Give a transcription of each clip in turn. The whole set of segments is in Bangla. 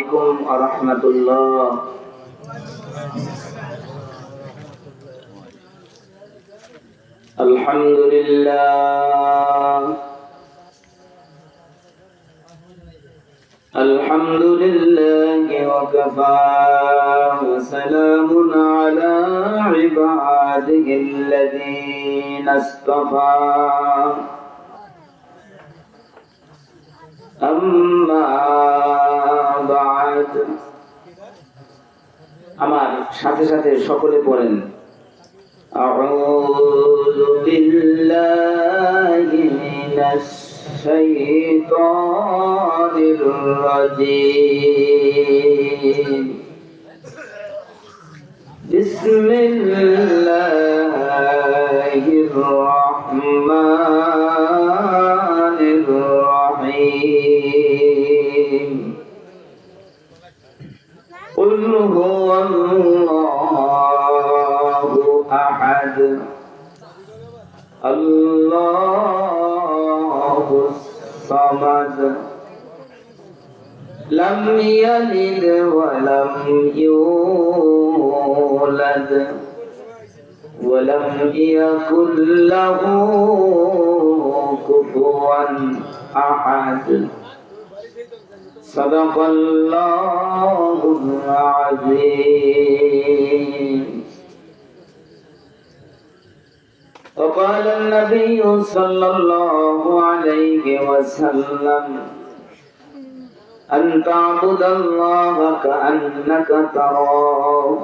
আলাইকুম ওয়া রাহমাতুল্লাহ। আলহামদুলিল্লাহ আলহামদুলিল্লাহি ওয়া কাফা ওয়া সালামুন আলা ইবাদিহিল্লাযীনা ইসতাফা। আম্মা বা'দ। আমার সাথে সাথে সকলে পড়েন আউযু বিল্লাহি মিনাশ শাইতানির রাজীম। বিসমিল্লাহির রাহমানির রাহিম। قل هو الله أحد الله الصمد لم يلد ولم يولد ولم يكن له كفوا أحد صدق الله العظيم. وقال النبي صلى الله عليه وسلم أن تعبد الله كأنك تراه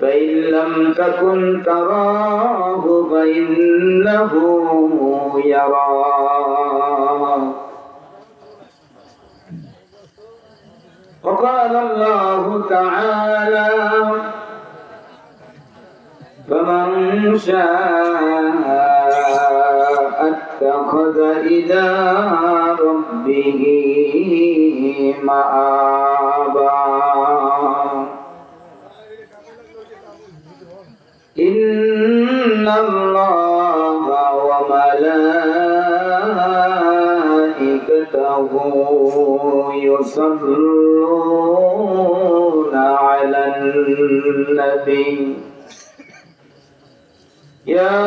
فإن لم تكن تراه فإنه يراك. وقال الله تعالى فمن شاء اتخذ إلى ربه مآبا. إن الله وملائكته يصلون على النبي يا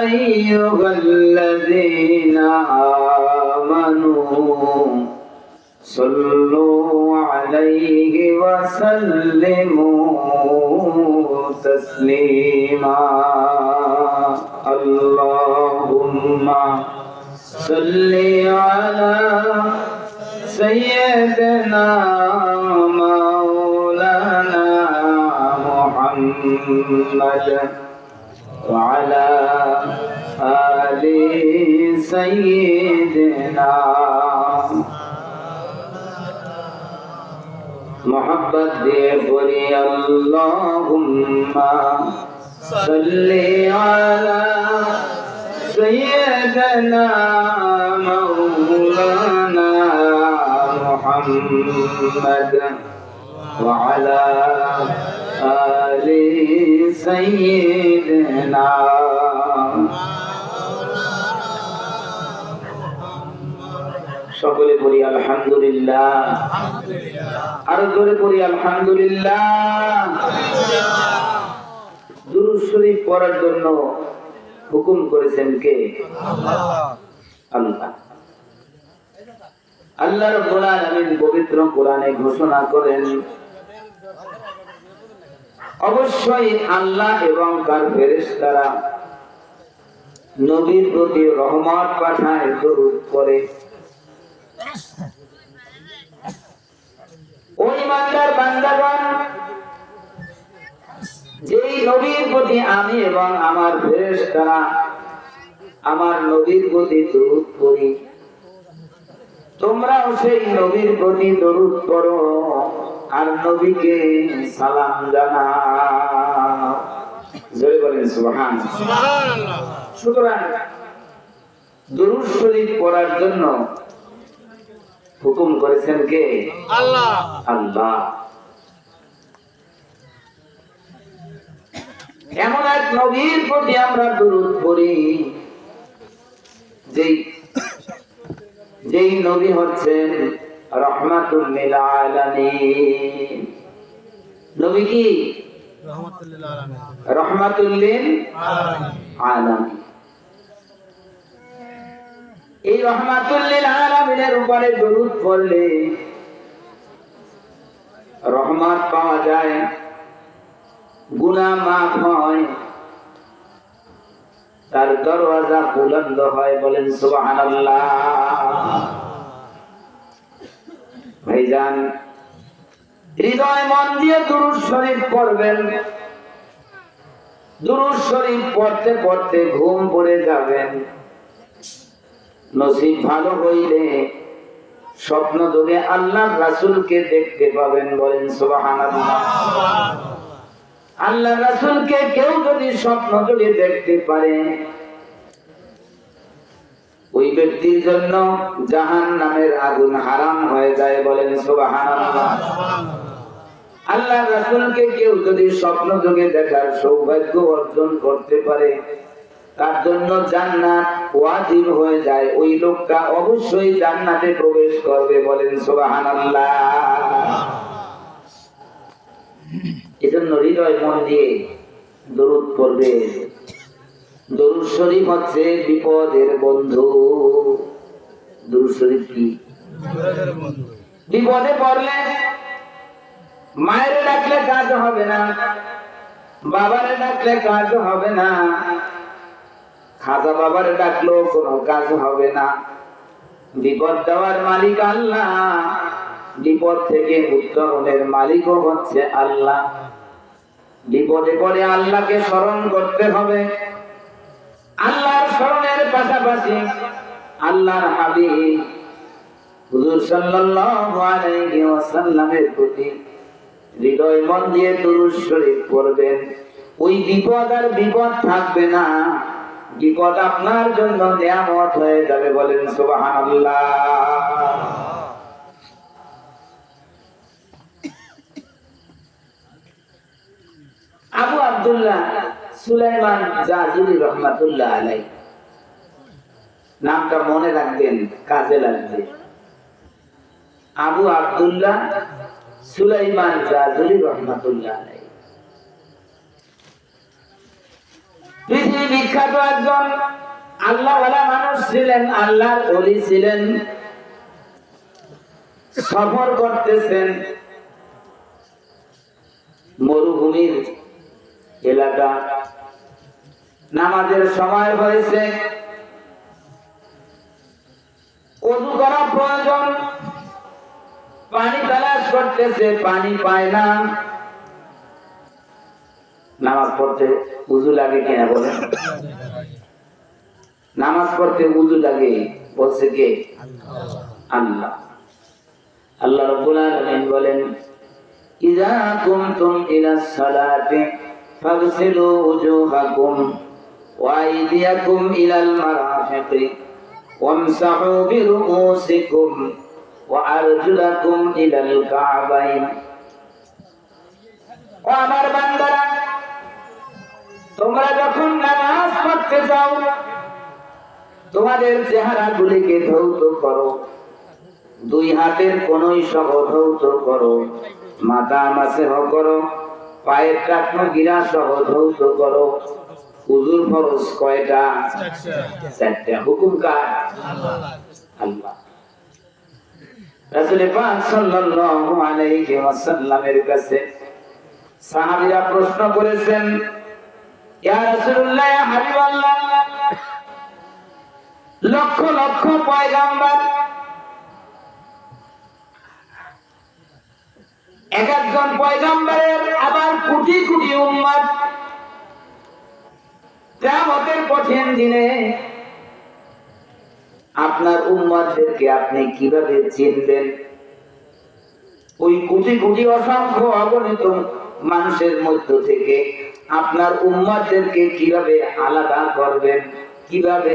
أيها الذين آمنوا صلوا عليه وسلموا تسليما. اللهم صل على سيدنا مولانا محمد وعلى آل سيدنا. محبت دے بولی اللهم صل على سيدنا مولانا محمد وعلى آل سيدنا. সকলে পড়ি আলহামদুলিল্লাহ, আর জোরে পড়ি আলহামদুলিল্লাহ। দুরূদ শরীফ পড়ার জন্য হুকুম করেছেন কে? আল্লাহ। আল্লাহ রাব্বুল আলামিন পবিত্র কোরআনে ঘোষণা করেন অবশ্যই আল্লাহ এবং তার ফেরেশতারা নবীর প্রতি রহমত পাঠায়, দরুদ পড়ে। ওই ইমানদার বান্দাগণ যেই নবীর প্রতি আমি এবং আমার ফেরেশতারা আমার নবীর প্রতি দরুদ পড়ি, তোমরাও সেই নবীর প্রতি দরুদ পড়ো আর নবীকে সালাম জানাও। জোরে বলেন সুবহানাল্লাহ। সুতরাং দরুদ শরীফ পড়ার জন্য হুকুম করেছেন কে? আল্লাহ। আল্লাহ এমন এক নবীর প্রতি আমরা দরুদ পড়ি যেই নবী হচ্ছেন রাহমাতুল লিল আলামিন। নবী কি রাহমাতুল লিল আলামিন। এই রাহমাতুল লিল আলামিনের উপরে দরুদ পড়লে রহমত পাওয়া যায়, গুনাহ মাফ হয়, তার দরওয়াজা বুলন্দ হয়। বলেন সুবহানাল্লাহ। ভাইজান, হৃদয় মন দিয়ে দুরূদ শরীফ পড়বেন। দুরূদ শরীফ পড়তে পড়তে ঘুম পড়ে যাবেন। নসিব ভালো হইলে স্বপ্ন যোগে আল্লাহর রাসূলকে দেখতে পাবেন। বলেন সুবহানাল্লাহ। আল্লাহর রাসূলকে কেউ যদি স্বপ্ন যোগে দেখতে পারে, ওই ব্যক্তির জন্য জাহান্নামের আগুন হারাম হয়ে যায়। বলেন সুবহানাল্লাহ। আল্লাহর রাসূলকে কেউ যদি স্বপ্ন যোগে দেখার সৌভাগ্য অর্জন করতে পারে, তার জন্য জান্নাত ওয়াজিব হয়ে যায়। ওই লোকটা অবশ্যই জান্নাতে প্রবেশ করবে। বলেন সুবহানাল্লাহ। এজন্য হৃদয় মন দিয়ে দরুদ পড়বে। দরুদ শরীফ হচ্ছে বিপদের বন্ধু। দরুদ শরীফ কি? বিপদে পড়লে মায়ের ডাকলে কাজ হবে না, বাবারে ডাকলে কাজ হবে না, খাজা বাবারে ডাকলেও কোনো কাজ হবে না। বিপদ দেওয়ার মালিক আল্লাহ, বিপদ থেকে উত্তরণের মালিকও হচ্ছে আল্লাহ। বিপদে পড়ে আল্লাহকে স্মরণ করতে হবে। আল্লাহর স্মরণের পাশাপাশি আল্লাহর হাবিব হুজুর সাল্লাল্লাহু আলাইহি ওয়াসাল্লামের প্রতি হৃদয় মন দিয়ে দুরূদ শরীফ পড়বেন। ওই বিপদ আর বিপদ থাকবে না, বিপদ আপনার জন্য নিয়ামত হয়ে যাবে। বলেন সুবহানাল্লাহ। আবু আব্দুল্লাহ সুলাইমান জাজুলি রহমাতুল্লাহ আলাইহি, নামটা মনে রাখবেন, কাজে লাগবে। আবু আব্দুল্লাহ সুলাইমান জাজুলি রহমাতুল্লাহ আলাইহি পৃথিবী বিখ্যাত একজন আল্লাহওয়ালা মানুষ ছিলেন, আল্লাহর ওলি ছিলেন। সফর করতেছেন, মরুভূমির এলাকা, নামাজের সময় হয়েছে, ওযু করা প্রয়োজন, পানি তালাশ করতেছে, পানি পায় না। নামাজ পড়তে ওযু লাগে কিনা বলেন? নামাজ পড়তে ওযু লাগে, বলছে কে? আল্লাহ। আল্লাহ রাব্বুল আলামিন বলেন, ইযা কুমতুম ইলাস সালাতি ফাগসিলু ওয়ুজুহাকুম ওয়া আইদিয়াকুম ইলাল মারাফিকি ওয়ামসাহু বিরুউসিকুম ওয়া আরজুলাকুম ইলাল কা'বাইন। ও আমার বান্দারা, তোমরা যখন নামাজ পড়তে যাও, তোমাদের চেহারাগুলিকে ধৌত করো, দুই হাতের কোণই সহ ধৌত করো, মাথা মাসেহ করো, পায়ের টাকনো গিরা সহ ধৌত করো। ওযুর ফরজ কয়টা? চারটা। হুকুম কার? আল্লাহ। রাসূল পাক সাল্লাল্লাহু আলাইহি ওয়াসাল্লামের কাছে সাহাবীরা প্রশ্ন করেছেন, ইয়া রাসূলুল্লাহ, ইয়া হাবিবাল্লাহ, লক্ষ লক্ষ পয়গম্বর, এক একজন পয়গম্বরের আবার কোটি কোটি উম্মত, কিয়ামতের কঠিন দিনে আপনার উম্মতদেরকে আপনি কিভাবে চিনবেন? ওই কোটি কোটি অসংখ্য অগণিত মানুষের মধ্য থেকে আপনার উম্মতদেরকে কিভাবে আলাদা করবেন, কিভাবে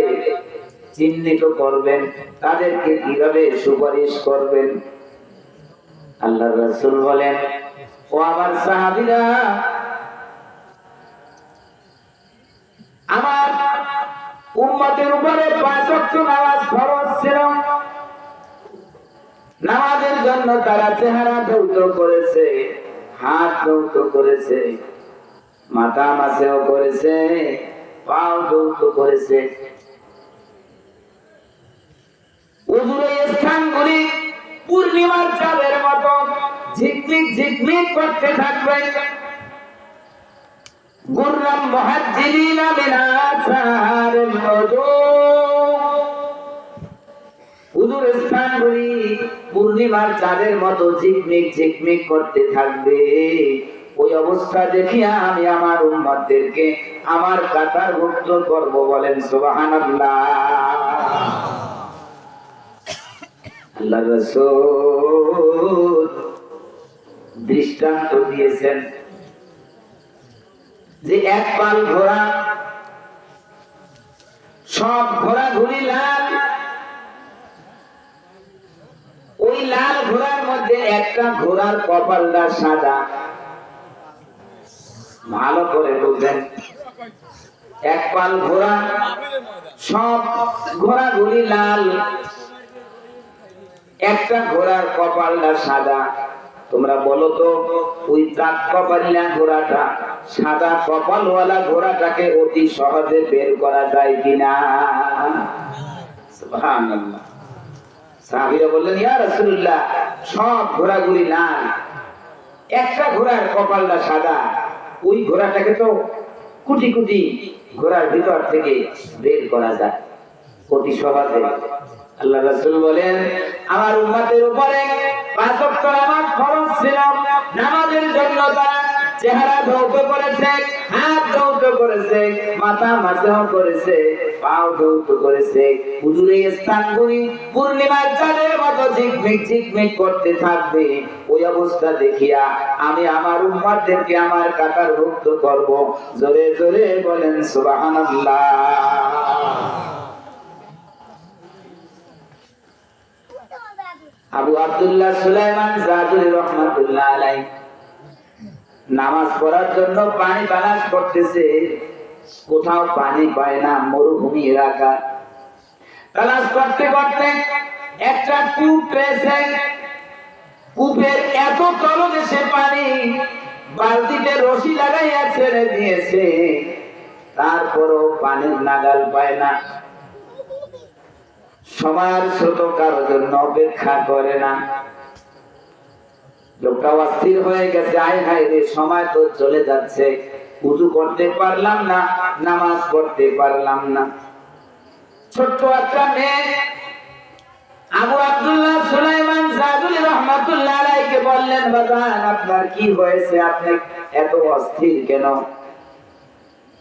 চিহ্নিত করবেন, তাদেরকে কিভাবে সুপারিশ করবেন? আল্লাহর রাসূল বলেন, ও আমার সাহাবীরা, আমার উম্মতের উপরে ৫ ওয়াক্ত নামাজ ফরজ ছিল। নামাজের জন্য তারা চেহারা ধৌত করেছে, হাত ধৌত করেছে, মাথা মাসেও করেছে, পাও ধৌত করেছে। উজুর এই স্থানগুলি পূর্ণিমার চাঁদের মতো ঝিকমিক ঝিকমিক করতে থাকবে। গুররাম মুহাজ্জিলিনা মিন আসারিল ওযু, উজুর স্থানগুলি পূর্ণিমার চাঁদের মতো ঝিকমিক ঝিকমিক করতে থাকবে। ওই অবস্থা দেখিয়া আমি আমার উম্মতদেরকে আমার কাতারভুক্ত করব, বলেন সুবহানাল্লাহ। আল্লাহ রাসূল দৃষ্টান্ত দিয়েছেন যে এক পাল ঘোড়া, সব ঘোড়াগুলি লাল, ওই লাল ঘোড়ার মধ্যে একটা ঘোড়ার কপালটা সাদা। ভালো করে বুঝবেন, এক পাল ঘোড়া, সব ঘোড়াগুলি লাল, একটা ঘোড়ার কপালটা সাদা। তোমরা বলো তো, ওই চাঁদ কপালিয়া ঘোড়াটা, সাদা কপালওয়ালা ঘোড়াটাকে অতি সহজে বের করা যায় কিনা? সুবহানাল্লাহ। সাহাবীরা বললেন, ইয়া রাসূলুল্লাহ, সব ঘোড়াগুলি লাল, একটা ঘোড়ার কপালটা সাদা, ওই ঘোড়াটাকে তো কোটি কোটি ঘোড়ার ভিতর থেকে বের করা যায় অতি সহজে। আল্লাহ রাসূল বলেন, আমার উম্মতের উপরে ৫ ওয়াক্ত নামাজ ফরজ ছিল। নামাজের জন্য তারা চেহারা ধৌত করেছে, হাত ধৌত করেছে, মাথা মাসহ করেছে, পাও ধৌত করেছে। হুজুরের স্থানগুলি পূর্ণিমার চাঁদের মতো ঝিকমিক ঝিকমিক করতে থাকবে। ওই অবস্থা দেখিয়া আমি আমার উম্মতদেরকে আমার কাতারভুক্ত করব। জোরে জোরে বলেন সুবহানাল্লাহ। আবু আব্দুল্লাহ সুলাইমান জাদুরি রহমাতুল্লাহ আলাইহি নামাজ পড়ার জন্য পানি তালাশ করতেছে, কোথাও পানি পায় না, মরুভূমি এলাকা। তালাশ করতে করতে একটা কূপ পেয়েছে। কূপের এত তলদেশে পানি, বালতিতে রশি লাগাইয়া ছেড়ে দিয়েছে, তারপরও পানির নাগাল পায় না। সময়ের স্রোত কারোর জন্য অপেক্ষা করে না। লোকটা অস্থির হয়ে গেছে, আয় হায় রে, সময় তো চলে যাচ্ছে, উযু করতে পারলাম না, নামাজ পড়তে পারলাম না। ছোট্ট একটা মেয়ে আবু আব্দুল্লাহ সুলাইমান জাদুরি রহমাতুল্লাহ আলাইহিকে বললেন, বাজান আপনার কি হয়েছে, আপনি এত অস্থির কেন?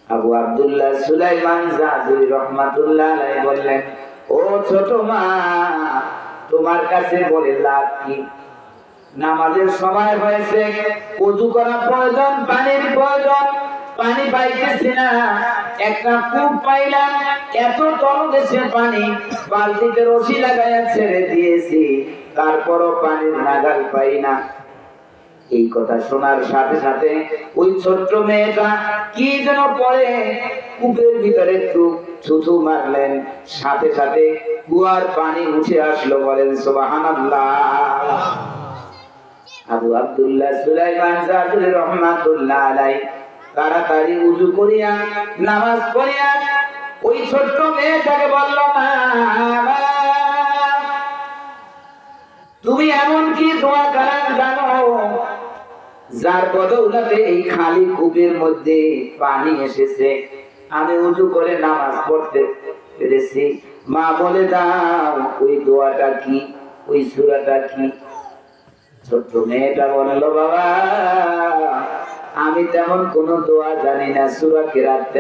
আবু আব্দুল্লাহ সুলাইমান জাদুরি রহমাতুল্লাহ আলাইহি বললেন, ও ছোট মা, তোমার কাছে বলে লাভ কি? নামাজের সময় হয়েছে, ওযু করা প্রয়োজন, পানির প্রয়োজন, পানি পাইতেছি না। একটা কূপ পাইলাম, এত তলদেশে পানি, বালতিতে রশি লাগাইয়া ছেড়ে দিয়েছি, তারপরও পানির নাগাল পাই না। এই কথা শোনার সাথে সাথে ওই ছোট্ট মেয়েটা কি যেন পড়ে কূপের ভিতরে একটু থুথু মারলেন, সাথে সাথে কুয়ার পানি উঠে আসলো, বলেন সুবহানাল্লাহ। আবু আব্দুল্লাহ সুলাইমান জাদুরি রহমাতুল্লাহ আলাইহি তাড়াতাড়ি উযু করিয়া নামাজ পড়িয়া ওই ছোট্ট মেয়েটাকে বলল, মা, তুমি এমন কি দোয়া কালাম জানো যার বদৌলতে এই খালি কূপের মধ্যে পানি এসেছে, আমি উযু করে নামাজ পড়তে পেরেছি? মা বলে দাও, ওই দোয়াটা কি, ওই সূরাটা কি? ছোট্ট মেয়েটা বলল, বাবা, আমি তেমন কোন দোয়া জানি না, সূরা কিরাত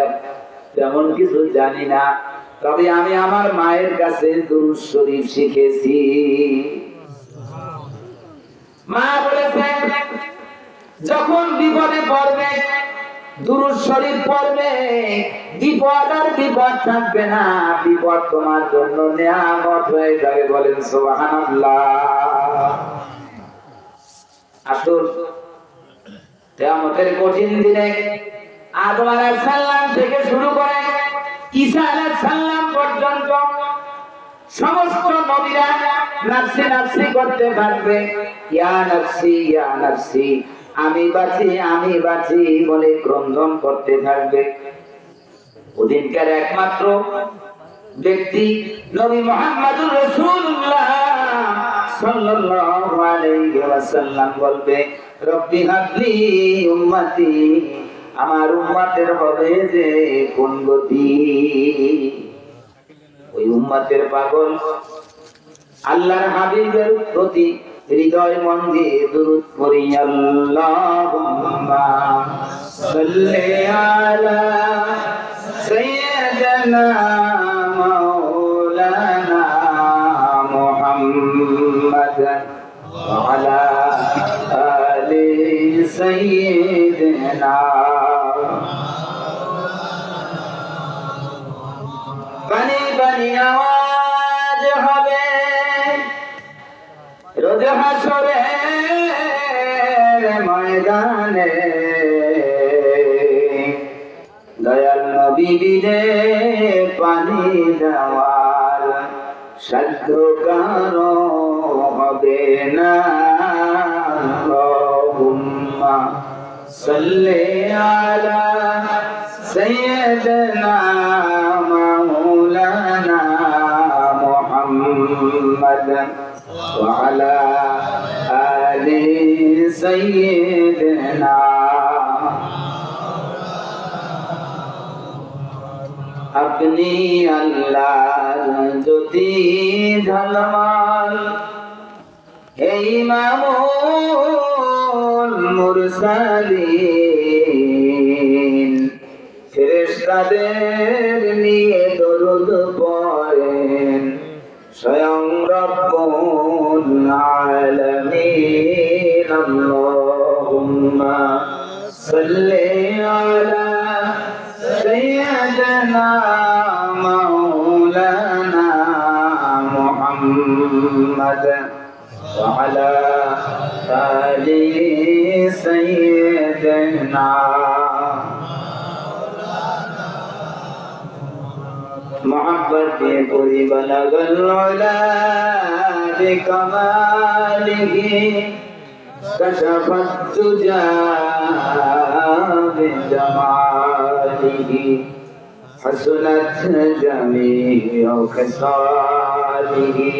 তেমন কিছু জানি না, তবে আমি আমার মায়ের কাছে দুরূদ শরীফ শিখেছি। মা বলেছেন, যখন বিপদে পড়বে দুরূদ শরীফ পড়বে, বিপদ আর বিপদ থাকবে না, বিপদ তোমার জন্য নিয়ামত হয়ে যাবে, বলেন সুবহানাল্লাহ। আসুন, কিয়ামতের কঠিন দিনে আদম আলাইহিস সালাম থেকে শুরু করে ঈসা আলাইহিস সালাম পর্যন্ত সমস্ত নবীরা নাফসি নাফসি করতে থাকবে, ইয়া নাফসি আমি বাঁচি বলে ক্রন্দন করতে থাকবে। ওদিনকার একমাত্র ব্যক্তি নবী মুহাম্মদুর রাসূলুল্লাহ সাল্লাল্লাহু আলাইহি ওয়াসাল্লাম বলবে, রব্বি হাবলি উম্মতি, আমার উম্মতের হবে যে কোন গতি। ওই উম্মতের পাগল আল্লাহর হাবিবের প্রতি হৃদয় মন দিয়ে দুরূদ পড়ি, আল্লাহুম্মা সাল্লি আলা সাইয়্যিদিনা মাওলানা মুহাম্মাদ ওয়া আলা আলি সাইয়্যিদিনা। বানি বানি আওয়াজ হবে রোজ হাসরের ময়দানে, দয়াল নবী বিনে পানি দেওয়ার সাধ্য কারো হবে না। আল্লাহুম্মা সাল্লি আলা সাইয়্যিদিনা মাওলানা মুহাম্মাদ ওয়া আলা আলি সাইয়্যিদিনা। আপনি আল্লাহর জ্যোতি ঝলমল, হে ইমামুল মুরসালিন, ফেরেশতাদের নিয়ে দরুদ পড়েন স্বয়ং রব্বুল আলামিন। আল্লাহুম্মা সাল্লি আলা সাইয়্যিদিনা মাওলানা মুহাম্মাদ ওয়া আলা আলি সাইয়্যিদিনা। मोहब्बत पूरी बलगल उला बिकमालिही, कशफत तुजा बिजमालिही, हसनत जमीउ खसालिही।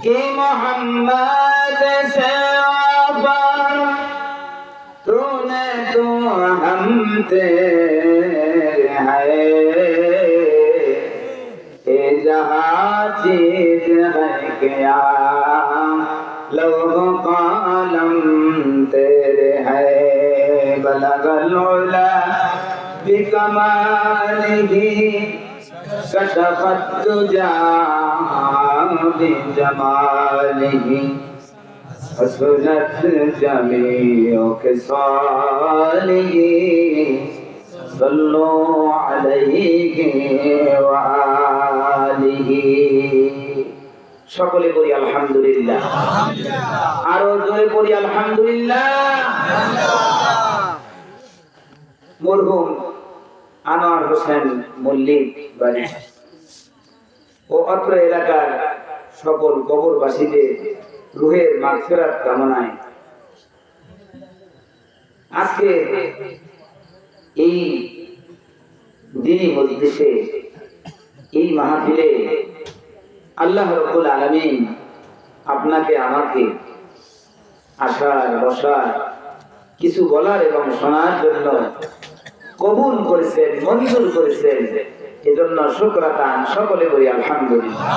कि मोहम्मद से तूने तो हम तेरे है, ये जहाँ चीज है क्या लोगों कालम तेरे है। बलगल उला बिकमालिही, कशफत तुजा बिजमालिही, हसनत जमीउ खिसालिही। सल्लु अलैहि व आलिहि। সকলে বলি আলহামদুলিল্লাহ, আরো জোরে বলি আলহামদুলিল্লাহ। মরহুম আনোয়ার হোসেন মল্লিক বাড়ি ও অত্র এলাকার সকল কবরবাসীদের রুহের মাগফিরাত কামনায় আজকে এই দিনী মজলিসে, এই মাহফিলে আল্লাহ রাব্বুল আলামিন আপনাকে আমাকে আসার বসার, কিছু বলার এবং শোনার জন্য কবুল করেছেন, মঞ্জুর করেছেন। এজন্য শুকর আদান সকলে বলি আলহামদুলিল্লাহ।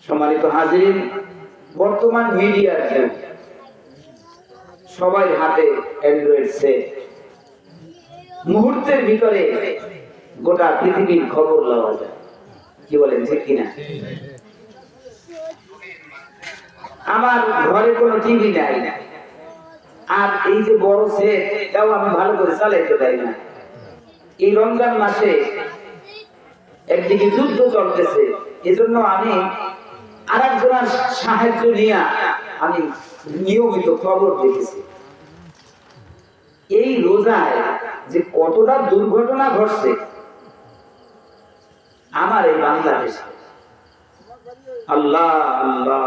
সম্মানিত হাজিরিন, বর্তমান মিডিয়ার যুগ, সবাই হাতে অ্যান্ড্রয়েড সেট, মুহূর্তের ভিতরে গোটা পৃথিবীর খবর লওয়া যায়। কি বলেন, ঠিক কিনা? আমার ঘরে কোনো টিভি নাই, আর এই যে বড় সেট, এটাও আমি ভালো করে চালাইতে পারি না। এই রমজান মাসে একদিকে যুদ্ধ চলতেছে, এজন্য আমি আরেকজনের সাহায্য নিয়ে আমি নিয়মিত খবর দেখেছি। এই রোজায় যে কতটা দুর্ঘটনা ঘটছে আমার এই বাংলাদেশে। আল্লাহ আল্লাহ,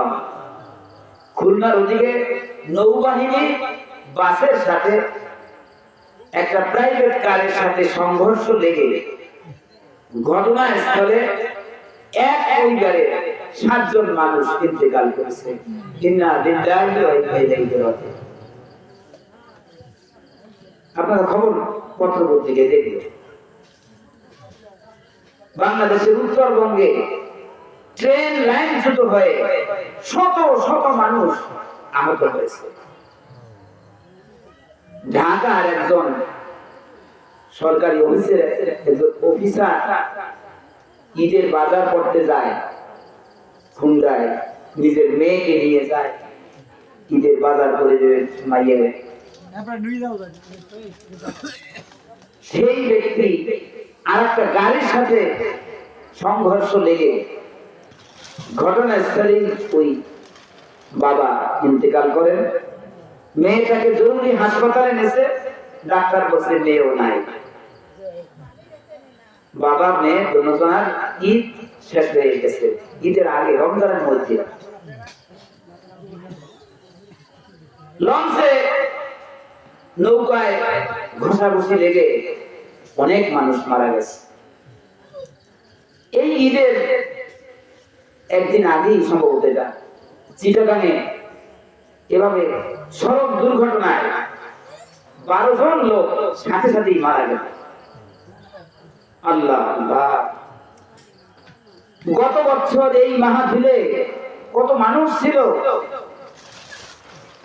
খুলনার ওদিকে নৌবাহিনী বাসের সাথে একটা প্রাইভেট কারের সাথে সংঘর্ষ লেগে ঘটনাস্থলে এক পরিবারে 7 জন মানুষ ইন্তেকাল করেছে। আপনারা খবর পত্র পত্রিকায় দেখবেন, বাংলাদেশের উত্তরবঙ্গে ট্রেন লাইনচ্যুত হয়ে শত শত মানুষ আহত হয়েছে। ঢাকার একজন সরকারি অফিসার ঈদের বাজার করতে যায়, খুলনায় নিজের মেয়েকে নিয়ে যায়, ঈদের বাজার করে দেবে মাইয়ে। সেই ব্যক্তি আর একটা গাড়ির সাথে সংঘর্ষ লেগে ঘটনাস্থলে ওই বাবা ইন্তেকাল করেন। মেয়েটাকে জরুরি হাসপাতালে নেছে, ডাক্তার বলছে মেয়েও নাই। বাবা মেয়ে দুজনের ঈদ শেষ হয়ে গেছে, ঈদের আগে রমজানের মধ্যে। লঞ্চে নৌকায় ঘষাঘষি লেগে অনেক মানুষ মারা গেছে। এই ঈদের একদিন আগেই সম্ভবত এটা চিটাগাঙে এভাবে সড়ক দুর্ঘটনায় 12 জন লোক সাথে সাথেই মারা গেল। আল্লাহ আল্লাহ, গত বছর এই মাহফিলে কত মানুষ ছিল,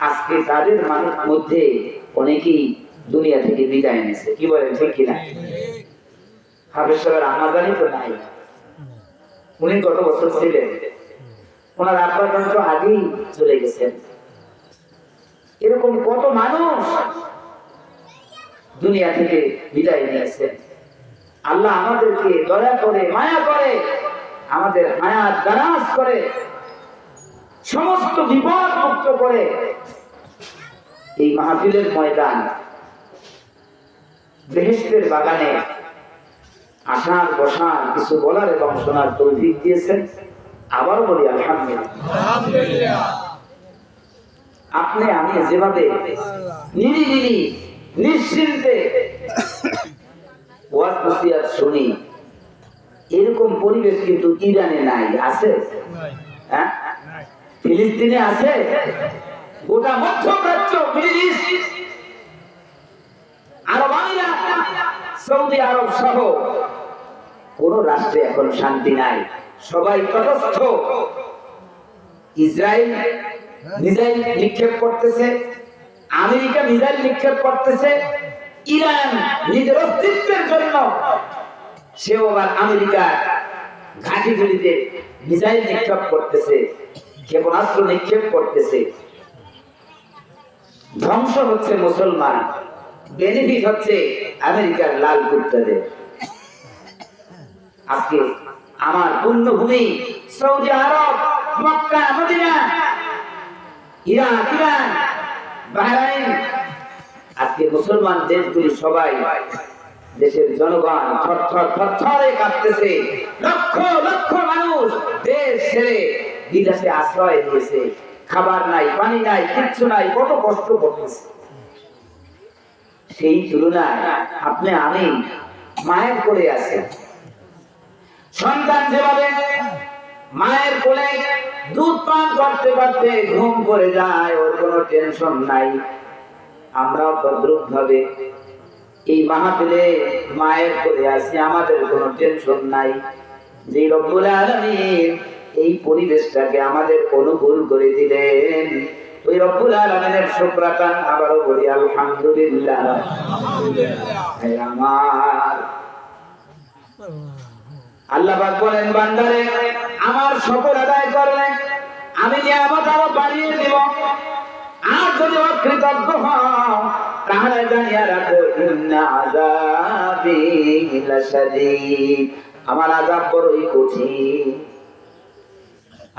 আজকে তাদের মধ্যে অনেকেই দুনিয়া থেকে বিদায় নিয়েছে। কি বলেন, ঠিক কিনা? হাফেজ সাহেবের আমাদানি তো নাই, উনি কত বছর ছিলেন, ওনার আব্বা তো আগেই চলে গেছেন। এরকম কত মানুষ দুনিয়া থেকে বিদায় নিয়েছেন। আল্লাহ আমাদেরকে দয়া করে মায়া করে আমাদের হায়াত দারাজ করে সমস্ত বিপদ মুক্ত করে এই মাহফিলের ময়দান বেহেশতের বাগানে আসার বসার কিছু বলার এবং শোনার তৌফিক দিয়েছেন। আবার বলি আলহামদুলিল্লাহ। আপনি আমি যেভাবে নিরিবিলি নিশ্চিন্তে ওয়াজ নসিহত শুনি, এরকম পরিবেশ কিন্তু ইরানে নাই। আছে? হ্যাঁ, ফিলিস্তিনে আছে, গোটা মধ্যপ্রাচ্য, মিডল ইস্ট, আরব আমিরাত, সৌদি আরব সহ কোন রাষ্ট্রে এখন শান্তি নাই। সবাই তটস্থ। ইসরায়েল মিসাইল নিক্ষেপ করতেছে, আমেরিকা মিসাইল নিক্ষেপ করতেছে, ইরান নিজের অস্তিত্বের জন্য সেও আবার আমেরিকার ঘাঁটিগুলিতে মিসাইল নিক্ষেপ করতেছে, ক্ষেপণাস্ত্র নিক্ষেপ করতেছে। ধ্বংস হচ্ছে মুসলমান, বেনিফিট হচ্ছে আমেরিকার লাল কুত্তাদের। আজকে আমার পুণ্যভূমি Saudi Arabia, Mecca, Medina, Iraq, Iran, Bahrain, আজকে মুসলমান দেশগুলি সবাই, দেশের জনগণ থরথর থরথরে কাঁপতেছে। লক্ষ লক্ষ মানুষ দেশ ছেড়ে বিদেশে আশ্রয় নিয়েছে। খাবার নাই, পানি নাই, কিচ্ছু নাই, কত কষ্ট করতেছে। সেই তুলনায় আপনি আমি মায়ের কোলে আছে। সন্তান যেভাবে মায়ের কোলে দুধ পান করতে করতে ঘুম পড়ে যায়, ওর কোনো টেনশন নাই। আমরাও তদ্রুপ ভাবে এই মাহফিলে মায়ের কোলে আছি, আমাদের কোনো টেনশন নাই। যে রব্বুল আলামিন এই পরিবেশটাকে আমাদের অনুকূল করে দিলেন, ওই রব্বুল আলামিনের শুকরান আবারও বলি আলহামদুলিল্লাহ। আমার আল্লাহ পাক বলেন, বান্দারে আমার শুকর আদায় করলে আমি নিয়ামত আরো বাড়িয়ে দেব। আর যদি অকৃতজ্ঞ হও তাহলে জানিয়ে রাখো, ইন্না আযাবি লাশাদীদ, আমার আযাব বড়ই কঠিন।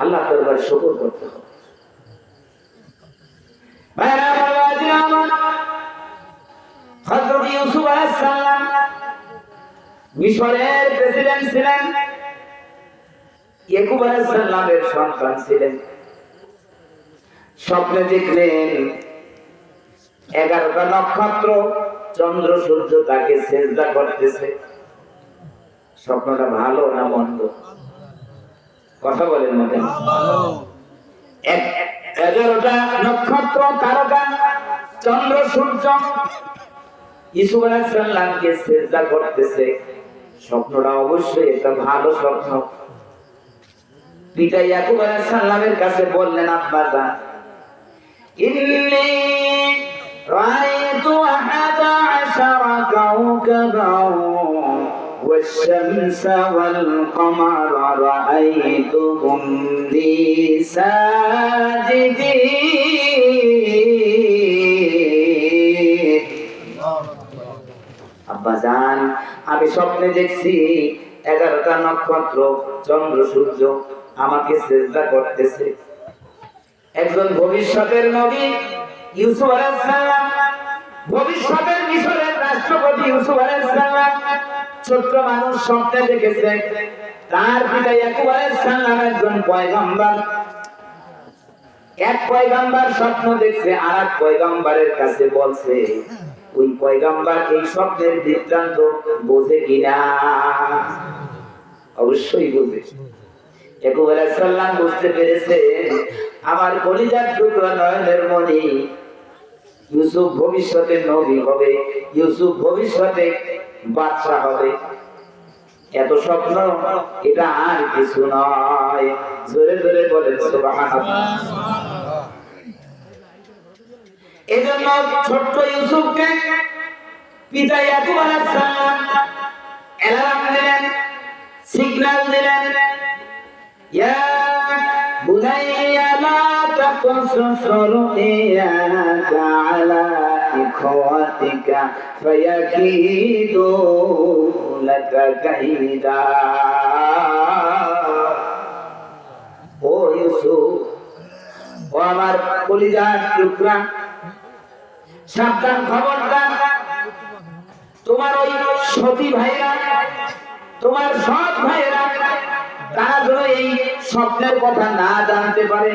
আল্লাহ দরবার শুকর করতে হবে। হযরত ইউসুফ আলাইহিস সালাম মিশরের প্রেসিডেন্ট ছিলেন, ইয়াকুব আলাইহিস সালামের সন্তান ছিলেন। স্বপ্নে দেখলেন 11টা নক্ষত্র, চন্দ্র সূর্য তাকে সিজদা করতেছে। স্বপ্নটা ভালো না মন্দ? কথা বলেন না কেন? 11টা নক্ষত্র, তারকা, চন্দ্র সূর্য ইউসুফ আলাইহিস সালামকে সিজদা করতেছে। স্বপ্নটা অবশ্যই একটা ভালো স্বপ্ন। পিতা ইয়াকুব আলাইহিস সালামের কাছে বললেন, আব্বা জান, ইন্নী রাআইতু 11 কাওকাবাও والشمس والقمر رأيتهم لي ساجدين। আব্বা জান, আমি স্বপ্নে দেখছি 11টা নক্ষত্র, চন্দ্র সূর্য আমাকে সিজদা করতেছে। একজন ভবিষ্যতের নবী ইউসুফ আলাইহিস সালাম, ভবিষ্যতের মিশরের রাষ্ট্রপতি ইউসুফ আলাইহিস সালাম ছোট্ট মানুষ স্বপ্নে দেখেছে তার পিতা ইয়াকুব আলাইহিস সালাম একজন পয়গম্বর। এক পয়গম্বর স্বপ্ন দেখছে, আর এক পয়গম্বরের কাছে বলছে। ওই পয়গম্বর এই স্বপ্নের বৃত্তান্ত বোঝে কিনা? অবশ্যই বোঝে। ইয়াকুব আলাইহিস সালাম বুঝতে পেরেছে, আমার কলিজার টুকরা নয়নের মণি ইউসুফ ভবিষ্যতে নবী হবে, ইউসুফ ভবিষ্যতে বাদশা হবে। এত স্বপ্ন, এটা আর কিছু নয়। জোরে জোরে বলেন সুবহানাল্লাহ। এজন্য ছোট্ট ইউসুফকে পিতা ইয়াকুব আলাইহিস সালাম অ্যালার্ম দিলেন, সিগন্যাল দিলেন, ইয়া বুনাইয়া লা তাকসুস রুইয়াকা আলা ইখওয়াতিকা ফায়াকিদু লাকা কাইদা। ও ইউসুফ, ও আমার কলিজার টুকরা, সাবধান, খবরদার, তোমার ওই সতী ভাইরা, তোমার সৎ ভাইরা, তারা যেন এই স্বপ্নের কথা না জানতে পারে।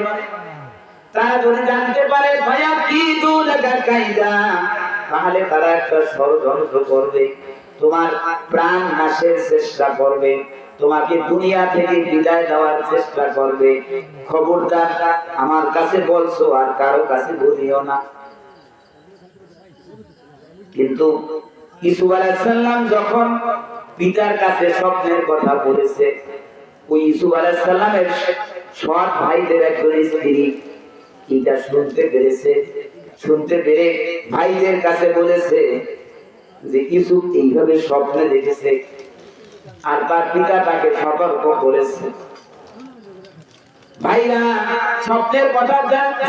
তারা যদি জানতে পারে ফায়াকিদু লাকা কাইদা, তাহলে তারা একটা ষড়যন্ত্র করবে, তোমার প্রাণ নাশের চেষ্টা করবে, তোমাকে দুনিয়া থেকে বিদায় দেওয়ার চেষ্টা করবে। খবরদার, আমার কাছে বলছো আর কারো কাছে বলিও না। কিন্তু ইউসুফ আলাইহিস সালাম যখন পিতার কাছে স্বপ্নের কথা বলেছে, ওই ইউসুফ আলাইহিস সালামের সৎ ভাইদের একজন স্ত্রী এটা শুনতে পেরেছে। শুনতে পেরে ভাইদের কাছে বলেছে যে ইউসুফ এইভাবে স্বপ্নে দেখেছে, আর তার পিতা তাকে সতর্ক করেছে। ভাইরা স্বপ্নের কথা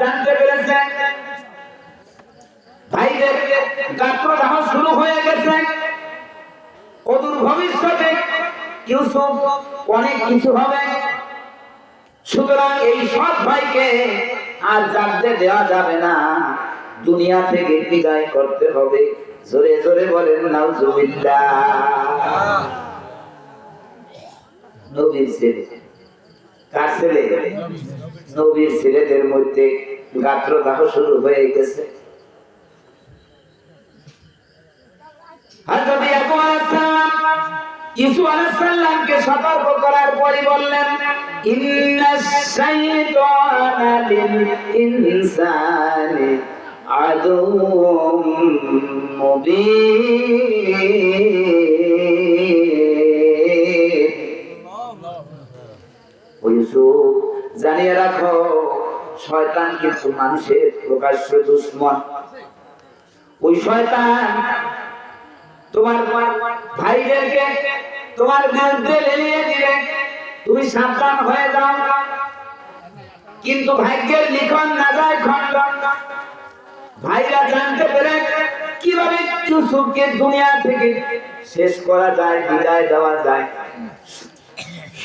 জানতে পেরেছে, ভাইদের গাত্রদাহ শুরু হয়ে গেছে। অদূর ভবিষ্যতে ইউসুফ অনেক কিছু হবে। সুতরাং এই সৎ ভাইকে আর জানতে দেওয়া যাবে না, দুনিয়া থেকে বিদায় করতে হবে। জোরে জোরে বলেন নাউজুবিল্লাহ। নবীর ছেলে, কার ছেলে? নবীর ছেলেদের মধ্যে গাত্রদাহ শুরু হয়ে গেছে। হযরত ইয়াকুব আলাইহিস সালাম ইউসুফ আলাইহিস সালামকে সতর্ক করার পরে বললেন, ইন্নাশ শাইতানা লিল ইনসানি আদুউম মুবিন। ইউসুফ, জানিয়ে রাখো, শয়তান কিন্তু মানুষের প্রকাশ্য দুশমন। ওই শয়তান তোমার ভাইদেরকে তোমার বিরুদ্ধে লেলিয়ে দিবে, তুমি সাবধান হয়ে যাও। কিন্তু ভাগ্যের লিখন না যায় খণ্ডন। ভাইরা জানতে পেরে কিভাবে ইউসুফকে দুনিয়া থেকে শেষ করা যায়, বিদায় দেওয়া যায়,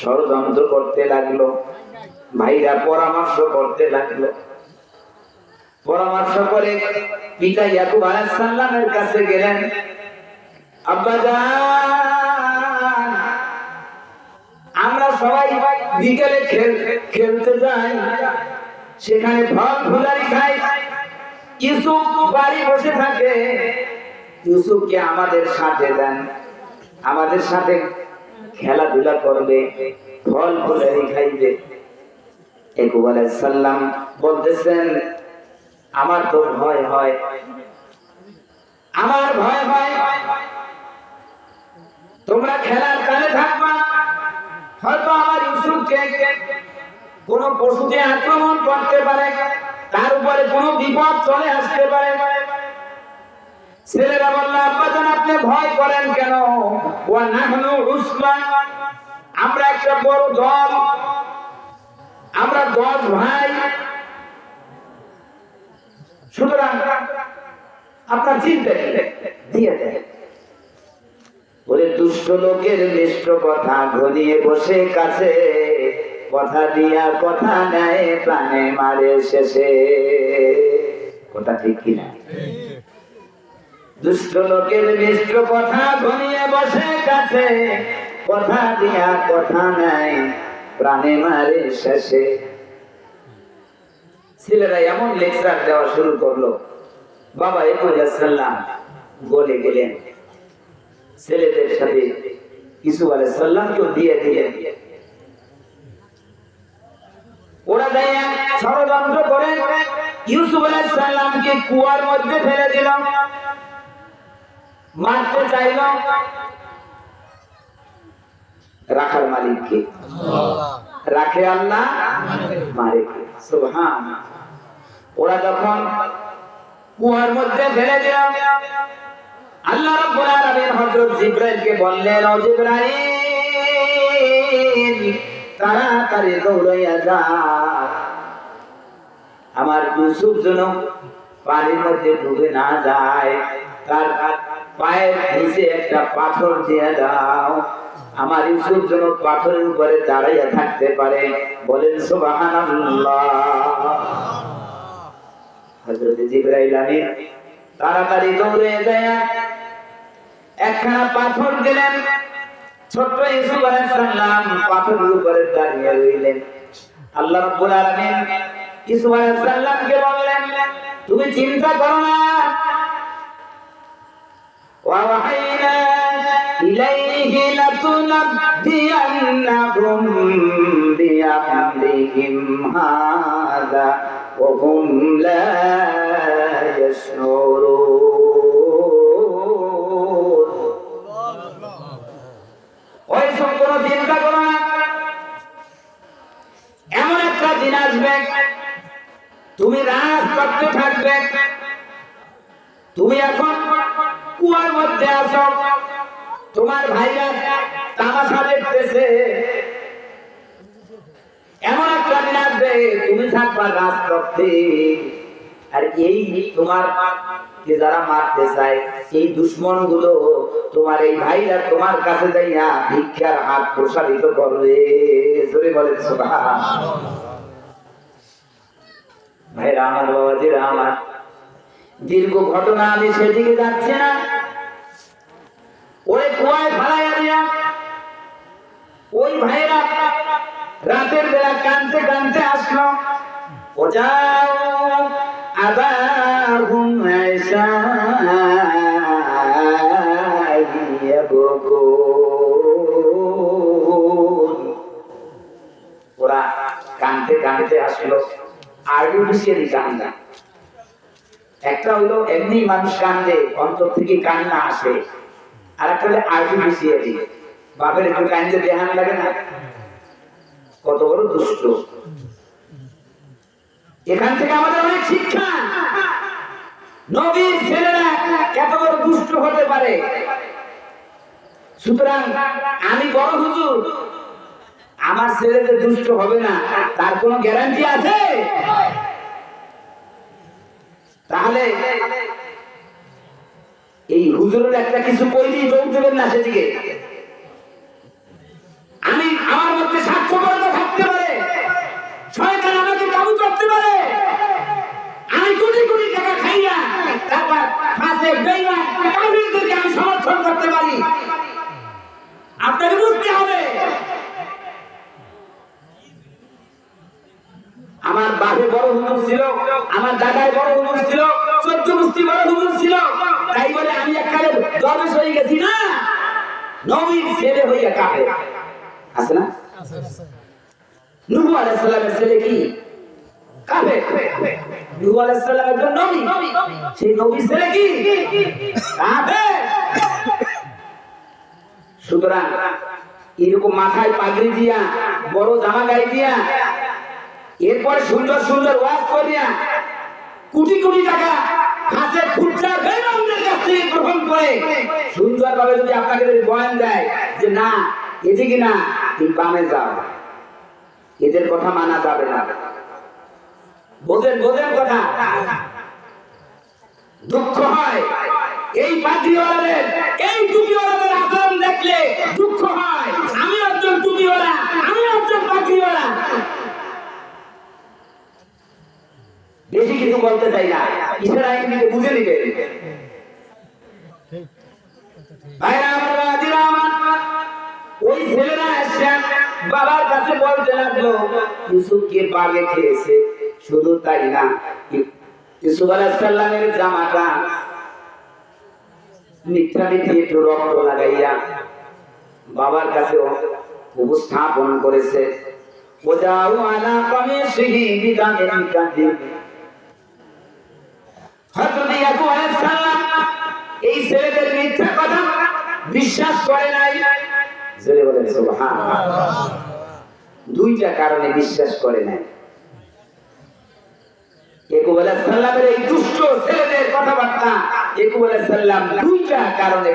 ষড়যন্ত্র করতে লাগলো। ভাইরা পরামর্শ করতে লাগলো। পরামর্শ করে পিতা ইয়াকুব আলাইহিস সালামের কাছে গেলেন। আব্বাজান, আমরা সবাই বিকেলে খেলতে যাই, সেখানে ফল ফুলারি খাই, ইউসুফ বাড়ি বসে থাকে, ইউসুফকে আমাদের সাথে দেন, আমাদের সাথে খেলাধুলা করবে, ফল ফুলারি খাইবে। ইয়াকুব আলাইহিস সালাম বলতেছেন, আমার তো ভয় হয়, আমার ভয় হয়, তোমরা খেলার কালে থাকবা, হয়তো আমার ইউসুফকে কোন পশুতে আক্রমণ করতে পারে, তার উপরে কোন বিপদ চলে আসতে পারে। ছেলেরা বলল, আব্বাজান আপনি ভয় করেন কেন? ওয়া নাহনু উসবা, আমরা একটা বড় দল, আমরা 10 ভাই, সুতরাং আপনার চিন্তা দিয়ে দেন। বলে, দুষ্ট লোকের মিষ্ট কথা ঘনিয়ে বসে কাছে, কথা দিয়া কথা নেয় প্রাণে মারে শেষে। কথা ঠিক কিনা? দুষ্ট লোকের মিষ্ট কথা ঘনিয়ে বসে কাছে, কথা দিয়া কথা নেয় প্রাণে মারে শেষে। ছেলেরা এমন লেকচার দেওয়া শুরু করলো, বাবা ইয়াকুব আলাইহিস সালাম বলে গেলেন, ছেলেদের সাথে ইউসুফ আলাইহিস সালামকেও দিয়ে দিলেন। ওরা যাইয়া ষড়যন্ত্র করে ইউসুফ আলাইহিস সালামকে কুয়ার মধ্যে ফেলে দিল, মারতে চাইল। রাখার মালিক কে? রাখে আল্লাহ, মারে কে? সুবহানাল্লাহ। ওরা যখন কুয়ার মধ্যে ফেলে দিল, আল্লাহ রাব্বুল আলামিন হযরত জিবরাইলকে বললেন, ও জিবরাইল, তাড়াতাড়ি দৌড়াইয়া যা, আমার ইউসুফ যেন পানির মধ্যে ডুবে না যায়, তার পায়ের নিচে একটা পাথর দিয়ে দাও, আমার ইউসুফ যেন পাথরের উপরে দাঁড়াইয়া থাকতে পারে। বলেন সুবহানাল্লাহ। হযরত জিবরাইল আমিন তাড়াতাড়ি দৌড়ে যায়, একখানা পাথর দিলেন, ছোট্ট ইউসুফ আলাইহিস সালাম পাথরের উপরে দাঁড়িয়ে রইলেন। আল্লাহ রাব্বুল আলামিন ইউসুফ আলাইহিস সালামকে বললেন, তুমি চিন্তা করো না, ওয়া ওয়াহাইনা ইলাইহি লাতুনাব্বিয়ান্নাহুম বিআমরিহিম হাযা ওয়া হুম লা ইয়াশউরুন। ওই সব কোনো চিন্তা করো না, এমন একটা দিন আসবে, তুমি রাজ করতে থাকবে, তুমি এখন কুয়ার মধ্যে আছো, তোমার ভাইরা তামাশা দেখতেছে, এমন একটা দিন আসবে তুমি থাকবা রাজ করতে, আর এই তোমার কে যারা মারতে চায়, এই দুশ্মন গুলো তোমার এই ভাইরা তোমার কাছে যাইয়া ভিক্ষার হাত প্রসারিত করবে। জোরে বলেন সুবহানাল্লাহ। ভাইরা আমার, বাবাজিরা আমার, দীর্ঘ ঘটনা, আমি সেদিকে যাচ্ছি না। ওই কুয়ায় ফালাইয়া দিয়া ওই ভাইরা রাতের বেলা কানতে কানতে আসলো, ও যাও আবাহুম আয়সা ওরা কানতে কানতে আসলো, আর্টিফিশিয়ালি কান্না। একটা হইলো এমনি মানুষ কান্দে, অন্তর থেকে কান্না আসে, আর একটা হলো আর্টিফিশিয়ালি। বাপের একটু কান্দে দেহান লাগে না? কত বড় দুষ্ট। এখান থেকে আমাদের অনেক শিক্ষা, নবীর ছেলেরা কত বড় দুষ্ট হতে পারে। সুতরাং আমি বড় হুজুর, আমার ছেলে যে দুষ্ট হবে না তার কোনো গ্যারান্টি আছে? তাহলে এই হুজুরের একটা কিছু কইলেই দৌড় দেবেন না সেদিকে। আমি আমার মধ্যে স্বার্থপরতা থাকতে পারে, শয়তান আমাকে কাবু করতে পারে, আমি কোটি ফাসিক বেঈমান কাফিরদেরকে আমি সমর্থন করতে পারি। আপনাকে বুঝতে হবে আমার বাপে বড় হুজুর ছিল, আমার দাদাই বড় হুজুর ছিল, 14 গোষ্ঠী বড় হুজুর ছিল, তাই বলে আমি একবারে দরবেশ হয়ে গেছি না। নবীর ছেলে হইয়া কাফের আছে না? নূহ আলাইহিস সালামের ছেলে কি কাফের? নূহ আলাইহিস সালাম একজন নবী, সেই নবীর ছেলে কি কাফের। সুতরাং এরকম মাথায় পাগড়ি দিয়া, বড় জামা গায়ে দিয়া, এরপর সুন্দর সুন্দর ওয়াজ করিয়া কোটি কোটি টাকা হাতে ফুটছার বেঈমানদের কাছ থেকে গ্রহণ করে সুন্দরভাবে যদি আপনাকে বয়ান দেয় যে না এদিকে না তুমি বামে যাও, এদের কথা মানা যাবে না। বোঝেন বোঝেন কথা। দুঃখ হয় এই পাগড়িওয়ালাদের, এই টুপিওয়ালাদের আচরণ দেখলে দুঃখ হয়। আমি একজন টুপিওয়ালা, আমি একজন পাগড়িওয়ালা। বেশি কিছু বলতে চাই না, ইশারা ইঙ্গিতে বুঝে নিবে। ভাইরা আমার, বাবাজিরা আমার, ওই ছেলেরা এসে বাবার কাছে বলতে লাগলো ইউসুফকে বাগে খেয়েছে। শুধু তাই না, ইউসুফ আলাইহিস সালামের জামাটা মিথ্যা মিথ্যে একটু রক্ত লাগাইয়া বাবার কাছে উপস্থাপন করেছে। ওয়াজাউ আলা কামিসিহি বিদামিন কাযিব। হযরত ইয়াকুব আলাইহিস সালাম এই ছেলেদের মিথ্যা কথা বিশ্বাস করে নাই। জোরে বলেন সুবহানাল্লাহ। দুইটা কারণে বিশ্বাস করে নাই। ইয়াকুব আলাইহিস সালামের এই দুষ্ট ছেলেদের কথাবার্তা ইয়াকুব আলাইহিস সালাম দুইটা কারণে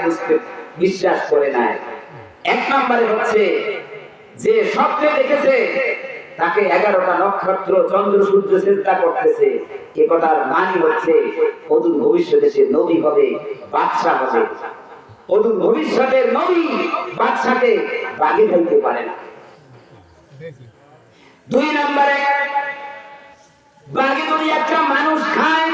বিশ্বাস করে নাই। এক নম্বরে হচ্ছে যে স্বপ্নে দেখেছে তাকে 11টা নক্ষত্র চন্দ্র সূর্য সিজদা করতেছে, এ কথার মানে হচ্ছে অদূর ভবিষ্যতে সে নবী হবে, বাদশা হবে। অদূর ভবিষ্যতের নবী বাদশাকে বাগে ফেলতে পারে না। দুই নম্বরে বাগে যদি একটা মানুষ খায়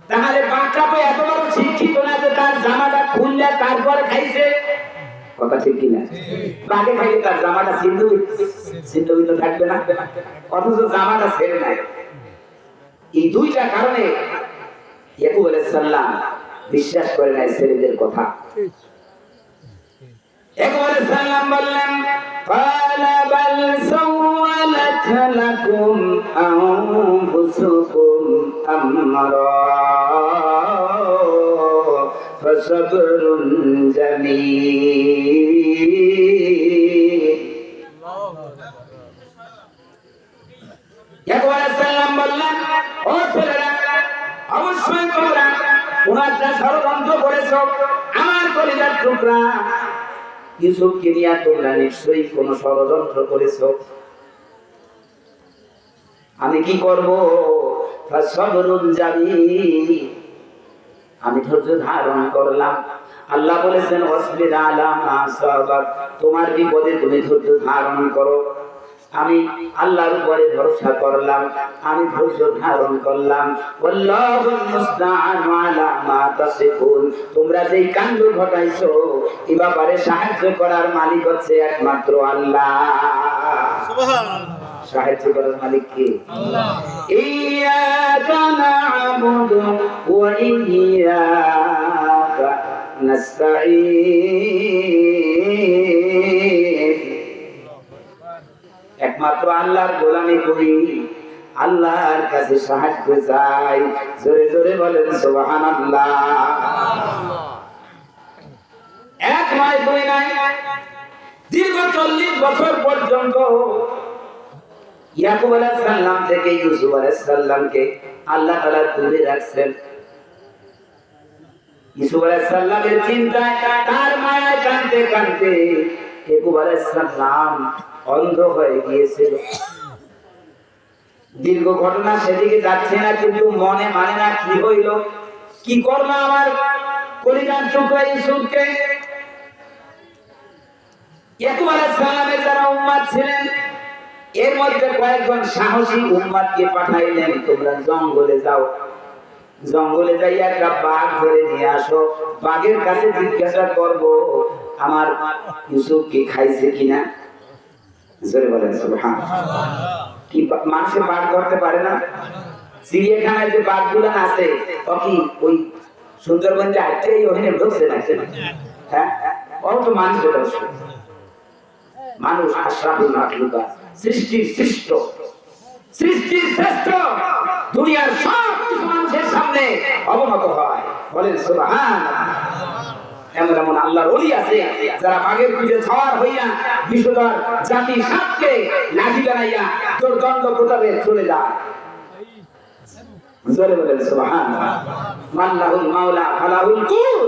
তাহলে বাচ্চা তো এত বড় শিক্ষিত না যে তার জামাটা খুললে তারপরে খাইছে। কথা ঠিক কিনা? বাগে খাইলে তার জামাটা ছিন্ন থাকবে না, অথচ জামাটা ছেড়ে নাই। এই দুইটা কারণে ইয়াকুব আলাইহিস সালাম বিশ্বাস করে নাই ছেলেদের কথা। ইয়াকুব আলাইহিস সালাম বললেন ক্বালা বাল সাওয়ালাত লাকুম আনফুসুকুম আমরা ফাসাবরুন জামিল। ইয়াকুব আলাইহিস সালাম বললেন ও ছেলেরা, অবশ্যই তোমরা ওনারটা ষড়যন্ত্র করেছো। আমার কলিজার টুকরা ইউসুফকে নিয়ে তোমরা নিশ্চয়ই কোন ষড়যন্ত্র করেছো। আমি কি করব? ফাসবরুন জামিল, আমি ধৈর্য ধারণ করলাম। আল্লাহ বলেছেন ওয়াসবির আলা মা সাবাক, তোমার বিপদে তুমি ধৈর্য ধারণ করো। আমি আল্লাহর উপরে ভরসা করলাম, আমি ধৈর্য ধারণ করলাম। ওয়াল্লাহুল মুস্তাআনু আলা মা তাসিফুন, তোমরা যেই কাণ্ড ঘটাইছো এই ব্যাপারে সাহায্য করার মালিক হচ্ছে একমাত্র আল্লাহ। সুবহানাল্লাহ। সাহায্য করার মালিক কে? আল্লাহ। ইয়াকা না'বুদু ওয়া ইয়াকা নাস্তাঈন, একমাত্র আল্লাহর গোলামি করি, আল্লাহর কাছে সাহায্য চাই। জোরে জোরে বলেন সুবহানাল্লাহ। এক নয় দুই নয়, দীর্ঘ 40 বছর পর্যন্ত ইয়াকুব আলাইহিস সালাম থেকে ইউসুফ আলাইহিস সালামকে আল্লাহ তাআলা দূরে রাখছেন। ইউসুফ আলাইহিস সালামের চিন্তায়, তার মায়ায় কাঁদতে কাঁদতে ইয়াকুব আলাইহিস সালাম অন্ধ হয়ে গিয়েছিল। দীর্ঘ ঘটনা সেদিকে যাচ্ছে না, কিন্তু মনে মানে না কি হইল, কি করলো আমার কলিজার টুকরা ইউসুফকে। ইয়াকুব আলাইহিস সালামের যারা উম্মত ছিলেন এর মধ্যে কয়েকজন সাহসী উম্মতকে পাঠাইলেন, তোমরা জঙ্গলে যাও, জঙ্গলে যাই একটা বাঘ ধরে নিয়ে আসো, বাঘের কাছে জিজ্ঞাসা করব আমার ইউসুফ কি খাইছে কিনা। জোরে বলেন সুবহানাল্লাহ। কি মানুষে বাঘ ধরতে পারে না? চিড়িয়াখানায় যে বাঘগুলো আছে ও কি ওই সুন্দরবনে আটকেই ওখানে ঢুকছে না? হ্যাঁ, ও তো মানুষের দর্শক। মানুষ আশরাফুল মাখলুকাত, সৃষ্টির শ্রেষ্ঠ, সৃষ্টির শ্রেষ্ঠ। দুনিয়ার সব কিছু মানুষের সামনে অবনত হয়। বলেন সুবহানাল্লাহ। এমন এমন আল্লাহর ওলি আছে যারা বাঘের পিঠে সওয়ার হইয়া বিশ্বদর জাতি সাতকে লাঠি বানাইয়া তোর দণ্ড প্রতাপে চলে যায়। জোরে বলেন সুবহানাল্লাহ। মাল্লাহুল মাওলা ফালাহুল কুল,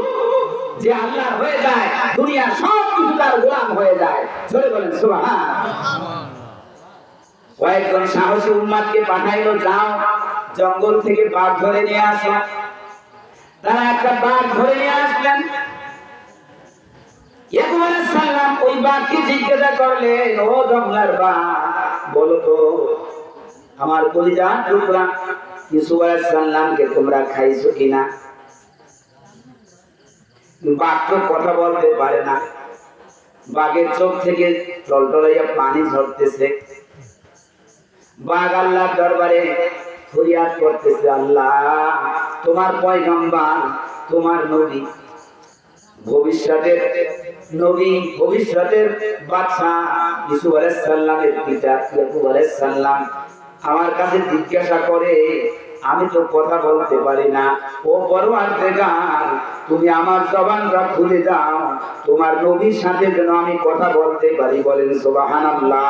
যে আল্লাহ হয়ে যায় দুনিয়ার সব কিছু তার গোলাম হয়ে যায়। জোরে বলেন সুবহানাল্লাহ। কয়েকজন সাহসী উম্মতকে পাঠাইলো, যাও জঙ্গল থেকে বাঘ ধরে নিয়ে আসো। তারা একটা বাঘ ধরে নিয়ে আসলেন। ইয়াকুব আলাইহিস সালাম ওই বাঘকে জিজ্ঞাসা করলেন, ও জঙ্গলার বাঘ, বলো তো আমার কলিজার টুকরা ইউসুফ আলাইহিস সালামকে তোমরা খাইছো কিনা? বাঘ তো কথা বলতে পারে না, বাঘের চোখ থেকে টলটলাইয়া পানি ঝরতেছে। বাঘ আল্লাহর দরবারে ফরিয়াদ করতেছে, আল্লাহ তোমার পয়গম্বর, তোমার নবী, ভবিষ্যতের নবী, ভবিষ্যতের বাদশা ইউসুফ আলাইহিস সালামের পিতা ইয়াকুব আলাইহিস সালাম আমার কাছে জিজ্ঞাসা করে, আমি তো কথা বলতে পারি না। ও পরওয়ারদিগার, তুমি আমার জবানটা খুলে দাও, তোমার নবীর সাথে যেন আমি কথা বলতে পারি। বলেন সুবহানাল্লাহ।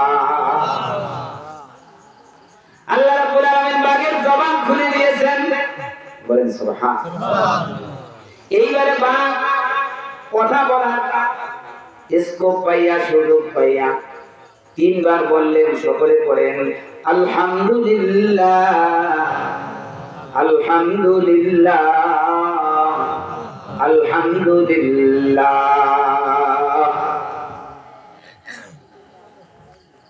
আল্লাহ রাব্বুল আলামিন বাঘের জবান খুলে দিয়েছেন। বলেন সুবহানাল্লাহ। এইবারে বাঘ কথা বলার স্কোপ পাইয়া, সুযোগ পাইয়া তিনবার বললেন, সকলে পড়েন আলহামদুলিল্লাহ, আলহামদুলিল্লাহ, আলহামদুলিল্লাহ।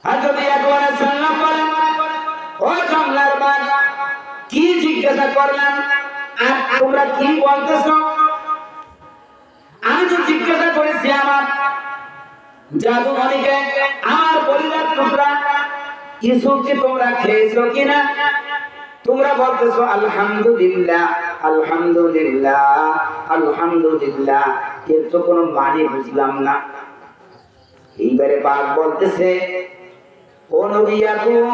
হযরত ইয়াকুব আলাইহিস সালাম বলেন, ও জঙ্গলার বাঘ, কি জিজ্ঞাসা করলাম আর তোমরা কি বলতেছো? আমি তো জিজ্ঞাসা করেছি আমার জাদুমণিকে, আমার পরিবার টুকরা ইউসুফকে তোমরা খেয়েছো কিনা? তোমরা বলতেছো আলহামদুলিল্লাহ, আলহামদুলিল্লাহ, আলহামদুলিল্লাহ, কিন্তু কোনো মানে বুঝলাম না। এইবারে বাঘ বলতেছে, ও নবী ইয়াকুব,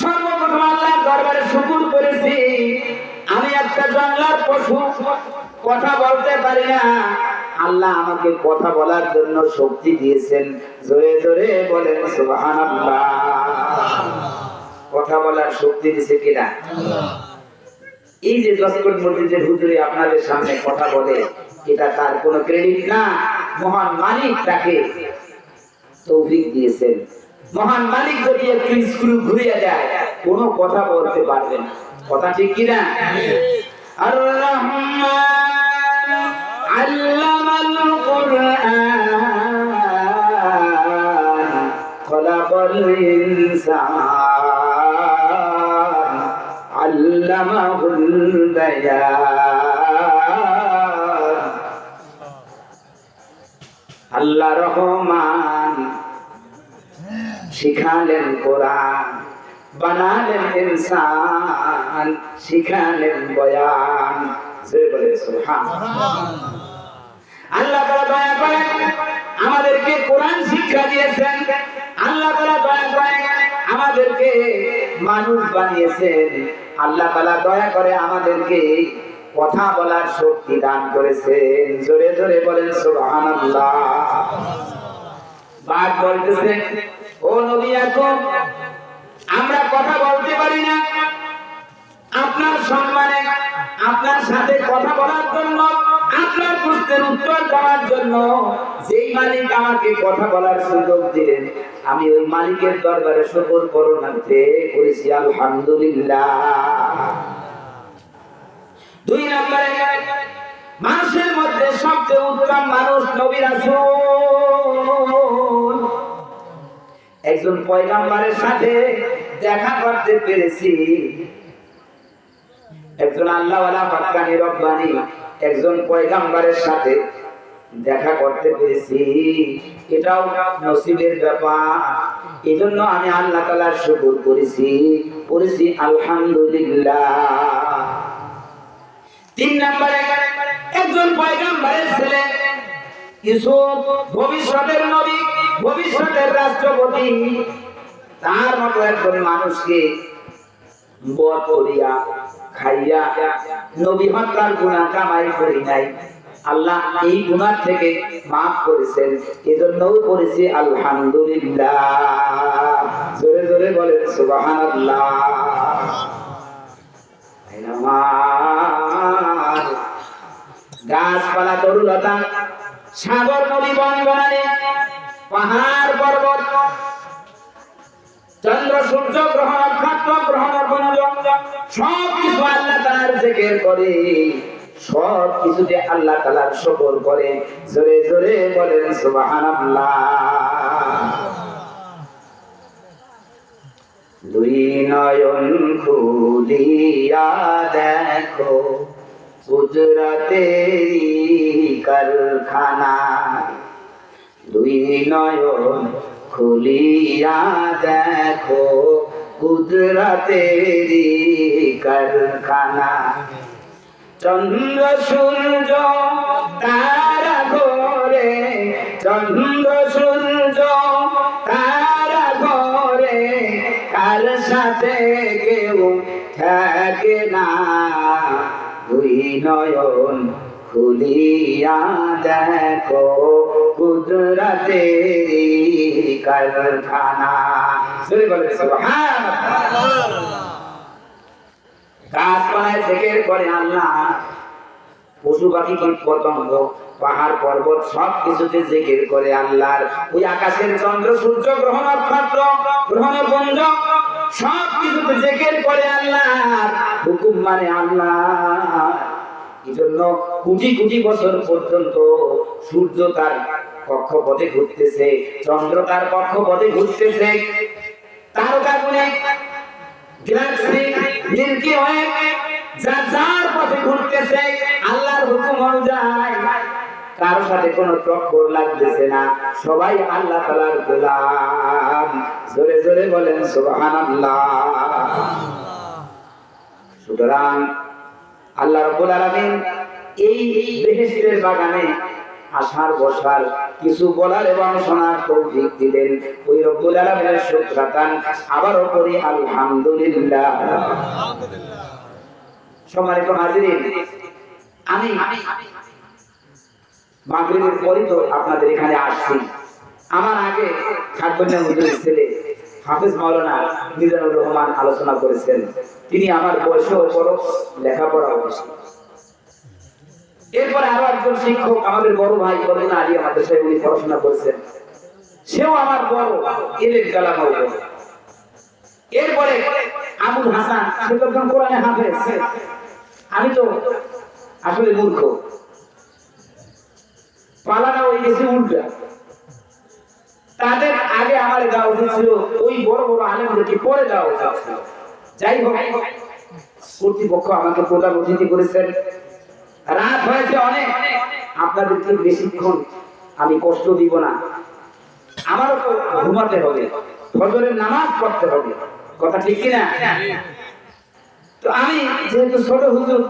সর্বপ্রথম আল্লাহর দরবারে শুকর করেছি, আমি একটা জঙ্গলার পশু, কথা বলতে পারি না, আল্লাহ আমাকে কথা বলার জন্য শক্তি দিয়েছেন। জোরে জোরে বলেন সুবহানাল্লাহ। কথা বলার শক্তি দিয়েছে কিনা? এই যে দশকোট মসজিদের হুজুরে আপনাদের সামনে কথা বলে, এটা তার কোনো ক্রেডিট না, মহান মালিক তাকে তৌফিক দিয়েছেন। মহান মালিক যদি একটু স্ক্রু ঘুরিয়ে যায়, কোনো কথা বলতে পারবে না। কথা ঠিক কিনা? আর রহমান আল্লামাল কুরআন খলাকাল ইনসান আল্লামাহুল বায়ান। আল্লাহ রহমান শিখালেন কোরআন, বানালেন ইনসান, শিখালেন বয়ান। জয় বলে সুবহানাল্লাহ। আল্লাহ তাআলা দয়া করে আমাদেরকে কোরআন শিক্ষা দিয়েছেন। আল্লাহ তাআলা দয়া করে আমাদেরকে মানুষ বানিয়েছেন। আল্লাহ তাআলা দয়া করে আমাদেরকে কথা বলার শক্তি দান করেছেন। জোরে জোরে বলেন সুবহানাল্লাহ। বাঘ বলতেছে, ও নবী ইয়াকুব, আমরা কথা বলতে পারি না, আপনার সম্মানে, আপনার সাথে কথা বলার জন্য, আপনার প্রশ্নের উত্তর দেওয়ার জন্য যেই মালিক আমাকে কথা বলার সুযোগ দিলেন, আমি ওই মালিকের দরবারে শুকর করতে করেছি আলহামদুলিল্লাহ। দুই নম্বরে, মানুষের মধ্যে সবচেয়ে উত্তম মানুষ নবী রাসূল। একজন পয়গম্বরের সাথে দেখা করতে পেরেছি। একজন আল্লাহওয়ালা হক্কানি রব্বানি একজন পয়গম্বরের সাথে দেখা করতে পেরেছি, এটাও নসিবের ব্যাপার। এজন্য আমি আল্লাহ তাআলার শুকর করেছি আলহামদুলিল্লাহ। 3 নম্বরে একজন পয়গম্বরের ছেলে ইউসুফ, ভবিষ্যতের নবী, ভবিষ্যতের রাষ্ট্রপতি, তার মতো একজন মানুষকে বধ করিয়া খাইয়া নবী হত্যার গুনাহ কামাই করি নাই। আল্লাহ এই গুনাহ থেকে মাফ করেছেন, এজন্যও করেছি আলহামদুলিল্লাহ। জোরে জোরে বলেন সুবহানাল্লাহ। গাছপালা, তরুলতা, সাগর, নদী, বন বনানী, পাহাড় পর্বত, চন্দ্র সূর্য, গ্রহ নক্ষত্র, গ্রহ নক্ষত্র সব কিছু আল্লাহ তাআলার জিকির করে, সব কিছুতে আল্লাহ তাআলার শুকর করে। জোরে জোরে বলেন সুবহানাল্লাহ। 2 নয়ন খুলিয়া দেখো কুদরতেরি কারখানা। 2 নয়ন খুলিয়া দেখো কুদরতেরি কারখানা। চন্দ্র সূর্য তারা ঘোরে, চন্দ্র সূর্য তারা ঘোরে, কার সাথে কেউ থাকে না। 2 নয়ন খুলিয়া দেখো কুদরতেরি কারখানা। সরে বলে সুবহানাল্লাহ। গাছপালায় জিকির করে আল্লাহ, পশু পাখি কীট পতঙ্গ, পাহাড় পর্বত সব কিছুতে জিকির করে আল্লাহর। ওই আকাশের চন্দ্র সূর্য, গ্রহ নক্ষত্র, গ্রহ পুঞ্জ সব কিছুতে জিকির করে আল্লাহর হুকুম মানে আল্লাহ। এজন্য কোটি কোটি বছর পর্যন্ত সূর্য তার কক্ষপথে ঘুরতেছে, চন্দ্র তার কক্ষপথে ঘুরতেছে, তারকাগুলো গ্যালাক্সি মিল্কি ওয়ে যার যার পথে ঘুরতেছে আল্লাহর হুকুম অনুযায়ী। কারোর সাথে কোনো টক্কর লাগতেছে না, সবাই আল্লাহ তাআলার গোলাম। জোরে জোরে বলেন সুবহানাল্লাহ। সুতরাং আল্লাহ রাব্বুল আলামিন এই বেহেশতের বাগানে আসার বসার, কিছু বলার এবং শোনার তৌফিক দিলেন। ওই রব্বুল আলামিনের শুকরান আবারও করি আলহামদুলিল্লাহ। সম্মানিত হাজিরিন, আমি মাগরিবের পরই তো আপনাদের এখানে আসছি। আমার আগে খাগবন্যা হুজুরের ছেলে হাফেজ মাওলানা মিজানুর রহমান আলোচনা করেছেন। তিনি আমার বয়সেও বড়, লেখাপড়া বেশি। এরপরে আরো একজন শিক্ষক, আমাদের বড় ভাই বলেন আলী আমাদের সাথে, উনি পড়াশোনা করেছেন, সেও আমার বড়, এলেন কালামাও বড়। এরপরে আবুল হাসান, সে তো কোরআনে হাফেজ, আমি তো আসলে মূর্খ, পালানা হয়ে গেছে উল্টা। তাদের আগে আমার দেওয়া উচিত ছিল, ওই বড় বড় আলেমদেরকে পরে দেওয়া উচিত ছিল। যাই হোক, কর্তৃপক্ষ আমাকে প্রধান অতিথি করেছেন, রাত হয়েছে অনেক, আপনাদেরকে বেশিক্ষণ আমি কষ্ট দিব না। আমারও তো ঘুমাতে হবে, ফজরের নামাজ পড়তে হবে, কথা ঠিক কিনা? তো আমি যেহেতু ছোট হুজুর,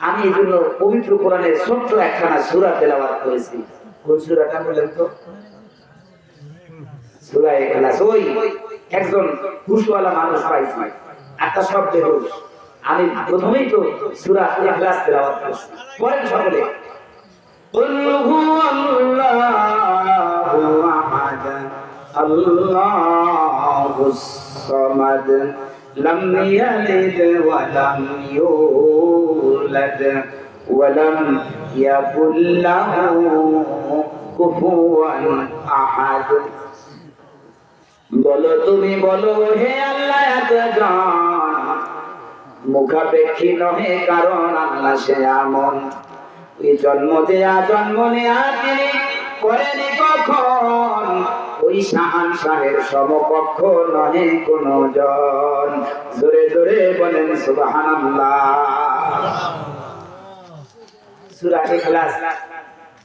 আমি এই জন্য পবিত্র কোরআনের ছোট্ট একখানা সূরা তেলাওয়াত করেছি। কোন সূরাটা বলেন তো? সূরা ইখলাস। ওই একজন হুশওয়ালা মানুষ পাইছি, একটা শব্দের হুশ। আমি প্রথমেই তো সূরা ইখলাস তেলাওয়াত করছি। পড়েন সকলে। কুল হুয়াল্লাহু আহাদ, আল্লাহুস সামাদ, লাম ইয়ালিদ ওয়া লাম ইউলাদ ওয়া লাম ইয়াকুল লাহু কুফুয়ান আহাদ। বলো তুমি বলো হে আল্লাহ একজন, মুখাপেক্ষী নহে কারণ আল্লাহ সে এমন। ওই জন্ম দেয়া জন্ম নেয়া তিনি করেনি কখন, ওই শাহান শাহের সমকক্ষ নহে কোন জন। জোরে জোরে বলেন সুবহানাল্লাহ। সূরা ইখলাস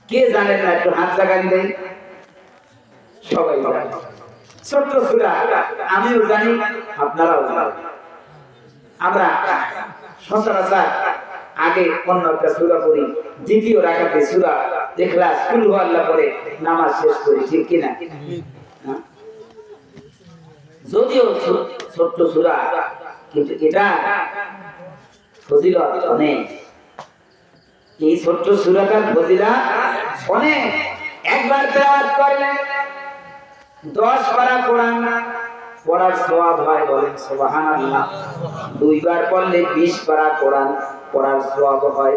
কে জানেন না? একটু হাত জাগান দেই। সবাই জানেন, ছোট্ট সূরা, আমিও জানি আপনারাও জানেন। আমরা সচরাচর আগে অন্য একটা সূরা পড়ি, দ্বিতীয় রাকাতে সূরা ইখলাস কুল হুয়াল্লাহ পড়ে নামাজ শেষ করি, ঠিক কিনা? যদিও ছোট্ট সূরা, কিন্তু এটা ফজিলত অনেক। এই ছোট্ট সূরাটার ফজিলত অনেক। একবার তেলাওয়াত করলে 10 পারা কোরআন পড়ার সওয়াব হয়, বলেন সুবহানাল্লাহ। দুইবার পড়লে 20 পারা কোরআন পড়ার সওয়াব হয়।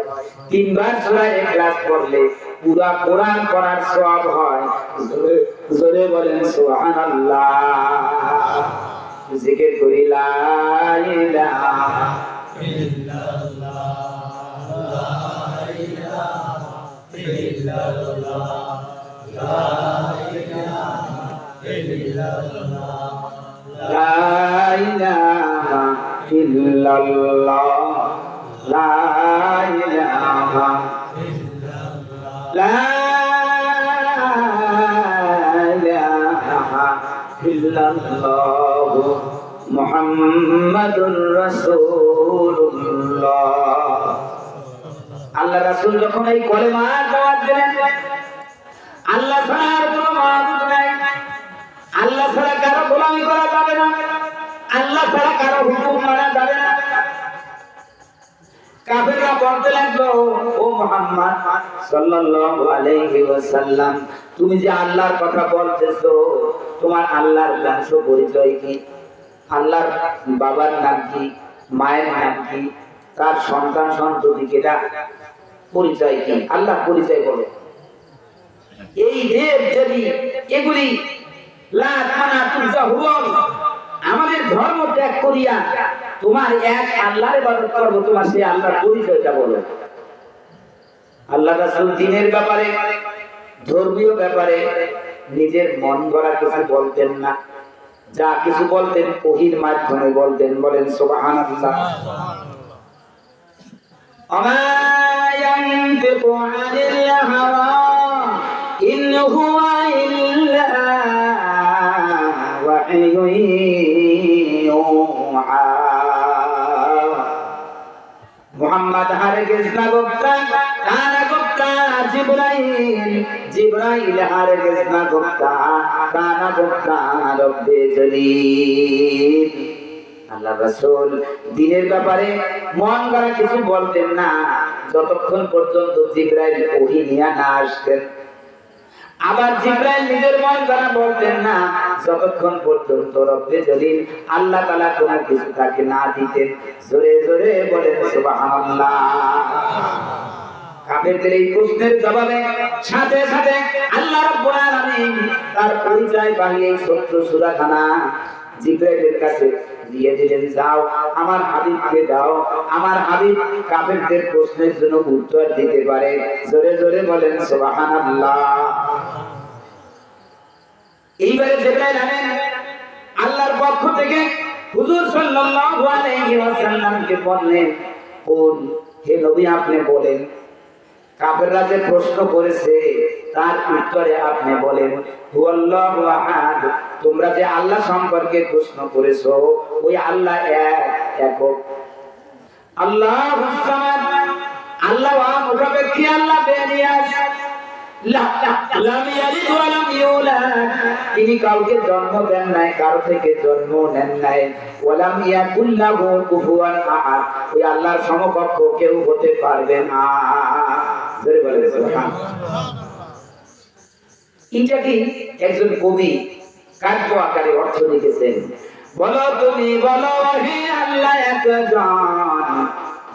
তিনবার সূরা ইখলাস পড়লে পুরা কোরআন পড়ার সওয়াব হয়। জোরে বলেন সুবহানাল্লাহ। জিকির করি লা ইলাহা ইল্লাল্লাহ, লা ইলাহা ইল্লাল্লাহ, লা ইলাহা ইল্লাল্লাহ, লা ইলাহা ইল্লাল্লাহ, লা ইলাহা ইল্লাল্লাহ, লা ইলাহা ইল্লাল্লাহ, মুহাম্মাদুর রাসূলুল্লাহ। আল্লাহ রাসূল যখন এই কলেমার দাওয়াত দিলেন, আল্লাহ ছাড়া আর কোনো মাবুদ নাই, আল্লাহ ছাড়া কারো গোলামি করা যাবে না, আল্লাহ ছাড়া কারো হুকুম মানা যাবে না। কাফেররা বলতে লাগলো, ও মুহাম্মদ সাল্লাল্লাহু আলাইহি ওয়াসাল্লাম, তুমি যে আল্লাহর কথা বলতেছো, তোমার আল্লাহর বংশ পরিচয় কি? আল্লাহর বাবার নাম কি? মায়ের নাম কি? তার সন্তান সন্ততি কেটা? পরিচয় কি? আল্লাহ পরিচয় বলে। এই দেব দেবী এগুলি আমাদের ধর্ম ত্যাগ করিয়া তোমার এক আল্লাহর ইবাদত করবো, তোমার সেই আল্লাহর পরিচয়টা বলো। আল্লাহ রাসূল দ্বীনের ব্যাপারে, ধর্মীয় ব্যাপারে নিজের মন গড়া কিছু বলতেন না, যা কিছু বলতেন ওহীর মাধ্যমে বলতেন, বলেন সুবহানাল্লাহ। আমা ইয়ানতিকু আনিল হাওয়া ইন হুয়া ইল্লা ওয়াহয়ুন ইউহা। মুহাম্মদ হারগিজ না গুপ্তা, কানা গুপ্তা জিবরাইল, জিবরাইল হারগিজ না গুপ্তা, কানা গুপ্তা রব্বে জলিল। আল্লাহ রাসূল দ্বীনের ব্যাপারে মন গড়া কিছু বলতেন না, যতক্ষণ পর্যন্ত জিবরাইল ওহী নিয়ে না আসতেন। আবার জিবরাইল নিজের মন গড়া বলতেন না, যতক্ষণ পর্যন্ত রব্বে জলিল আল্লাহ তাআলা কোনো কিছু তাকে না দিতেন। জোরে জোরে বলেন সুবহানাল্লাহ। কাফেরদের এই প্রশ্নের জবাবে সাথে সাথে আল্লাহ রাব্বুল আলামিন তার পরিচয় বানিয়ে ছোট্ট সূরাখানা জিবরাইলের কাছে দিয়ে দিলেন, যাও আমার হাবিবকে দাও, আমার হাবিব কাফেরদের প্রশ্নের জন্য উত্তর দিতে পারে। জোরে জোরে বলেন সুবহানাল্লাহ। এইবারে জিবরাইল আমিন আল্লাহর পক্ষ থেকে হুজুর সাল্লাল্লাহু আলাইহি ওয়াসাল্লামকে বললেন, কোন হে নবী আপনি বলেন, কাফেররা যে প্রশ্ন করেছে তার উত্তরে আপনি বলেন হুয়াল্লাহু আহাদ। তোমরা যে আল্লাহ সম্পর্কে প্রশ্ন করেছো, ওই আল্লাহ এক, একক। আল্লাহুস সামাদ, আল্লাহ মুতাবাক্কি, আল্লাহ বেনিয়াস, লাম ইয়ালিদ ওয়া লাম ইউলাদ, তিনি কাউকে জন্ম দেন নাই, কারো থেকে জন্ম নেন নাই। ওয়া লাম ইয়াকুল লাহু কুফুয়ান আহাদ, ওই আল্লাহর সমকক্ষ কেউ হতে পারবে না। জোরে বলেন সুবহানাল্লাহ। এটা কি একজন কবি কাব্য আকারে অর্থ লিখেছেন। বলো তুমি বলো হে আল্লাহ একজন,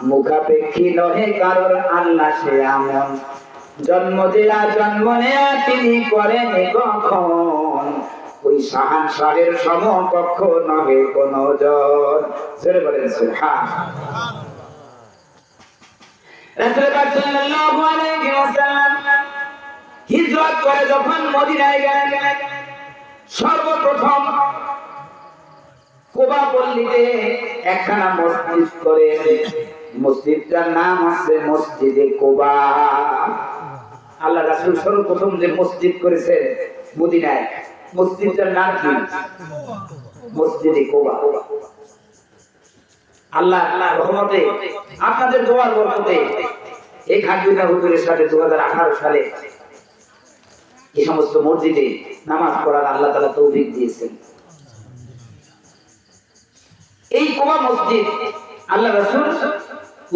মুখাপেক্ষী নহে কারোর আল্লাহ সে এমন। জন্ম দেয়া জন্ম নেয়া তিনি করেন কখন, ওই শাহান শাহের সমকক্ষ নহে কোন জন। জোরে বলেন সুবহানাল্লাহ। রাসূল পাক সাল্লাল্লাহু আলাইহি ওয়াসাল্লাম হিজরত করে যখন মদিনায় গেলেন, সর্বপ্রথম কুবা পল্লীতে একখানা মসজিদ করে, মসজিদটার নাম আছে মসজিদে কুবা। আল্লাহ রাসূল সর্বপ্রথম যে মসজিদ করেছে মদিনায়, মসজিদটার নাম কি? মসজিদে কুবা। আল্লাহ রহমতে আপনাদের দোয়ার বরকতে এই খানবিনা হুজুরের সাথে 2018 সালে এই সমস্ত মসজিদে নামাজ পড়ার আল্লাহ তাআলা তৌফিক দিয়েছেন। এই কুবা মসজিদ আল্লাহ রাসূল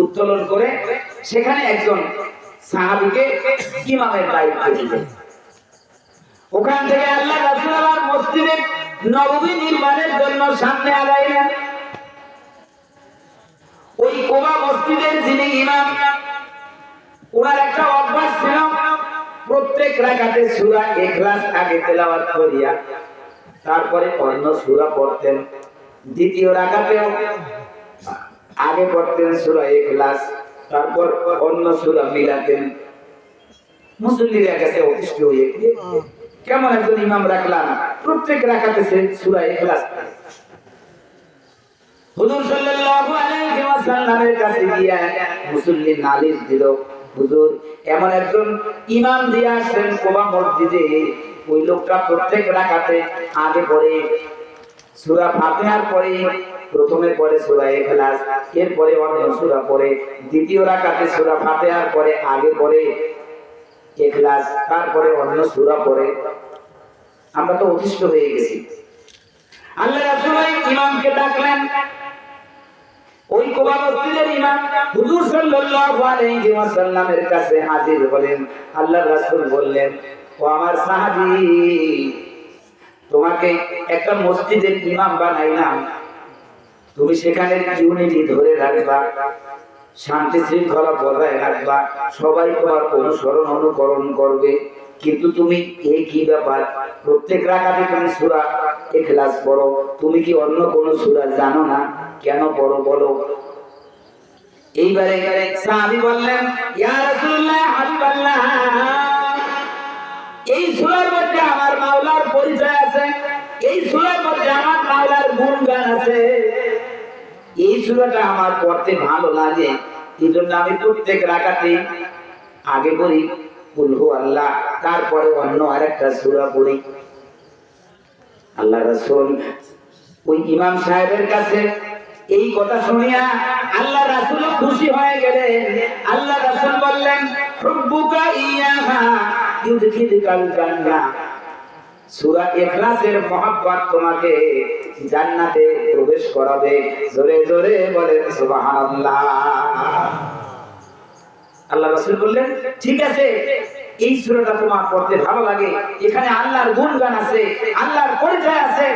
উত্তোলন করে সেখানে একজন সাহাবীকে ইমামের দায়িত্ব দিলেন। ওখান থেকে আল্লাহ রাসূল আবার মসজিদে নববী নির্মাণের জন্য সামনে আগাইলেন। ওই কুবা মসজিদের যিনি ইমাম, ওনার একটা অভ্যাস ছিল প্রত্যেক রাকাতে সূরা ইখলাস আগে তেলাওয়াত করিয়া তারপরে অন্য সূরা পড়তেন। দ্বিতীয় রাকাতেও আগে পড়তেন সূরা ইখলাস, তারপর অন্য সূরা মিলাতেন। মুসল্লিরা কাছে অতিষ্ঠ হয়ে কেমন একজন ইমাম রাখলাম, প্রত্যেক রাকাতে সূরা ইখলাস। হুজুর সাল্লাল্লাহু আলাইহি ওয়াসাল্লামের কাছে গিয়া মুসল্লি নালিশ দিল, হুজুর এমন একজন ইমাম দিয়ে আসেন কুবা মসজিদে, ওই লোকটা প্রত্যেক রাকাতে আগে পড়ে সূরা ফাতিহার পরে প্রথমে পড়ে সূরা ইখলাস, এরপরে অন্য সূরা পড়ে, দ্বিতীয় রাকাতে সূরা ফাতিহার পরে আগে পড়ে ইখলাস, তারপরে অন্য সূরা পড়ে। আমরা তো অতিষ্ঠ হয়ে গেছি। আল্লাহ রাসূল ইমামকে ডাকলেন। ওই কুবা মসজিদের ইমাম হুজুর সাল্লাল্লাহু আলাইহি ওয়াসাল্লামের কাছে হাজির হলেন। আল্লাহ রাসূল বললেন, ও আমার সাহাবী, তোমাকে একটা মসজিদের ইমাম বানাইলাম, তুমি সেখানে ইউনিটি ধরে রাখবা, শান্তি শৃঙ্খলা বজায় রাখবা, সবাই তোমার অনুসরণ অনুকরণ করবে, কিন্তু তুমি এই কি ব্যাপার, প্রত্যেক রাকাতে তুমি সূরা ইখলাস পড়ো, তুমি কি অন্য কোন সূরা জানো না? কেন পড়ো বলো? এইবারে সাহাবী বললেন, ইয়া রাসূলুল্লাহ, হাবিবাল্লাহ, এই সূরার মধ্যে আমার মাওলার পরিচয় আছে, এই সূরার মধ্যে আমার মাওলার গুণগান আছে, এই সূরাটা আমার পড়তে ভালো লাগে, এজন্য আমি প্রত্যেক রাকাতে আগে পড়ি কুল হু আল্লাহ, তারপরে অন্য আরেকটা সূরা পড়ি। আল্লাহ রাসূল ওই ইমাম সাহেবের কাছে এই কথা শুনিয়া আল্লাহ রাসূল খুশি হয়ে গেলেন। আল্লাহ রাসূল বললেন, হুব্বুকা ইয়াহা ইউদখিলুকাল জান্নাহ, সূরা ইখলাসের মহব্বত তোমাকে জান্নাতে প্রবেশ করাবে। জোরে জোরে বলেন সুবহানাল্লাহ। আল্লাহ রাসূল বললেন, ঠিক আছে, এই সূরাটা তোমার পড়তে ভালো লাগে, এখানে আল্লাহর গুণগান আছে, আল্লাহর পরিচয় আছে,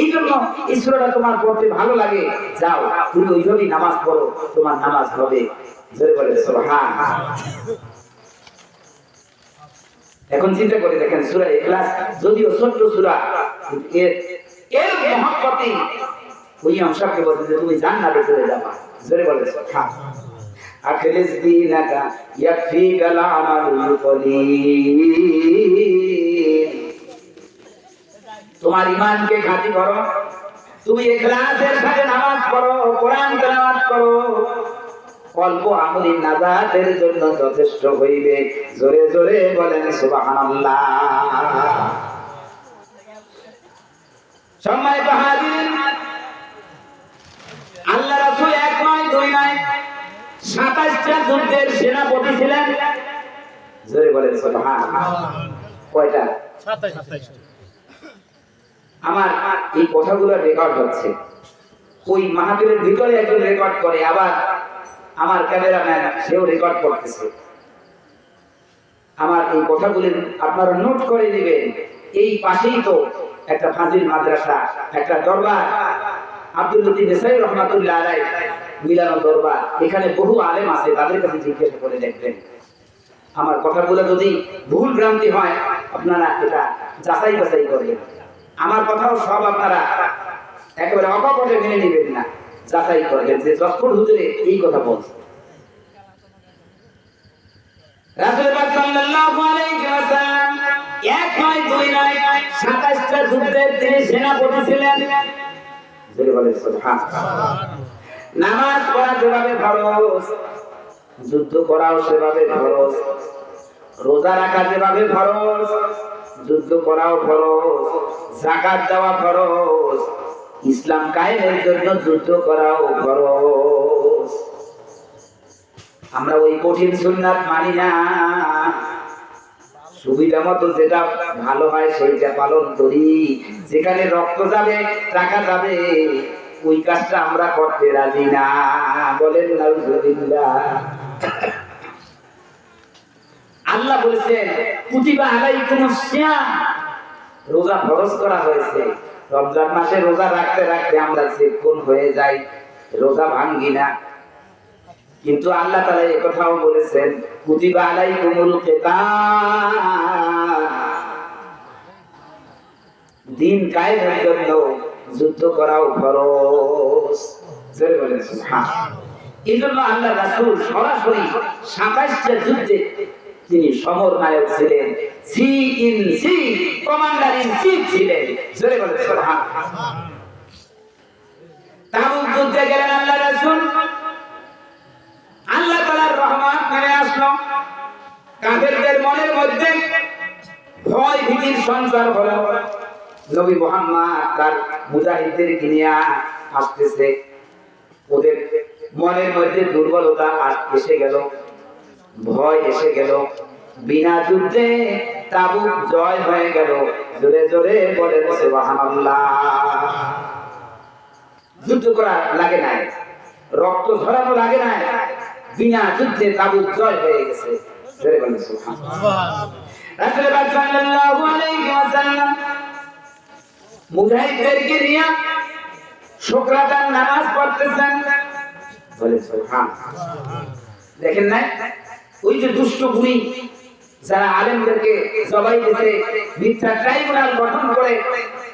এই জন্য এই সূরাটা তোমার পড়তে ভালো লাগে, যাও তুমি ওইভাবেই নামাজ পড়ো, তোমার নামাজ হবে। জোরে বলেন সুবহানাল্লাহ। এখন চিন্তা করে দেখেন, সূরা ইখলাস যদিও ছোট্ট সূরা, এর মহব্বতে ওই অংশকে বলতে যে তুমি জান্নাতে চলে যাবা। জোরে বলেন সুবহানাল্লাহ। আখলিস দীনাকা ইয়াকফিকাল আমালুল কলিল, তোমার ঈমানকে খাঁটি করো, তুমি ইখলাসের সাথে নামাজ পড়ো, কোরআন তেলাওয়াত করো, অল্প আমলি নাজাতের জন্য যথেষ্ট হইবে। জোরে জোরে বলেন সুবহানাল্লাহ। সম্মানিত হাজির, আল্লাহ রাসূল এক নয় দুই নয় 27টা যুদ্ধের সেনাপতি ছিলেন। জোরে বলেন সুবহানাল্লাহ। কয়টা? 27। আমার এই কথাগুলো রেকর্ড হচ্ছে, ওই মাহফিলের ভিতরে একজন রেকর্ড করে, আবার আমার ক্যামেরাম্যান সেও রেকর্ড করতেছে। আমার এই কথাগুলো আপনারা নোট করে নেবেন। এই পাশেই তো একটা ফাজিল মাদ্রাসা, একটা দরবার, আব্দুল লতিফ নেসাই রহমাতুল্লাহ আলাইহি মিলানো দরবার, এখানে বহু আলেম আছে, তাদের কাছে জিজ্ঞাসা করে দেখবেন। আমার কথাগুলো যদি ভুল ভ্রান্তি হয় আপনারা এটা যাচাই বাছাই করবেন। আমার কথাও সব আপনারা একেবারে অকপটে মেনে নেবেন না, যাচাই করবেন যে যশপুর হুজুরে এই কথা বলছে। রাসূল পাক সাল্লাল্লাহু আলাইহি ওয়াসাল্লাম এক নয় দুই নয় 27টা যুদ্ধের তিনি সেনাপতি ছিলেন। জোরে বলেন সুবহানাল্লাহ। নামাজ পড়া যেভাবে ফরজ, যুদ্ধ করাও সেভাবে ফরজ। রোজা রাখা যেভাবে ফরজ, যুদ্ধ করাও ফরজ। যাকাত দেওয়া ফরজ, ইসলাম কায়েমের জন্য যুদ্ধ করাও ফরজ। আমরা ওই কঠিন সুন্নাত মানি না, সুবিধা মতো যেটা ভালো হয় সেইটা পালন করি। যেখানে রক্ত যাবে, টাকা যাবে, ওই কাজটা আমরা করতে রাজি না। বলেন নাউজুবিল্লাহ। আল্লাহ বলেছেন কুতিবা আলাইকুমুস সিয়াম, রোজা ফরজ করা হয়েছে। রমজান মাসে রোজা রাখতে রাখতে আমরা চেকন হয়ে যাই, রোজা ভাঙ্গি না। কিন্তু আল্লাহ তাআলা এই কথাও বলেছেন কুতিবা আলাইকুমুল কিতাল, দিন কায়েমের জন্য যুদ্ধ করাও ফরজ। জোরে বলেন সুবহানাল্লাহ। এইজন্য আল্লাহ রাসূল সরাসরি 27টা যুদ্ধে তিনি সমর নায়ক ছিলেন, সিইনসি কমান্ডার ইন চিফ ছিলেন। জোরে বলেন সুবহানাল্লাহ। তাবুক যুদ্ধে গেলেন আল্লাহ রাসূল, আল্লাহ তাআলার রহমত নেমে আসলো। কাফেরদের মনের মধ্যে ভয় ভীতির সঞ্চার হলো। নবী মুহাম্মদ তার মুজাহিদদেরকে নিয়ে আসতেছে, ওদের মনের মধ্যে দুর্বলতা এসে গেল, ভয় এসে গেল। বিনা যুদ্ধে তাবুক জয় হয়ে গেল। জোরে জোরে বলেন সুবহানাল্লাহ। যুদ্ধ করা লাগে না, রক্ত ঝরানো লাগে না, বিনা যুদ্ধে তাবুক জয় হয়ে গেছে। জোরে বলেন সুবহানাল্লাহ। রাসূল পাক সাল্লাল্লাহু আলাইহি ওয়াসাল্লাম মুজাহিদদেরকে নিয়ে শুকরাতার নামাজ পড়তেছেন। বলেন সুবহানাল্লাহ। দেখেন না, ওই যে দুষ্ট বুড়ি যারা আলেমদেরকে জবাই দিয়েছে, মিথ্যা ট্রাইব্যুনাল গঠন করে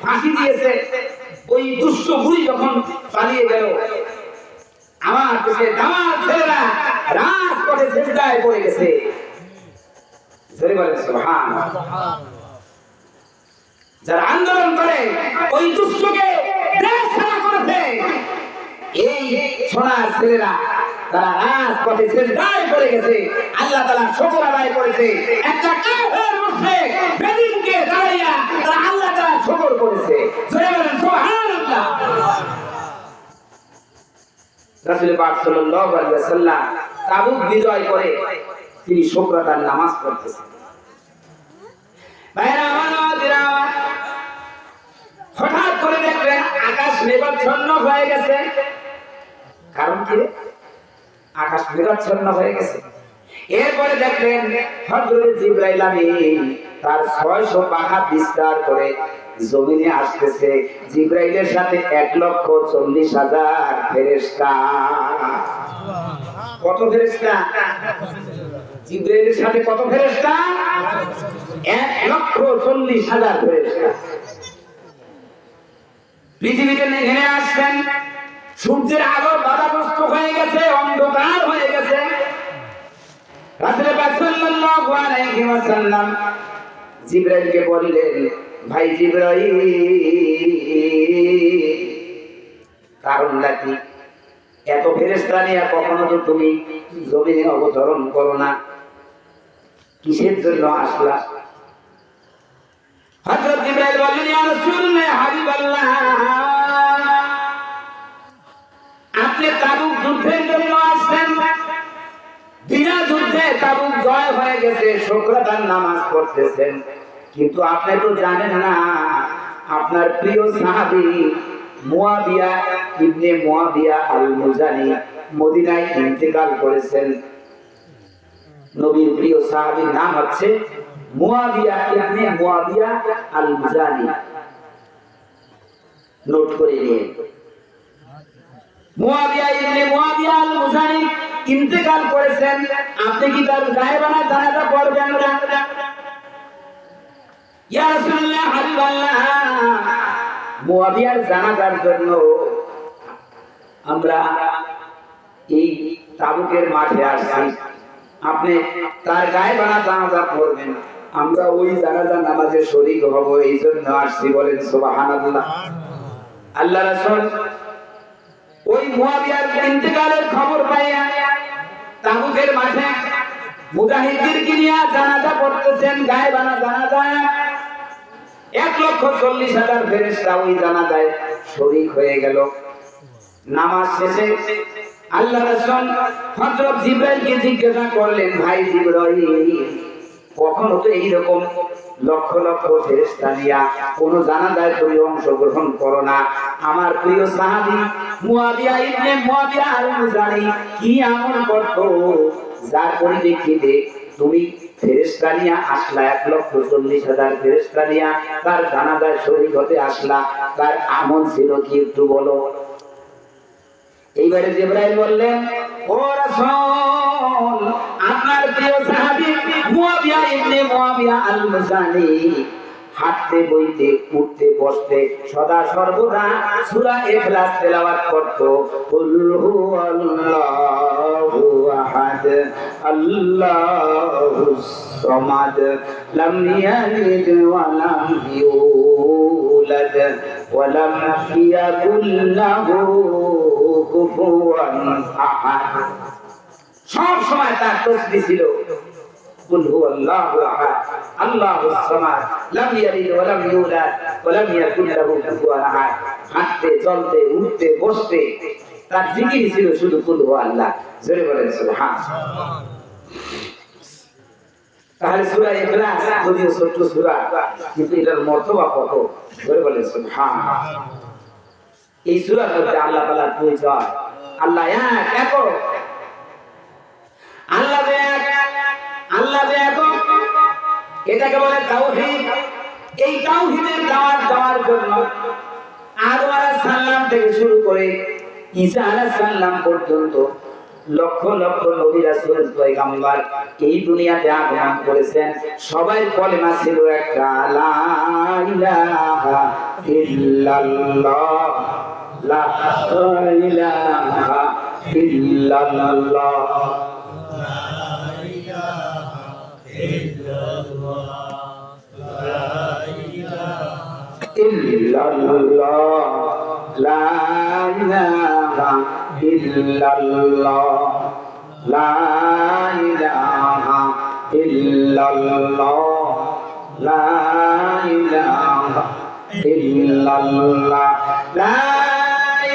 ফাঁসি দিয়েছে, ওই দুষ্ট বুড়ি যখন পালিয়ে গেল, আমার দেশে দামাল ছেলেরা রাজপথে সেজদায় পড়ে গেছে। জোরে বলেন সুবহানাল্লাহ। যারা আন্দোলন করে ওই দুষ্টকে দেশ ছাড়া করেছে, এই সোনার ছেলেরা তারা রাজপথে সেজদায় পড়ে গেছে। আল্লাহ তাআলা শুকর আদায় করেছে। একটা কাফের মুশরিক বেদিনকে দাঁড়াইয়া তারা আল্লাহ তাআলা শুকর করেছে। জোরে বলেন সুবহানাল্লাহ। রাসূল পাক সাল্লাল্লাহু আলাইহি ওয়াসাল্লাম তাবুক বিজয় করে তিনি শুকরাতার নামাজ পড়তেছেন। ভাইরা আমার, হঠাৎ করে দেখলেন আকাশ মেঘাচ্ছন্ন হয়ে গেছে। কারণ কি? আকাশ মেঘাচ্ছন্ন হয়ে গেছে। এরপরে দেখলেন হযরত জিবরাইল আমিন তার 600 পাখা বিস্তার করে জমিনে আসতেছে। জিবরাইলের সাথে 1,40,000 ফেরেশতা। কত ফেরেশতা? জিবরাইলের সাথে কত ফেরেশতা? 1,40,000 ফেরেশতা পৃথিবীতে নেমে আসছেন। সূর্যের আলো বাধাগ্রস্ত হয়ে গেছে, অন্ধকার হয়ে গেছে। রাসূল পাক সাল্লাল্লাহু আলাইহি ওয়াসাল্লাম জিবরাইলকে বললেন, ভাই জিবরাইল, কারণটা কি? এত ফেরেশতা নিয়ে কখনো তো তুমি জমিনে অবতরণ করো না, কিসের জন্য আসলা? হযরত জিবরাইল বললেন, ইয়া রাসূলুল্লাহ, হাবিবাল্লাহ, আপনি তাবুক যুদ্ধের জন্য আসছেন। বিনা যুদ্ধে তাবুক জয় হয়ে গেছে, শুকরাতার নামাজ পড়তেছেন। কিন্তু আপনি তো জানেন না, আপনার প্রিয় সাহাবী মুয়াবিয়া ইবনে মুয়াবিয়া আল-মুজানি মদিনায় ইন্তেকাল করেছেন। নবীর প্রিয় সাহাবীর নাম হচ্ছে মুয়াবিয়া ইবনে মুয়াবিয়া আল-মুজানি। নোট করে নিন, মুয়াবিয়া ইবনে মুয়াবিয়া আল-মুজানি ইন্তেকাল করেছেন। আপনি কি তার গায়েবানা জানাজা পড়বেন না? ইয়া রাসূলুল্লাহ, হাবিবাল্লাহ, মুয়াবিয়ার জানাজার জন্য আমরা এই তাবুকের মাঠে আসছি, আপনি তার গায়েবানা জানাজা পড়বেন। আমরা ওই জানাজা নামাজে শরীক হব, এই জন্য আসছি, বলেন সুবহানাল্লাহ। আল্লাহ রাসূল ওই মুয়াবিয়ার ইন্তেকালের খবর পাইয়া তাবুকের মাঠে মুজাহিদদেরকে নিয়ে জানাজা পড়তেছেন, গায়েবানা জানাজা। 1,40,000 ফেরেশতা ওই জানাজায় শরীক হয়ে গেল। নামাজ শেষে আল্লাহ রাসূল হযরত জিবরাইলকে জিজ্ঞাসা করলেন, ভাই জিবরাইল, কখনো তো এইরকম লক্ষ লক্ষ ফেরেশতা নিয়া কোন জানাজায় তুমি অংশগ্রহণ করো না। আমার প্রিয় সাহাবী মুয়াবিয়া ইবনে মুয়াবিয়া আল-মুজানি কি আমল করতো যার পরিপ্রেক্ষিতে তুমি ফেরেশতা নিয়া আসলা, 1,40,000 ফেরেশতা নিয়া তার জানাজায় শরীক হতে আসলা, তার আমল ছিল কি একটু বলো। এইবারে জিবরাইল বললেন, ও রাসূল, আপনার প্রিয় সাহাবী মুয়াবিয়া ইবনে মুয়াবিয়া আল-মুজানি হাঁটতে বইতে উঠতে বসতে সদা সর্বদা সূরা ইখলাস তেলাওয়াত করত। কুল হুয়াল্লাহু আহাদ আল্লাহুস সামাদ লাম ইয়ালিদ ওয়া লাম ইউলাদ ওয়া লাম ইয়াকুল লাহু কুফুয়ান আহাদ। সব সময় তার তাসবিহ ছিল কুল হুয়াল্লাহু আহাদ আল্লাহুস সামাদ লাম ইয়ালিদ ওয়া লাম ইউলাদ ওয়া লাম ইয়াকুল লাহু কুফুয়ান আহাদ। হাঁটতে চলতে উঠতে বসতে তার জিকির ছিল শুধু কুল হুয়াল্লাহ। জোরে বলেন সুবহানাল্লাহ। তাহলে সূরা ইখলাস যদিও ছোট সূরা, কিন্তু এটার মর্তবা কত, জোরে বলেন সুবহানাল্লাহ। এই সূরার মধ্যে আল্লাহ তাআলার পরিচয়, আল্লাহ এক, আল্লাহ এক, আল্লাহ এক, এটাকে বলে তাওহীদ। এই তাওহীদের দাওয়াত দেওয়ার জন্য আদম আলাইহিস সালাম থেকে শুরু করে ঈসা আলাইহিস সালাম পর্যন্ত লক্ষ লক্ষ নবী রাসূল পয়গম্বর এই দুনিয়াতে আগমন করেছেন। সবাই কলেমা ছিল একটা, লা ইলাহা ইল্লাল্লাহ, লা ইলাহা ইল্লাল্লাহ, ইল্লাল্লাহ, লা ইলাহা ইল্লাল্লাহ, লা ইলাহা ইল্লাল্লাহ, লা ইলাহা ইল্লাল্লাহ, লা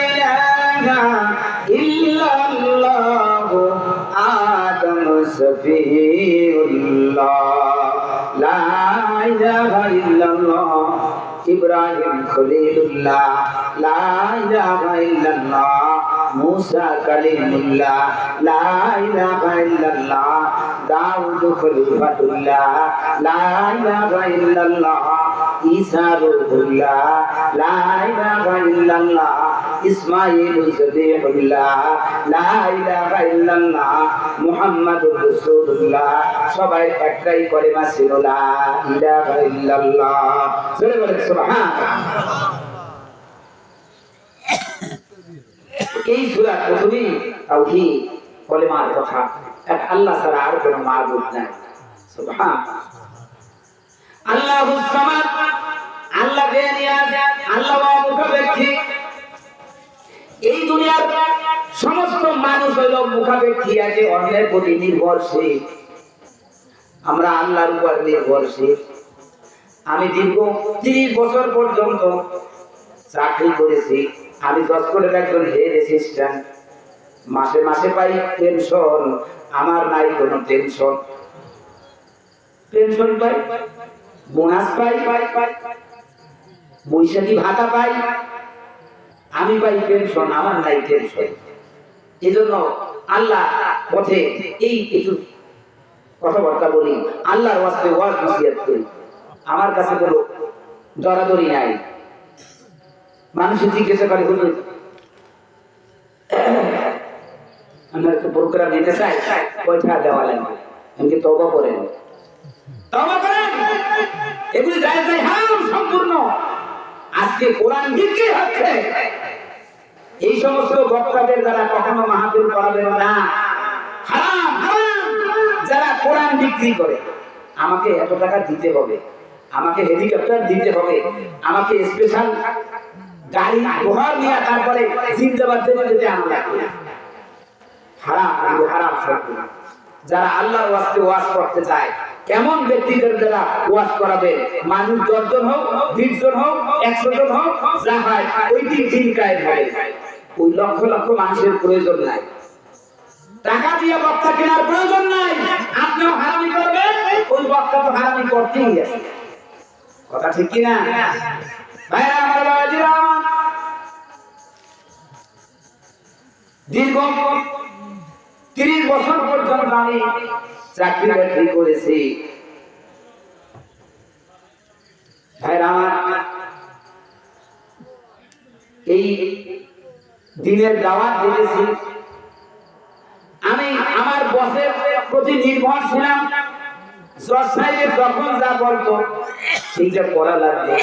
ইলাহা ইল্লাল্লাহ, আদম সফিউল্লাহ, লা ইলাহা ইল্লাল্লাহ, ইব্রাহিম খলিলুল্লাহ, লা ইলাহা ইল্লাল্লাহ, মুসা কালিমুল্লাহ, লা ইলাহা ইল্লাল্লাহ, দাউদ খলিফাতুল্লাহ, লা ইলাহা ইল্লাল্লাহ, ঈসা রূহুল্লাহ, লা ইলাহা ইল্লাল্লাহ, ইসমাঈল জবিহুল্লাহ, লা ইলাহা ইল্লাল্লাহ, মুহাম্মাদুর রাসূলুল্লাহ। সবাই একটাই কলেমা ছিল, লা ইলাহা ইল্লাল্লাহ। জোরে বলেন সুবহানাল্লাহ। এই সূরা প্রথমেই তাওহীদ কলেমার কথা, এক আল্লাহ ছাড়া আর কোনো মাবুদ নাই। সুবহানাল্লাহ। আল্লাহুস সামাদ, আল্লাহ বেনিয়াজ, আল্লাহ মুখাপেক্ষী। এই দুনিয়ার সমস্ত মানুষ হইল মুখাপেক্ষী, একে অন্যের প্রতি নির্ভরশীল। আমরা আল্লাহর উপর নির্ভরশীল। আমি দীর্ঘ 30 বছর পর্যন্ত চাকরি করেছি। আমি 10 কোটির একজন হেড অ্যাসিস্ট্যান্ট। মাসে মাসে পাই পেনশন, আমার নাই কোনো টেনশন। পেনশন পাই, বোনাস পাই, বৈশাখী ভাতা পাই, আমি পাই পেনশন, আমার নাই টেনশন। এই জন্য আল্লাহ পথে এই একটু কথাবার্তা বলি, আল্লাহর ওয়াস্তে ওয়াজ নসিহত করি। আমার কাছে কোনো দরাদরি নাই। মানুষ জিজ্ঞাসা করে, হুজুর আমরা একটু প্রোগ্রাম নিতে চাই, কয়টা দেওয়া লাগবে? এমনি তওবা করেন, তওবা করেন, এগুলি জায়েজ নাই, হারাম সম্পূর্ণ। আজকে কোরআন বিক্রি হচ্ছে। এই সমস্ত বক্তাদের দ্বারা কখনো মাহফিল করাবেন না, হারাম হারাম। যারা কোরআন বিক্রি করে, আমাকে এত টাকা দিতে হবে, আমাকে হেলিকপ্টার দিতে হবে, আমাকে স্পেশাল গাড়ি উপহার নিয়ে তারপরে জিন্দাবাদ দিতে দিতে আনা লাগবে। হারাম, এগুলো হারাম শব্দ। যারা আল্লাহর ওয়াজকে ওয়াজ করতে চায়, কেমন ব্যক্তিদের দ্বারা ওয়াজ করাবে? মানুষ 10 জন হোক, 20 জন হোক, 100 জন হোক, যা হয় ওইটি দিন কায়েম হবে। ওই লক্ষ লক্ষ মানুষের প্রয়োজন নাই, টাকা দিয়ে বক্তা কেনার প্রয়োজন নাই। আপনিও হারামি করবেন, ওই বক্তা তো হারামি করতেই আছে। কথা ঠিক কিনা? ভাইরা আমার, বাবাজিরা, দীর্ঘ 30 বছর পর্যন্ত আমি চাকরি বাকরি করেছি। ভাইরা আমার, এই দিনের দাওয়াত দিয়েছি। আমি আমার বসের প্রতি নির্ভর ছিলাম। জজ সাহেব যখন যা বলতো সেইটা করা লাগবে,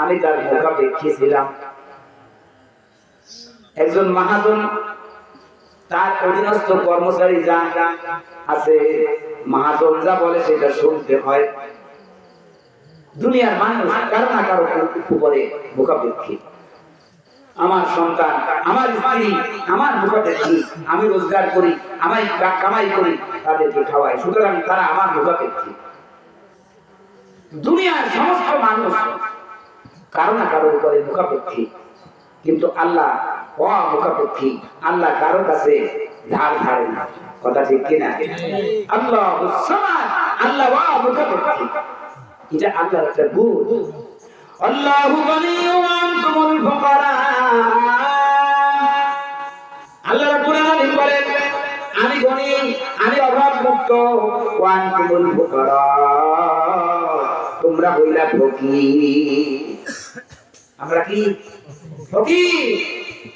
আমি তার মুখাপেক্ষী ছিলাম। একজন মহাজন, তার অধীনস্থ কর্মচারী যা আছে, মহাজন যা বলে সেটা শুনতে হয়। দুনিয়ার মানুষ কারো না কারো উপরে মুখাপেক্ষী। আমার সন্তান, আমার স্ত্রী আমার মুখাপেক্ষী। আমি রোজগার করি, আমি কামাই করি, তাদেরকে খাওয়াই, সুতরাং তারা আমার মুখাপেক্ষী। দুনিয়ার সমস্ত মানুষ কারো না কারোর উপরে মুখাপেক্ষী, কিন্তু আল্লাহ অমুখাপেক্ষী। আল্লাহ কারো কাছে ধার ধারে না। কথা ঠিক কিনা? আল্লাহ আল্লাহ অমুখাপেক্ষী। এটা আল্লাহর একটা গুণ। আল্লাহু গনিয়্যুন ওয়া আনতুমুল ফুকারা। আল্লাহ রাব্বুল আলামিন বলেন, আমি গনি, আমি অভাবমুক্ত। ওয়া আনতুমুল ফুকারা, তোমরা হইলা ফকির। আমরা কি ফকির?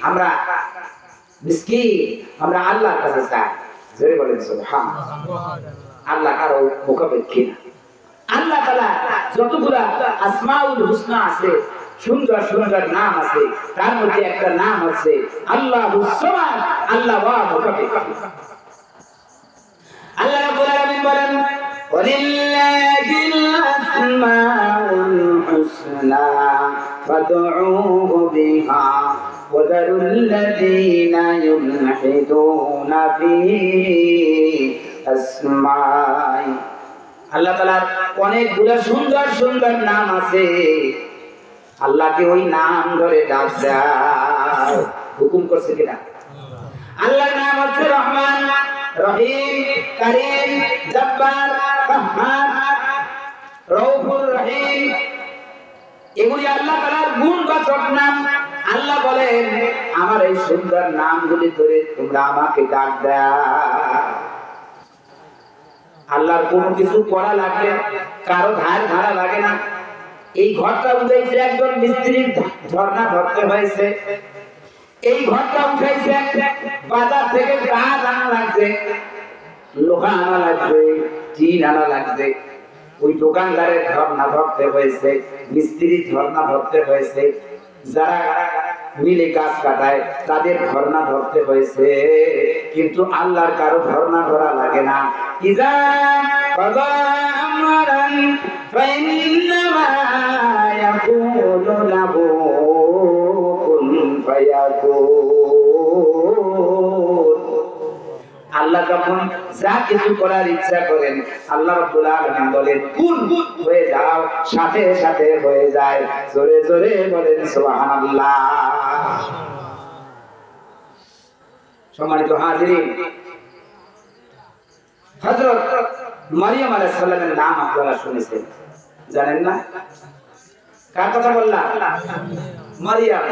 আমরা মিসকিন। আমরা আল্লাহর কাছে চাই। জোরে বলেন সুবহানাল্লাহ। আল্লাহ কারো মুখাপেক্ষী না। আল্লাহ তাআলা যতগুলা আসমাউল হুসনা আছে, সুন্দর সুন্দর নাম আছে, তার মধ্যে একটা নাম আছে আল্লাহুস সামাদ। আল্লাহ মুখাপেক্ষী। আল্লাহ রাব্বুল আলামিন বলেন, ওয়ালিল্লাহিল আসমাউল হুসনা ফাদউহু বিহা ওয়াযারুল লাযীনা ইউলহিদুনা ফী আসমাই। আল্লাহ তাআলার অনেকগুলো সুন্দর সুন্দর নাম আছে। আল্লাহকে ওই নাম ধরে ডাক দাও। হুকুম করছে কিনা? আল্লাহর নাম হচ্ছে রহমান, রহিম, কারীম, জব্বার, কাহ্হার, রউফুর রহিম। এগুলি আল্লাহ তাআলার গুণবাচক নাম। আল্লাহ বলেন, আমার এই সুন্দর নামগুলি ধরে তোমরা আমাকে ডাক দাও। আল্লাহর কোনো কিছু করা লাগলে কারো ধার ধারা লাগে না। এই ঘরটা উঠাইছে একজন মিস্ত্রির, ঝর্ণা ধরতে হয়েছে। এই ঘরটা উঠাইছে বাজার থেকে কাঠ আনা লাগছে, লোহা আনা লাগছে, টিন আনা লাগছে। ওই দোকানদারের ঝর্ণা ধরতে হয়েছে, মিস্ত্রির ঝর্ণা ধরতে হয়েছে, যারা মিলে গাছ কাটায় তাদের ধর্ণা ধরতে হয়েছে। কিন্তু আল্লাহর কারো ধর্ণা ধরা লাগে না। ইযা ক্বাদা আমরান ফাইন্নামা ইয়াকুলু লাহু কুন ফায়াকুন। আল্লাহ যখন যা কিছু করার ইচ্ছা করেন, আল্লাহ রাব্বুল আলামিন বলেন কুন হয়ে যাও, সাথে সাথে হয়ে যায়। জোরে জোরে বলেন সুবহানাল্লাহ। সম্মানিত হাজিরিন, হযরত মারিয়াম আলাইহিস সালামের নাম আপনারা শুনেছেন, জানেন না? কার কথা বললাম? মারিয়াম।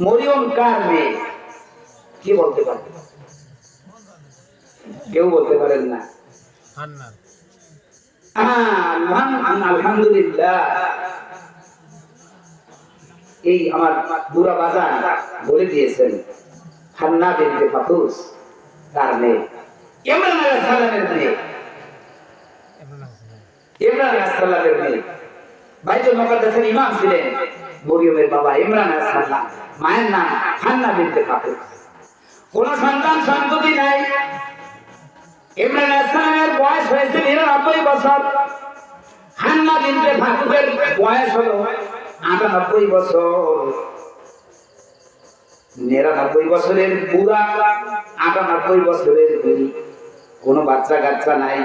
মরিয়ম কার মেয়ে? কি বলতে পারেন? কেউ বলতে পারেন না। আলহামদুলিল্লাহ। এই আমার বুড়া বাজান বলে দিয়েছেন, হান্না বিনতে ফাতুস তার মেয়ে, ইমরান আলাইহিস সালামের মেয়ে। ইমরান আলাইহিস সালামের মেয়ে বাইতুল মুকাদ্দাসের ইমাম ছিলেন মরিয়মের বাবা ইমরান আলাইহিস সালাম। মায়ের নাম হান্না বিনতে ফাতুস। কোন সন্তান সন্ততি নাই। ইমরান আসলামের বয়স হয়েছে 99 বছর, হান্না বিনতে ফাকুরের বয়স হলো 98 বছর। 99 বছরের বুড়া, 98 বছরের বুড়ি, কোনো বাচ্চা কাচ্চা নাই,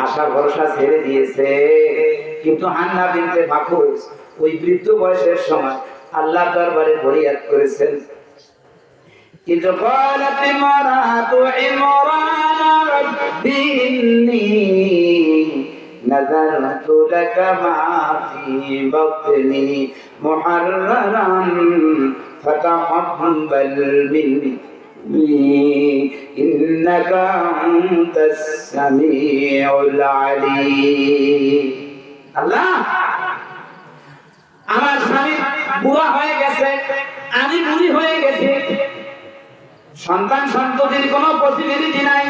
আশা ভরসা ছেড়ে দিয়েছে। কিন্তু হান্না বিনতে ফাকুর ওই বৃদ্ধ বয়সের সময় আল্লাহর দরবারে ফরিয়াদ করেছেন। إذ قالت امرأة عمران رب إني نذرت لك ما في بطني محررا فتقبل مني إنك أنت السميع العليم الله আমার স্বামী বুড়া হয়ে গেছে, আমি বুড়ি হয়ে গেছি, সন্তান সন্ততির কোনো পসিবিলিটি নাই,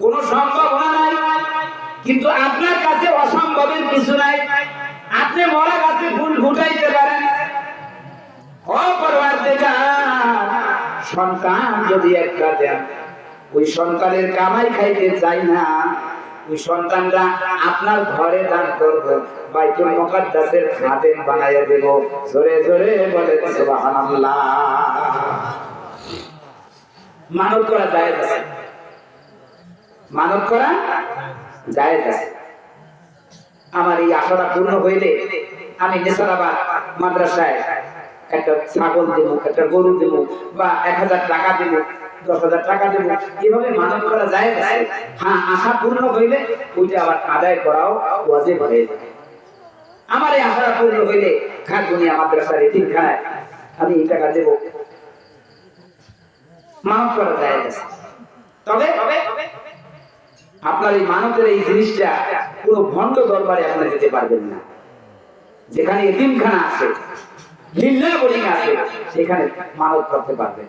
কোনো সম্ভাবনা নাই, কিন্তু আপনার কাছে অসম্ভবের কিছু নাই। আপনি মরা গাছে ফুল ফুটাইতে পারেন। ও পরওয়ারদিগার, সন্তান যদি একটা দেন, ওই সন্তানের কামাই খাইতে চাই না, ওই সন্তানরা আপনার ঘরে দান করব, বাইতুল মুকাদ্দাসের খাদেম বানাইয়া দেব। জোরে জোরে বলে সুবহানাল্লাহ। মানত করা জায়েজ আছে, মানত করা জায়েজ আছে। আমার এই আশাটা পূর্ণ হইলে আমি নেসারাবাদ মাদ্রাসায় একটা ছাগল দেব, একটা গরু দেব, বা 1000 টাকা দেব, 10,000 টাকা দেব, এভাবে মানত করা জায়েজ আছে। হ্যাঁ, আশা পূর্ণ হইলে ওইটা আবার আদায় করাও ওয়াজিব হয়ে যায়। আমার এই আশাটা পূর্ণ হইলে খানকুনিয়া মাদ্রাসার এতিমখানায় আমি এই টাকা দেব, মানত করা জায়েজ আছে। তবে আপনার এই মানতের এই জিনিসটা পুরো ভণ্ড দরবারে আপনি যেতে পারবেন না। যেখানে এতিমখানা আছে, লিল্লাহ বোর্ডিং আছে, সেখানে মানত করতে পারবেন।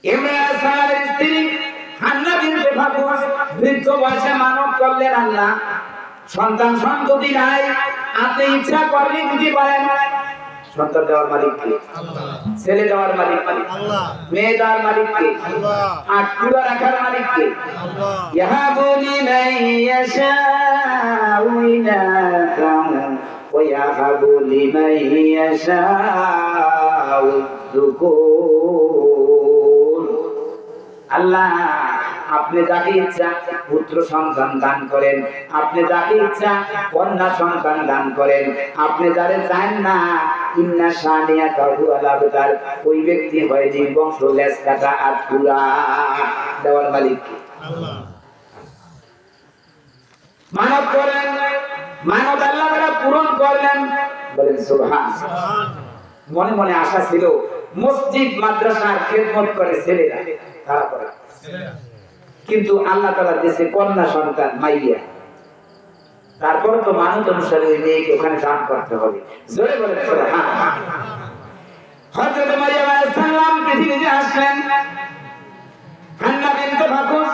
ইমরান সাহেবের স্ত্রী হান্না বিনতে ফাকুর বৃদ্ধ বয়সে মানত করলেন, আল্লাহ সন্তান সন্ততি নাই, আপনি ইচ্ছা করলে দিতে পারেন। সন্তান দেওয়ার মালিক কে? ছেলে দেওয়ার মালিক কে? মেয়ে দেওয়ার মালিক কে? আর পুরা রাখার মালিক কে? ইয়াহাবু লিমান ইয়াশাউ ইনাতাহু ওয়া ইয়াহাবু লিমান ইয়াশাউ যুকুর। আল্লাহ আপনি যাকে ইচ্ছা পুত্র সন্তান দান করেন, আপনি যাকে ইচ্ছা কন্যা সন্তান দান করেন, আপনি যারে চান না ইন্না শানিয়াকা হুয়াল আবতার, ওই ব্যক্তি হয় নির্বংশ, লেজ কাটা আর পুরা। দেওয়ার মালিক আল্লাহ। মানব করেন, মানব আল্লাহ তাআলা পূরণ করলেন, বলেন সুবহান। মনে মনে আশা ছিল মসজিদ মাদ্রাসার খেদমত করে ছেলেরা, তারা করে, কিন্তু আল্লাহ তাআলা দেশে কন্যা সন্তান মাইয়া, তারপরে তো মানত অনুসারে ওই মেয়েকে ওখানে দান করতে হবে। জোরে বলেন সুবহান। হযরত মারিয়াম আলাইহিস সালাম পৃথিবীতে আসলেন, হান্না বিনতে ফাকুর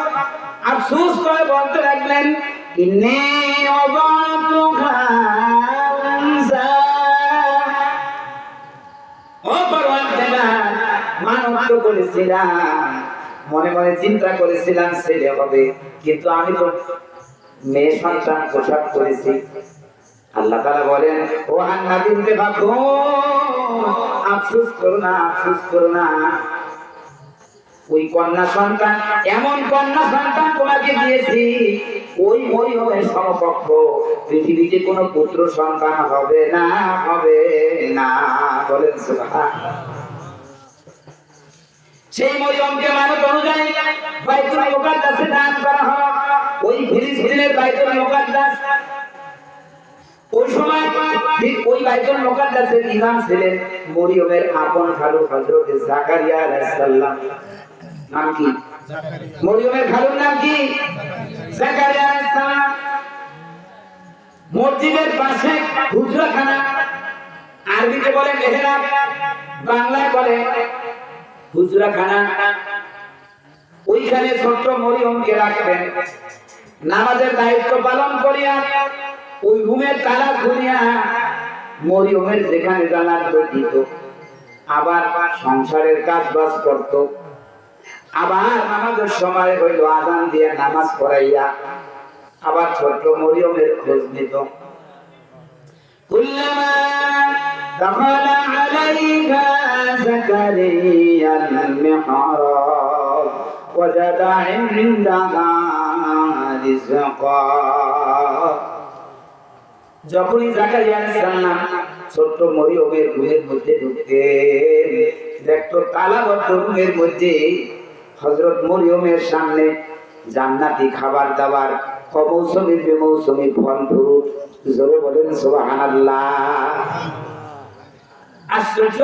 আফসোস করে বলতে লাগলেন, ইন্নী ওয়াদাতুহা উনসা। ও পরওয়ারদিগার, মানত তো করেছিলাম, মনে মনে চিন্তা করেছিলাম ছেলে হবে, কিন্তু আমি তো মেয়ে সন্তান প্রসব করেছি। আল্লাহ তাআলা বলেন, ও হান্না বিনতে ফাকুর, আফসোস করো না, আফসোস করো না, ওই কন্যা সন্তান, এমন কন্যা সন্তান তোমাকে দিয়েছি, ওই মরিয়মের সমকক্ষ পৃথিবীতে কোনো পুত্র সন্তান হবে না, হবে না। বলেন সুবহান। সেই মরিয়মকে মানত অনুযায়ী বাইতুল মুকাদ্দাসে দান করা হয়। ওই ফিলিস্তিনের বাইতুল মুকাদ্দাস, ওই সময় ঠিক ওই বাইতুল মুকাদ্দাসের ইমাম ছিলেন মরিয়মের আপন খালু হযরত জাকারিয়া আলাইহিস সালাম। নাম কি? মরিয়মের খালুর নাম কি? জাকারিয়া আলাইহিস সালাম। মসজিদের পাশে হুজরাখানা, আরবিতে বলে মেহরাব, বাংলায় বলে হুজরাখানা। ওইখানে ছোট্ট মরিয়মকে রাখবেন, নামাজের দায়িত্ব পালন করিয়া ওই রুমের তালা খুলিয়া মরিয়মের যেখানে জানার দিত, আবার সংসারের কাজ বাজ করত। আবার নামাজের সময় হইল, আযান দিয়ে নামাজ পড়াইয়া আবার ছোট্ট মরিয়মের খোঁজ নিত। কুল্লামা দাখালা আলাইহা যাকারিয়া আল-মিহরাব ওয়াজাদা ইনদাহা রিজকা। যখনই জাকারিয়া আলাইহিস সালাম ছোট্ট মরিয়মের ঘরের মধ্যে ঢুকতেন, দেখতো তালাবদ্ধ রুমের মধ্যে হযরত মরিয়মের সামনে জান্নাতি খাবার দাবার, অমৌসুমী বেমৌসুমী ফল ফ্রুট। জোরে বলেন সুবহানাল্লাহ। আশ্চর্য,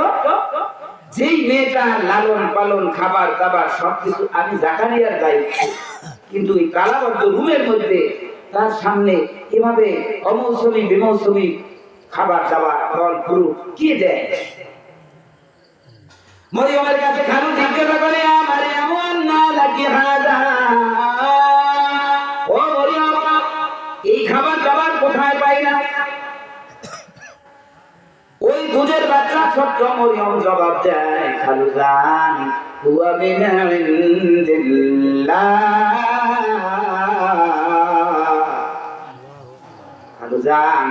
যেই মেয়েটার লালন পালন খাবার দাবার সবকিছু আমি জাকারিয়ার দায়িত্ব, কিন্তু এই তালাবদ্ধ রুমের মধ্যে তার সামনে এভাবে অমৌসুমী বেমৌসুমী খাবার দাবার ফল ফ্রুট কে দেয়? মরিয়মের কাছে খালু জিজ্ঞাসা করে, মারিয়াম আন্না লাকি হাদা, ও মরিয়ম এই খাবার দাবার কোথায় পাই না? ওই দুধের বাচ্চা ছোট্ট মরিয়ম জবাব দেয়, খালু জান হুয়া মিন ইনদিল্লাহ। খালু জান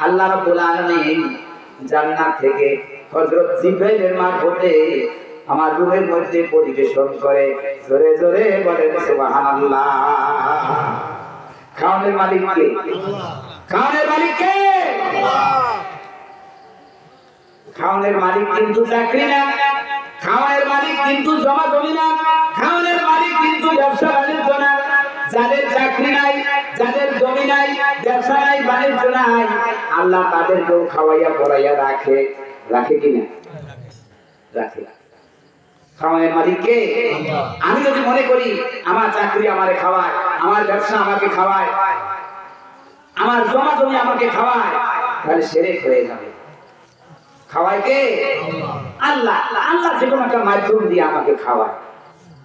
আল্লাহ রাব্বুল আলামিন জান্নাত থেকে হযরত জিবরাইলের মারফতে আমার রুমের মধ্যে পরিবেশন করে। জোরে জোরে বলেন সুবহানাল্লাহ। খাওয়ানোর মালিক কে? খাওয়ানোর মালিক কে? খাওয়ানোর মালিক কিন্তু চাকরি না, খাওয়ানোর মালিক কিন্তু জমা জমি না, খাওয়ানোর মালিক কিন্তু ব্যবসা বাণিজ্য না। যাদের চাকরি নাই, যাদের জমি নাই, ব্যবসা নাই, বাণিজ্য নাই, আল্লাহ তাদেরকেও খাওয়াইয়া পড়াইয়া রাখে। রাখে কিনা? রাখে। খাওয়ানোর মালিক কে? আমি যদি মনে করি আমার চাকরি আমারে খাওয়ায়, আমার ব্যবসা আমাকে খাওয়ায়, আমার জমা জমি আমাকে খাওয়ায়, তাহলে শিরক হয়ে যাবে। খাওয়ায় কে? আল্লাহ। আল্লাহ যে কোনো একটা মাধ্যম দিয়ে আমাকে খাওয়ায়,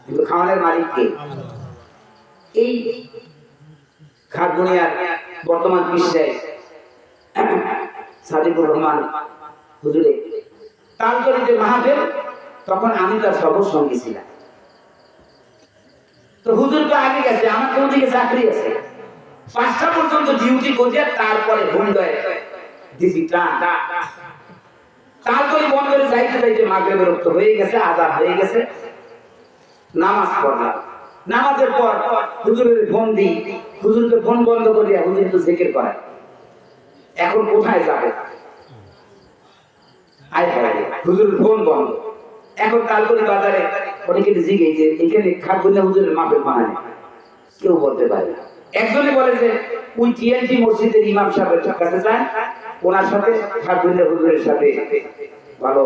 কিন্তু খাওয়ানোর মালিক কে? এই খাগুনিয়ার বর্তমান বিশ্বে সাদিকুর রহমান হুজুরে তালতলিতে মাহফিল, তখন আমি তার সবর সঙ্গী ছিলাম। তো হুজুর তো আগে গেছে, আমার কোন দিকে চাকরি আছে, 5টা পর্যন্ত ডিউটি করে তারপরে ঘুম দেয় দিছি টান। তালতলি বন্ধ করে যাইতে যাইতে মাগরিবের ওয়াক্ত হয়ে গেছে, আযান হয়ে গেছে, নামাজ পড়লাম। নামাজের পর হুজুরের ফোন দিই, হুজুরকে ফোন বন্ধ করিয়া হুজুর তো জিকির করে। এখন কোথায় যাবে? হুজুরের ফোন বন্ধ। এখন তালতলি বাজারে অনেকে জিজ্ঞেস যে এখানে খাগুনিয়া হুজুরের মাহফিল বানায়, কেউ বলতে পারে না। একজনে বলে যে ওই টিএনটি মসজিদের ইমাম সাহেবের কাছে যান, ওনার সাথে খাগুনিয়া হুজুরের সাথে ভালো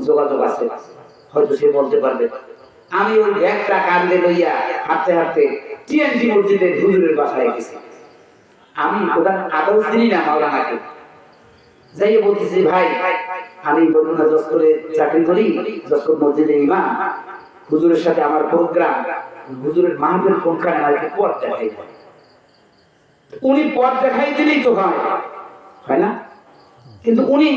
যোগাযোগ আছে, হয়তো সে বলতে পারবে। আমি ওই ব্যাগটা কাঁধে লইয়া হাঁটতে হাঁটতে টিএনটি মসজিদের হুজুরের বাসায় গেছি। আমি ওখানে আদৌ চিনি না মাওলানাকে। যাইয়ে বলতেছি, ভাই আমি বরগুনা যশোরে চাকরি করি, যশোর মসজিদের ইমাম, হুজুরের সাথে আমার প্রোগ্রাম, হুজুরের মাহফিল কোনখানে, আমাকে পথ দেখাই দেয়। উনি পথ দেখাই দিলেই তো হয় না? কিন্তু উনি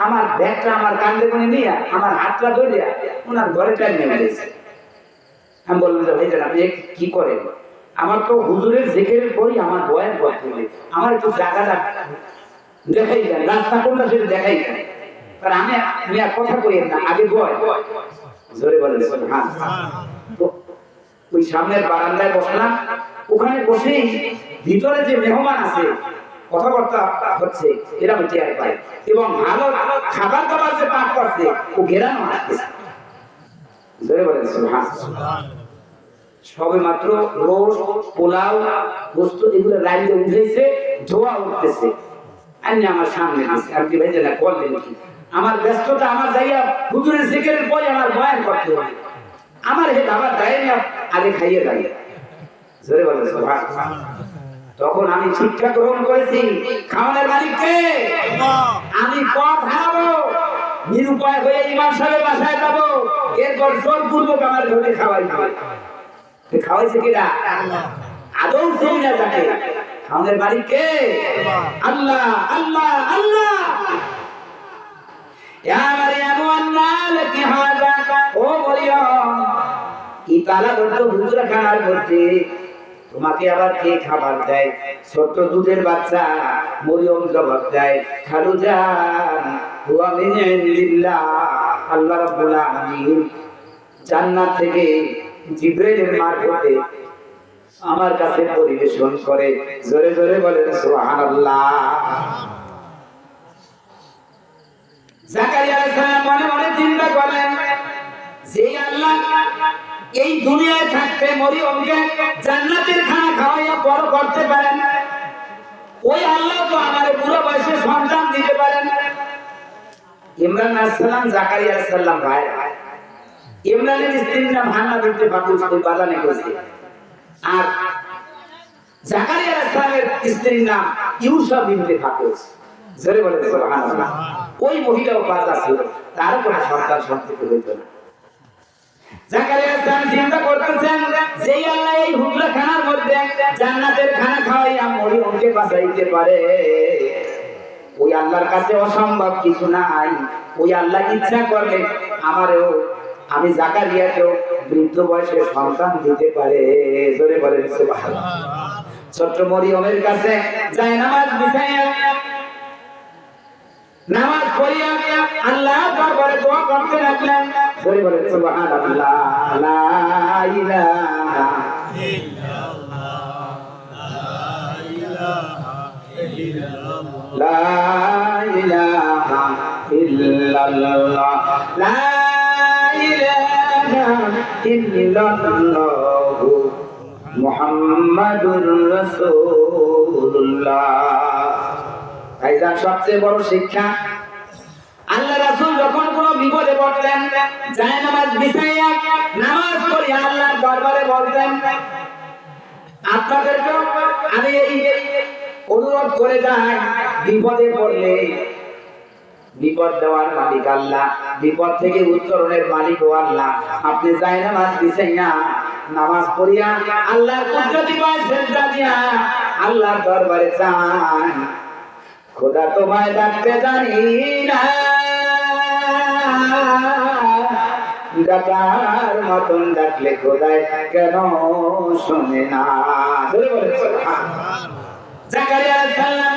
আমার ব্যাগটা আমার কাঁধে করে নিয়ে আমার হাতটা ধরিয়া ওনার ঘরে টাইম নেমে গেছে। আমি বললাম যে ভাই আপনি কি করেন? আমার তো হুজুরের জিকিরের পরই আমার বয়ান করতে হবে, আমার একটু জায়গাটা দেখাই দেন, রাস্তা কোনটা সেটা দেখাই দেন, কারণ আমি কথা কই না, আগে বয়। জোরে বলেন সুবহানাল্লাহ। তো ওই সামনের বারান্দায় বসলাম, ওখানে বসে ভিতরে যে মেহমান আছে কথাবার্তা হচ্ছে, এরা টের পায়, এবং ভালো খাবার দাবার যে পাক করছে ও ঘেরানো আসতেছে। জোরে বলেন সুবহানাল্লাহ। সবে মাত্র রোস্ট, পোলাও, গোস্ত এগুলো লাইনে উঠেছে, ধোয়া উঠতেছে, আমি আমার সামনে দিচ্ছে। আর কি ভাই না করলেন কি? আমার ব্যস্ততা, আমার জায়গা হুজুরের জিকিরের পরে আমার বয়ান করতে হবে, আমার হেড আমার দায় না, আগে খাইয়ে দাঁড়িয়ে। জোরে বলেন সুবহানাল্লাহ। তখন আমি শিক্ষা গ্রহণ করেছি, খাওয়ানোর মালিক কে? আমি পথ হারাবো, নিরুপায় হয়ে ইমাম সাহেবের বাসায় যাবো, এরপর জোরপূর্বক আমার ঘরে খাওয়াইবে। খাওয়াইছে কিনা? আদৌ সেই না জানে খাওয়ানোর মালিক কে? আল্লাহ আল্লাহ আল্লাহ। ইয়া মারইয়াম আন্না লাকি হাযা, ও মরিয়ম এই তালা বলতো হুজরা খানার মধ্যে তোমাকে আবার কে খাবার দেয়? ছোট্ট দুধের বাচ্চা মরিয়ম জবাব দেয়, খালুজান হুয়া মিন ইনদিল্লাহ, আল্লাহ রাব্বুল আলামিন জান্নাত থেকে জিবরাইলের মারফতে আমার কাছে পরিবেশন করে। জোরে জোরে বলেন সুবহানাল্লাহ। জাকারিয়া আলাইহিস সালাম মনে মনে চিন্তা করেন, যে আল্লাহ এই দুনিয়ায় থাকতে মরিয়মকে জান্নাতের খানা খাওয়াইয়া বড় করতে পারেন, ওই আল্লাহ তো আমাদের বুড়ো বয়সে সন্তান দিতে পারেন। ইমরান আলাইহিস সালাম জাকারিয়া আলাইহিস সালাম ভাই, ইমরানের স্ত্রীর নাম হান্না বিনতে ফাতুস, ওই বাগানে গেছে। আর জাকারিয়া আলাইহিস সালামের স্ত্রীর নাম ইউসা বিনতে ফাতুস। জোরে বলেন সুবহানাল্লাহ। ওই মহিলাও বাজা ছিল, তার কোনো সন্তান সন্ততি হইতো না। জাকারিয়া আলাইহিস সালাম চিন্তা করতেছেন, যে আল্লাহ এই হুজরা খানার মধ্যে জান্নাতের খানা খাওয়াইয়া মরিয়মকে বাঁচাইতে পারে, ওই আল্লাহর কাছে অসম্ভব কিছু নাই। ওই আল্লাহ ইচ্ছা করলে আমারও, আমি জাকারিয়াকেও বৃদ্ধ বয়সে সন্তান দিতে পারে। জোরে বলেন সুবহানাল্লাহ। ছোট্ট মরিয়মের কাছে যায় নামাজ বিছাইয়া নামাজ পড়িয়া আল্লাহ দরবারে দোয়া করতে লাগলেন। জোরে বলেন সুবহানাল্লাহ। লা ইলাহা ইল্লাল্লাহ, লা ইলাহা ইল্লাল্লাহ, লা ইলাহা ইল্লাল্লাহ, মুহাম্মাদুর রাসূলুল্লাহ। ভাইজান, সবচেয়ে বড় শিক্ষা, আল্লাহ রাসূল যখন কোনো বিপদে পড়তেন, যায় নামাজ বিছাইয়া নামাজ পড়িয়া আল্লাহর দরবারে বলতেন। আপনাদেরকে আমি এই অনুরোধ করে যাই, বিপদে পড়লে বিপদ দেওয়ার মালিক আল্লাহ, বিপদ থেকে উত্তরণের মালিক ও আল্লাহ। আপনি যায় নামাজ বিছাইয়া নামাজ পড়িয়া আল্লাহর কুদরতি পায়ে সিজদা দিয়া আল্লাহর দরবারে যান। খোদা তোমায় ডাকতে জানি না, ডাকার মতন ডাকলে খোদায় কেন শোনে না। জাকারিয়া আলাইহিস সালাম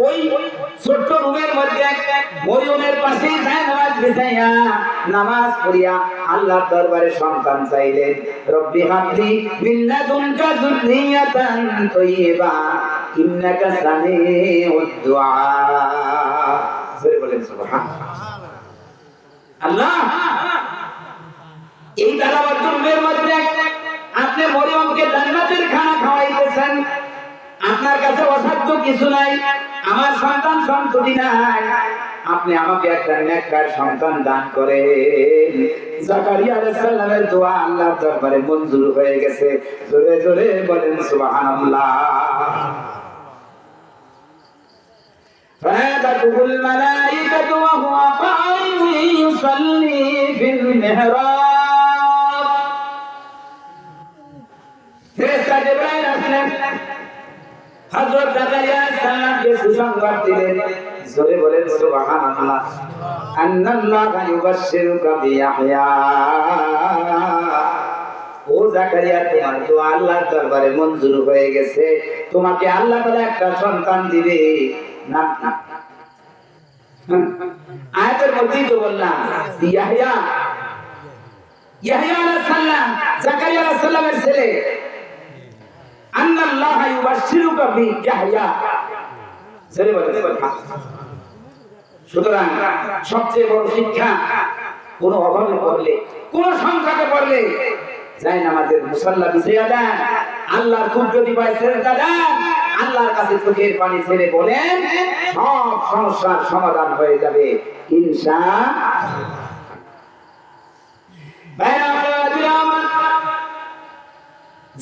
ওই ছোট্ট রুমের মধ্যে মরিয়মের পাশে নামাজ বিছাইয়া নামাজ পড়িয়া আল্লাহর দরবারে সন্তান চাইলেন। রব্বি হাবলি মিন লাদুনকা যুররিয়াতান তাইয়্যিবা ইন্নাকা সামিউদ দুআ। জোরে বলেন সুবহানাল্লাহ। আল্লাহ, এই তালাবাদ রুমের মধ্যে আপনি মরিয়মকে জান্নাতের খানা খাওয়াইতেছেন, আপনার কাছে অসাধ্য কিছু নাই, আমার সন্তান সন্ততি নাই, আপনি আমাকে একটা নেককার সন্তান দান করেন। জাকারিয়া আলাইহিস সালামের দোয়া আল্লাহর দরবারে মঞ্জুর হয়ে গেছে। জোরে জোরে বলেন সুবহানাল্লাহ। ফায়াতুল মালাইকাতু ওয়া হুয়া কাঈমুন ইউসাল্লি ফিল মিহরাব। ফেরেশতা জিবরাইল আসলেন, হযরত জাকারিয়া আলাইহিস সালামকে সুসংবাদ দিলেন। জোরে বলেন সুবহানাল্লাহ। আন্নাল্লাহা ইউবাশশিরুকা বিয়াহইয়া। ও জাকারিয়া, তোমার দোয়া আল্লাহর দরবারে মঞ্জুর হয়ে গেছে, তোমাকে আল্লাহ তাআলা একটা সন্তান দিবে। নাম কি? আয়াতের মধ্যেই তো বললাম ইয়াহইয়া। ইয়াহইয়া আলাইহিস সালাম জাকারিয়া আলাইহিস সালামের ছেলে। আন্নাল্লাহা ইউবাশশিরুকা বিয়াহইয়া। জোরে বলেন সুবহানাল্লাহ। সুতরাং সবচেয়ে বড় শিক্ষা, কোন অভাবে পড়লে, কোন সংকটে পড়লে যাই নামাজের মুসাল্লা বিছাইয়া দেন, আল্লাহর কুদরতি পায়ে সিজদা দেন, আল্লাহর কাছে চোখের পানি ছেড়ে বলেন, সব সমস্যার সমাধান হয়ে যাবে ইনশাআল্লাহ।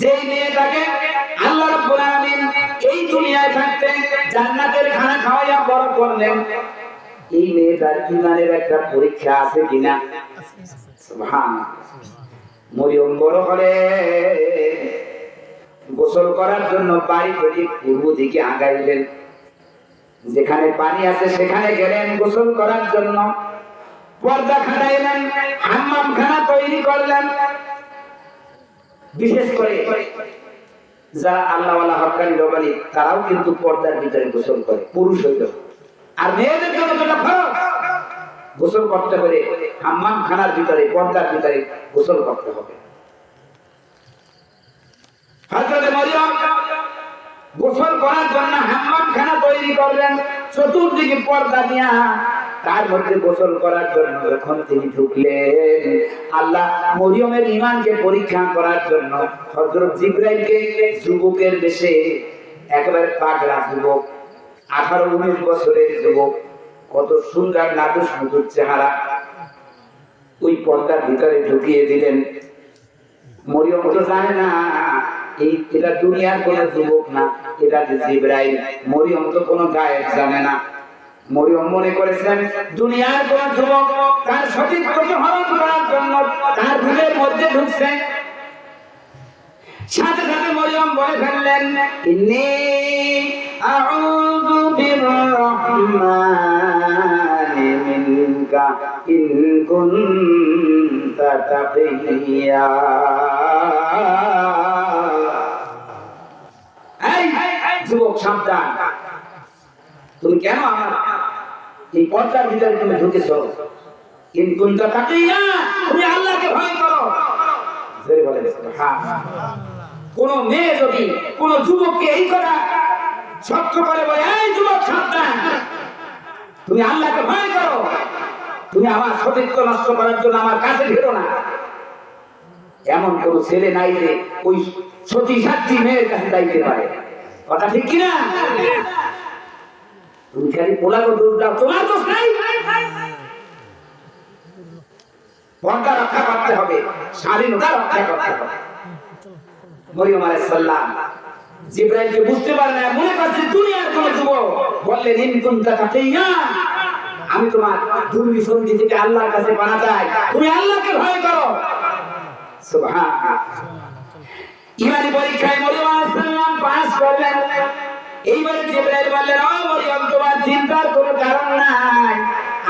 যে মেয়েটাকে আল্লাহ রাব্বুল আলামিন এই দুনিয়ায় থাকতে জান্নাতের খানা খাওয়াইয়া বড় করলেন, এই মেয়েটার ঈমানের একটা পরীক্ষা আছে কিনা। সুবহানাল্লাহ। মরিয়ম বড় হলে গোসল করার জন্য বাড়ি থেকে পূর্ব দিকে আগাইলেন। যেখানে পানি আছে সেখানে গেলেন গোসল করার জন্য। পর্দা খাটাইলেন, হাম্মাম খানা তৈরি করলেন। বিশেষ করে যারা আল্লাহওয়ালা হক্কানি রব্বানি তারাও কিন্তু পর্দার ভিতরে গোসল করে, পুরুষ হইতো। আর মেয়েদের জন্য যেটা ফরজ, গোসল করতে হবে হাম্মাম খানার ভিতরে, পর্দার ভিতরে গোসল করতে হবে। হযরত মরিয়ম গোসল করার জন্য হাম্মাম খানা তৈরি করলেন, চতুর্দিকে পর্দা দিয়া। তার মধ্যে গোসল করার জন্য যখন তিনি ঢুকলেন, আল্লাহ মরিয়মের ঈমানকে পরীক্ষা করার জন্য হযরত জিবরাইলকে যুবকের বেশে, একেবারে পাগলা যুবক, 18-19 বছরের যুবক, কত সুন্দর নাদুস নুদুস চেহারা, ওই পর্দার ভিতরে ঢুকিয়ে দিলেন। মরিয়ম তো জানে না এটা দুনিয়ার কোন যুবক না, এটা যে জিবরাইল। মরিয়ম তো কোনো গায়েব জানে না। মরিয়ম মনে করেছেন দুনিয়ার কোন যুবক তার সতীত্বকে হরণ করার জন্য তার রূপের মধ্যে ঢুকছে। সাথে সাথে মরিয়ম বলে ফেললেন, ইন্নী আউযু বিররহমানি মিনকা ইন কুনতা তাকিয়া। এই যুবক সাবধান, তুমি কেন আমার এই পর্দার ভিতরে তুমি ঢুকেছো? ইন কুনতা তাকিয়া, তুমি আল্লাহকে ভয় করো। জোরে বলেন সুবহানাল্লাহ। কোন মেয়ে যদি কোন যুবককে এই কথা সত্য করে বলে, এই যুবক সাবধান, তুমি আল্লাহকে ভয় করো, তুমি আমার সতীত্ব নষ্ট করার জন্য আমার কাছে ফেরো না, এমন কোন ছেলে নাই যে ওই সতী সাধ্বী মেয়ের কাছে যাইতে পারে। কথা ঠিক কিনা? তুমি খালি পোলাগো দোষ দাও, তোমার দোষ নাই। পর্দা রক্ষা করতে হবে, স্বাধীনতা রক্ষা করতে হবে। মরিয়ম আলাইহিস সালাম জিবরাইলকে বুঝতে পারে না, মনে করছে দুনিয়ার কোন যুবক। বললেন, ইন কুনতা তাকিয়া, আমি তোমার দুর্বিসন্ধি থেকে আল্লাহর কাছে পানা চাই, তুমি আল্লাহকে ভয় করো। সুবহানাল্লাহ। ঈমানি পরীক্ষায় মরিয়ম আলাইহিস সালাম পাস করলেন। এইবারে জিবরাইল বললেন, ও মরিয়ম, তোমার চিন্তার কোনো কারণ নাই,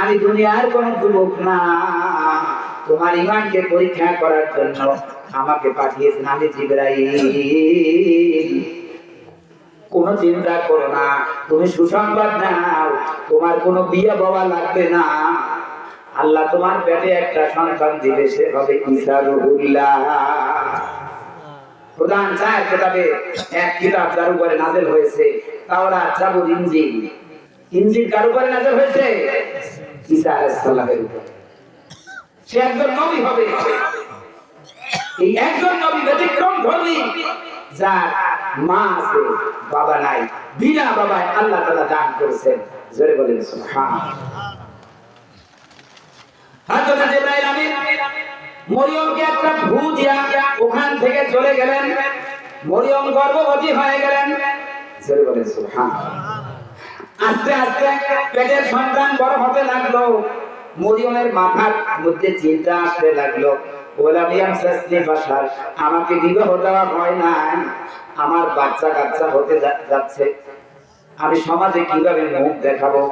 আমি দুনিয়ার কোন যুবক না, তোমার ঈমানকে পরীক্ষা করার জন্য আমাকে পাঠিয়েছেন আমি জিবরাইল। কোনো চিন্তা করো না, তুমি সুসংবাদ নাও, তোমার কোনো বিয়ে বাবা লাগবে না। আল্লাহ তোমার পেটে একটা সন্তান দিবে, সে হবে ঈসা রূহুল্লাহ। প্রধান চার কিতাবে এক কিতাব যার উপরে নাযিল হয়েছে, তাওরাত, জাবুর, ইনজিল। ইনজিল কার উপরে নাযিল হয়েছে? ঈসা আলাইহিস সালামের উপরে। সে একজন নবী হবে। এই একজন নবী ব্যতিক্রম ধর্মী, যার মা আছে বাবা নাই, বিনা বাবায় আল্লাহ তাআলা দান করেছেন। জোরে বলেন সুবহানাল্লাহ। হযরত জিবরাইল আমিন মরিয়মকে একটা ফু দিয়া ওখান থেকে চলে গেলেন। মরিয়ম গর্ভবতী হয়ে গেলেন। জোরে বলেন সুবহানাল্লাহ। আস্তে আস্তে পেটের সন্তান বড় হতে লাগলো। মরিয়মের মাথার মধ্যে চিন্তা আসতে লাগলো, আমাকে বিবাহ দেওয়া হয় নাই, আমার বাচ্চা কাচ্চা হতে যাচ্ছে, আমি সমাজে কিভাবে মুখ দেখাবো?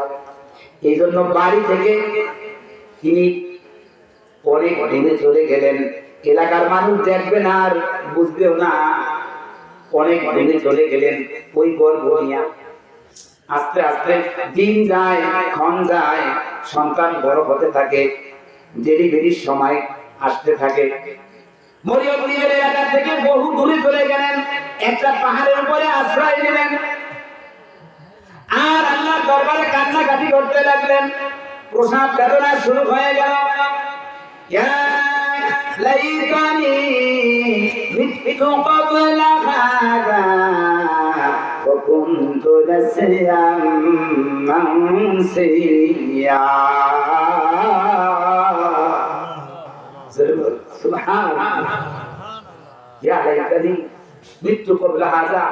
এই জন্য বাড়ি থেকে তিনি অনেক দূরে চলে গেলেন। এলাকার মানুষ দেখবে না আর বুঝবেও না, অনেক দূরে চলে গেলেন ওই গর্ভ নিয়ে। আস্তে আস্তে দিন যায়, ক্ষণ যায়, সন্তান বড় হতে থাকে, ডেলিভারির সময় আসতে থাকে। মরিয়ম নিজের এলাকা থেকে বহু দূরে চলে গেলেন, একটা পাহাড়ের উপরে আশ্রয় নিলেন, আর আল্লাহর দরবারে কান্নাকাটি করতে লাগলেন। প্রসব বেদনা শুরু হয়ে গেল। ইয়া লাইতানি মিতু ক্বাবলা হাযা ওয়া কুনতু নাসিয়াম মানসিয়া। সুবহানাল্লাহ। ইয়া লাইতানি মিতু ক্বাবলা হাযা,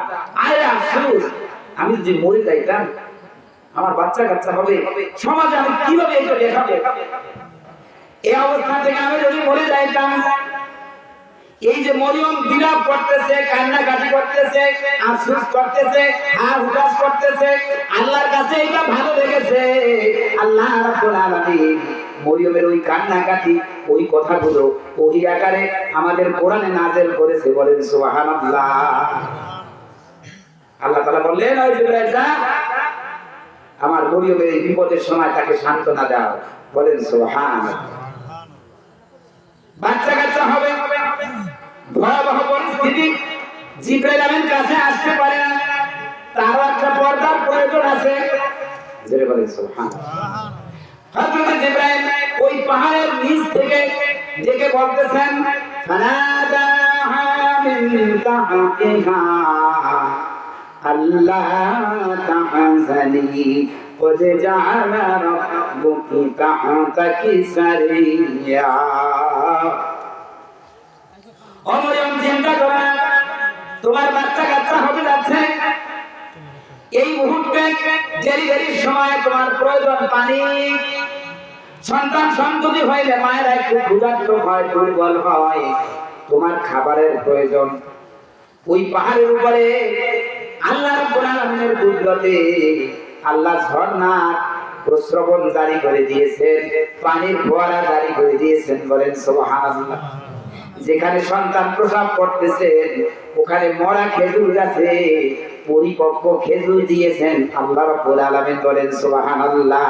আয় আফসোস, আমি যদি মরে যাইতাম, আমার বাচ্চা কাচ্চা হবে, সমাজে আমি কিভাবে এটা দেখাবো? এই অবস্থা থেকে আমি যদি মরে যাইতাম। এই যে মরিয়ম বিলাপ করতেছে, কান্নাকাটি করতেছে, আফসোস করতেছে, আর হুদাস করতেছে, আল্লাহর কাছে এটা ভালো লেগেছে। আল্লাহ রাব্বুল আলামিন মরিয়মের ওই কান্নাকাটি, ওই কথাগুলো ওহী আকারে আমাদের কোরআনে নাযিল করেছে। বলেন সুবহানাল্লাহ। আল্লাহ তাআলা বললেন, ওই জিবরাইল যা আমার মরিয়মের এই বিপদের সময় তাকে সান্ত্বনা দাও। বলেন সুবহানাল্লাহ। বাচ্চা কাচ্চা হবে, ভয়াবহ পরিস্থিতি, জিবরাইল আমিন কাছে আসতে পারে না, তারও একটা পর্দার প্রয়োজন আছে। জোরে বলেন সুবহানাল্লাহ। হযরত জিবরাইল ওই পাহাড়ের নিচ থেকে ডেকে বলতেছেন, ফানাদাহা মিন তাহতিহা আল্লাহ তাহজানি قد جعل ربك تحتك سريا। ও মরিয়ম, চিন্তা করো না, তোমার বাচ্চা কাচ্চা হবে যাচ্ছে। এই মুহূর্তে ডেলিভারির সময় তোমার প্রয়োজন পানি। সন্তান সন্ততি হইলে মায়েরা একটু ক্ষুধার্ত হয়, দুর্বল হয়, তোমার খাবারের প্রয়োজন। ওই পাহাড়ের উপরে আল্লাহ রাব্বুল আলামিনের কুদরতে আল্লাহ ঝর্ণা প্রস্রবণ জারি করে দিয়েছেন, পানির ফোয়ারা জারি করে দিয়েছেন। বলেন সুবহানাল্লাহ। যেখানে সন্তান প্রসব করতেছেন ওখানে মরা খেজুর গাছে পরিপক্ক খেজুর দিয়েছেন আল্লাহ রাব্বুল আলামিন। বলেন সুবহানাল্লাহ।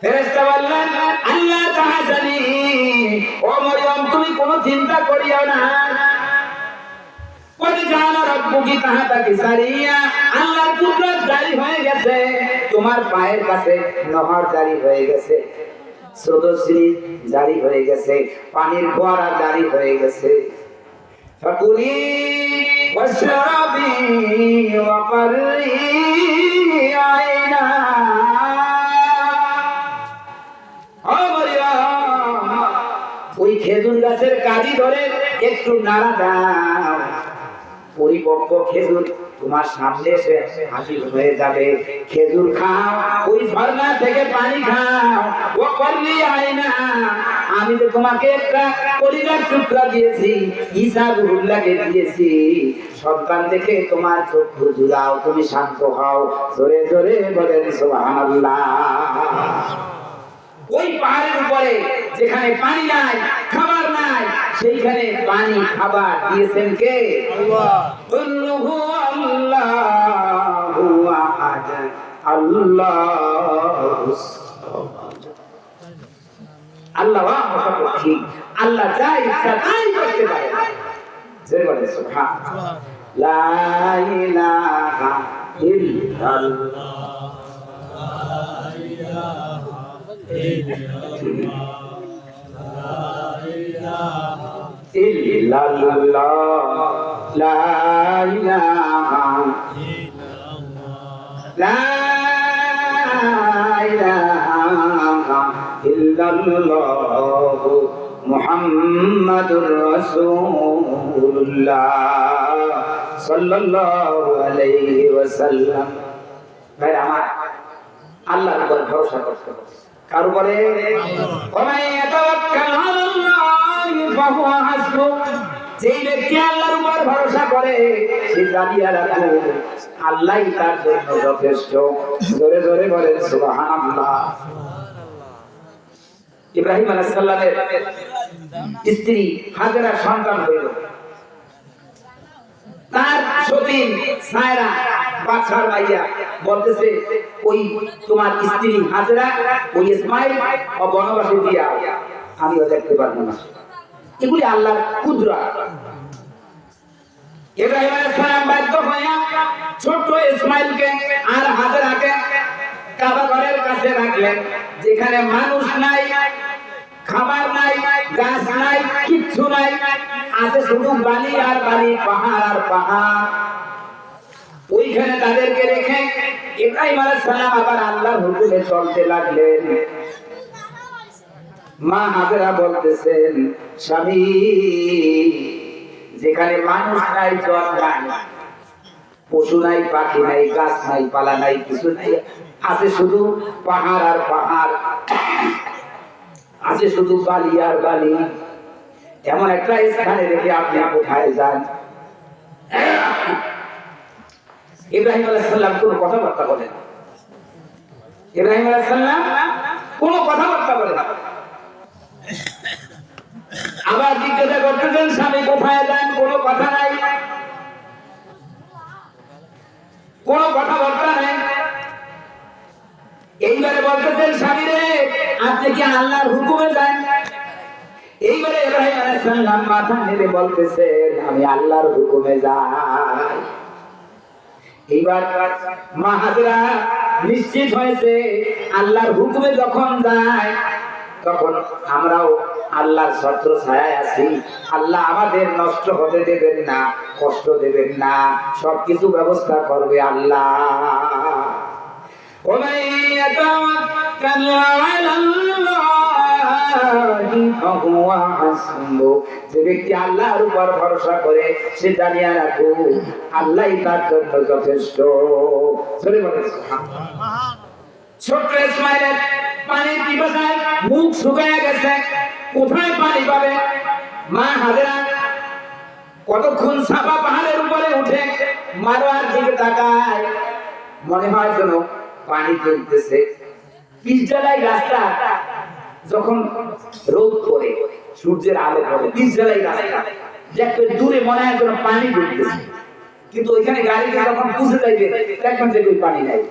ফেরেশতা বললেন, আল্লাহ তাআজানি, ও মরিয়ম তুমি কোনো চিন্তা করিও না। কদ জাআলা রাব্বুকি তাহতাকি সারিয়া, আল্লাহর কুদরত জারি হয়ে গেছে, তোমার পায়ের কাছে নহর জারি হয়ে গেছে, স্রোতস্বিনী জারি হয়ে গেছে, পানির ফোয়ারা জারি হয়ে গেছে। ফাকুলি ওয়াশরাবি ওয়াকরি আইনা। ও মরিয়ম, ওই খেজুর গাছের কাঁদি ধরে একটু নাড়া দাও, পরিপক্ক খেজুর তোমার সামনে এসে হাজির হয়ে যাবে। খেজুর খাও, ওই ঝর্ণা থেকে পানি খাও। ও করলি আয়না, আমি তো তোমাকে একটা কলিজার টুকরা দিয়েছি, ঈসা রুহুল্লাহকে দিয়েছি। সন্তান দেখে তোমার চক্ষু জুড়াও, তুমি শান্ত হও। জোরে জোরে বলেন সুবহানাল্লাহ। ওই পাহাড়ের উপরে যেখানে পানি নাই, খাবার নাই, সেইখানে পানি খাবার দিয়েছেন কে? আল্লাহ। কুল্লুহু আল্লাহু আহাদ আল্লাহুস সামাদ। আল্লাহ মহাপক্ষী, আল্লাহ যা ইচ্ছা তাই করতে পারে। জোরে বলেন সুবহানাল্লাহ। লা ইলাহা ইল্লাল্লাহ, illallah, la ilaha illallah, Muhammadur Rasulullah sallallahu alaihi wasallam। ভাই আমার, আল্লাহর উপর ভরসা করতে হবে। কার উপরে? যে ব্যক্তি আল্লাহর উপর ভরসা করে সে জানিয়া রাখো আল্লাহই তার জন্য যথেষ্ট। জোরে জোরে বলেন সুবহানাল্লাহ। ইব্রাহিম আলাইহিস সালামের স্ত্রী হাজেরা সন্তান হইল। তার সতীন সায়রা বাদশার মাইয়া বলতেছে, ওই তোমার স্ত্রী হাজেরা ওই ইসমাইল ও বনবাসে দিয়া আমিও দেখতে পারবো না। এগুলি আল্লাহর কুদরত। ইব্রাহিম আলাইহিস সালাম বাধ্য হইয়া ছোট ইসমাইলকে আর হাজেরাকে কাবা ঘরের কাছে রাখলেন, যেখানে মানুষ নাই, খাবার নাই, গাছ নাই, কিচ্ছু নাই, আছে শুধু বালি আর বালি, পাহাড় আর পাহাড়। ওইখানে তাদেরকে রেখে ইব্রাহিম আলাইহিস সালাম আবার আল্লাহর হুকুমে চলতে লাগলেন। মা হাজেরা বলতেছেন, স্বামী, যেখানে মানুষ নাই, জল নাই, পশু নাই, পাখি নাই, গাছ নাই, পালা নাই, কিছু নাই, আছে শুধু পাহাড় আর পাহাড়, আছে শুধু বালি আর বালি, এমন একটা স্থানে রেখে আপনি কোথায় যান? ইব্রাহিম আলাইহিস সালাম কোনো কথাবার্তা বলেন। ইব্রাহিম আলাইহিস সালাম কোনো কথাবার্তা বলে না। আবার জিজ্ঞাসা করতেছেন স্বামী কোথায় যান, কোনো কথা নাই, কোনো কথাবার্তা নাই। এইবারে বলতেছেন স্বামী রে আপনি কি আল্লাহর হুকুমে যান? এইবারে ইব্রাহিম আলাইহিস সালাম মাথা নেড়ে বলতেছেন আমি আল্লাহর হুকুমে যাই। এইবার মা হাজরা নিশ্চিত হয়েছে আল্লাহর হুকুমে যখন যায় তখন আমরাও আল্লাহর ছত্র ছায়ায় আছি, আল্লাহ আমাদের নষ্ট হতে দেবেন না, কষ্ট দেবেন না, সবকিছু ব্যবস্থা করবে আল্লাহ। ومن يتوكل على الله فهو حسبه, যে ব্যক্তি আল্লাহর উপর ভরসা করে সে জানিয়ে রাখো আল্লাহই তার জন্য যথেষ্ট। ছোট্ট ইসমাইলের পানির পিপাসায় মুখ শুকিয়ে গেছে, কোথায় পানি পাবে? মা হাজেরা কতক্ষণ সাফা পাহাড়ের উপরে উঠে মারোয়ার দিকে তাকায়, মনে হয় যেন পানি চলতেছে। পিচ জ্বালাই রাস্তা, যখন রোদ পড়ে সূর্যের আলো পড়ে পিচ জ্বালাই রাস্তা দেখবে দূরে মনে হয় যেন পানি চলতেছে, কিন্তু ওইখানে গাড়িতে যখন পুষে যাইবে দেখবেন যে ওই পানি নাই।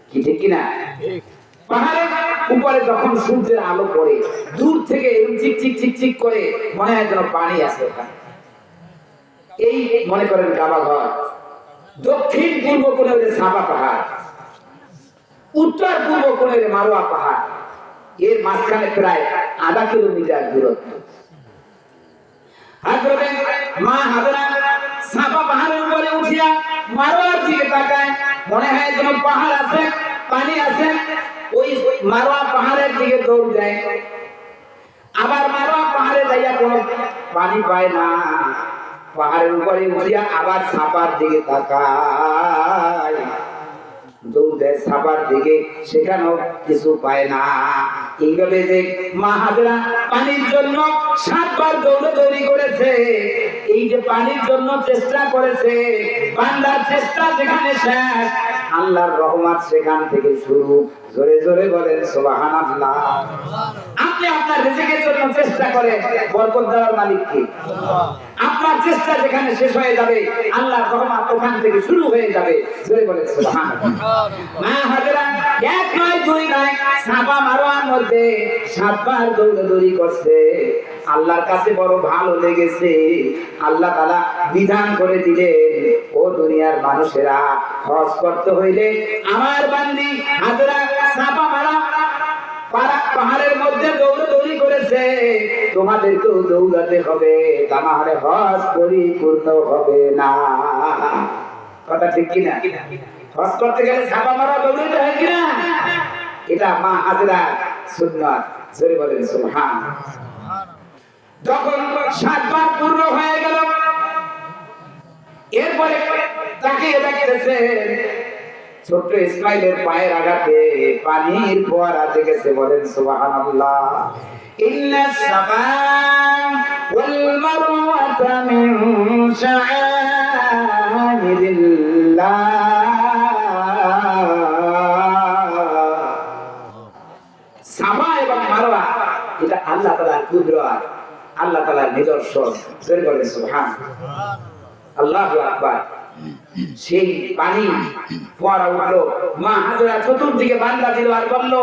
কি ঠিক কিনা? পাহাড়ের উপরে যখন সূর্যের আলো পড়ে দূর থেকে চিক চিক চিক চিক করে মনে হয় যেন পানি আছে ওখানে। এই মনে করেন কাবা ঘর, দক্ষিণ পূর্ব কোণে সাফা পাহাড়, উত্তর পূর্ব কোণে মারোয়া পাহাড়, এর মাঝখানে প্রায় আধা কিলোমিটার দূরত্ব। মা হাজরা সাফা পাহাড়ের উপরে উঠিয়া মারোয়ার দিকে তাকায়, মনে হয় যেন পাহাড় আছে, পানি আছে। ওই মারোয়া পাহাড়ের দিকে দৌড় দেয়, আবার মারোয়া পাহাড়ে যাইয়া কোনো পানি পায় না, পাহাড়ের উপরে উঠিয়া আবার সাফার দিকে তাকায়, দৌড় দেয় সাফার দিকে, সেখানেও কিছু পায় না। এইভাবে যে মা হাজরা পানির জন্য 7 বার দৌড়াদৌড়ি করেছে, এই যে পানির জন্য চেষ্টা করেছে, বান্দার চেষ্টা যেখানে শেষ আল্লাহর রহমত সেখান থেকে শুরু। জোরে জোরে বলেন সুবহানাল্লাহ। আপনি আপনার রিজিকের জন্য চেষ্টা করে, বরকত দেওয়ার মালিক কে? আপনার চেষ্টা যেখানে শেষ হয়ে যাবে আল্লাহর রহমত ওখান থেকে শুরু হয়ে যাবে। জোরে বলেন সুবহানাল্লাহ। মা হাজরা 1 নয় 2 নয় সাফা মারওয়ার মধ্যে 7 বার দৌড়াদৌড়ি করছে। আল্লাহর কাছে বড় ভালো লেগেছে, আল্লাহ তাআলা বিধান করে দিলেন ও দুনিয়ার মানুষেরা, হজ করতে হইলে আমার বান্দি হাজরা সাফা মারা পাহাড়ের মধ্যে দৌড়াদৌড়ি করেছে, তোমাদেরকেও দৌড়াতে হবে, তা না হলে হজ পরিপূর্ণ হবে না। কথা ঠিক কিনা? হজ করতে গেলে সাফা মারা দৌড়াতে হয় কিনা? এটা মা হাজরা সুন্নাত। জোরে বলেন সুবহানাল্লাহ। যখন 7 বার পূর্ণ হয়ে গেল, এরপরে তাকে দেখতেছে ছোট্ট ইসমাইলের পায়ের আঘাতে পানির ফোয়ারা জেগেছে। বলেন সুবহানাল্লাহ। ইন্নাস সাফা ওয়াল মারওয়াতা মিন শাআইরিল্লাহ, সাফা এবং মারওয়া এটা আল্লাহ তাআলার কুদরত, আল্লাহ তাআলার নিদর্শন। জোরে বলেন সুবহানাল্লাহ। আল্লাহু আকবার। সেই পানি ফোয়ারা উঠলো, মা হাজরা চতুর্দিকে বান্দা দিল আর বলল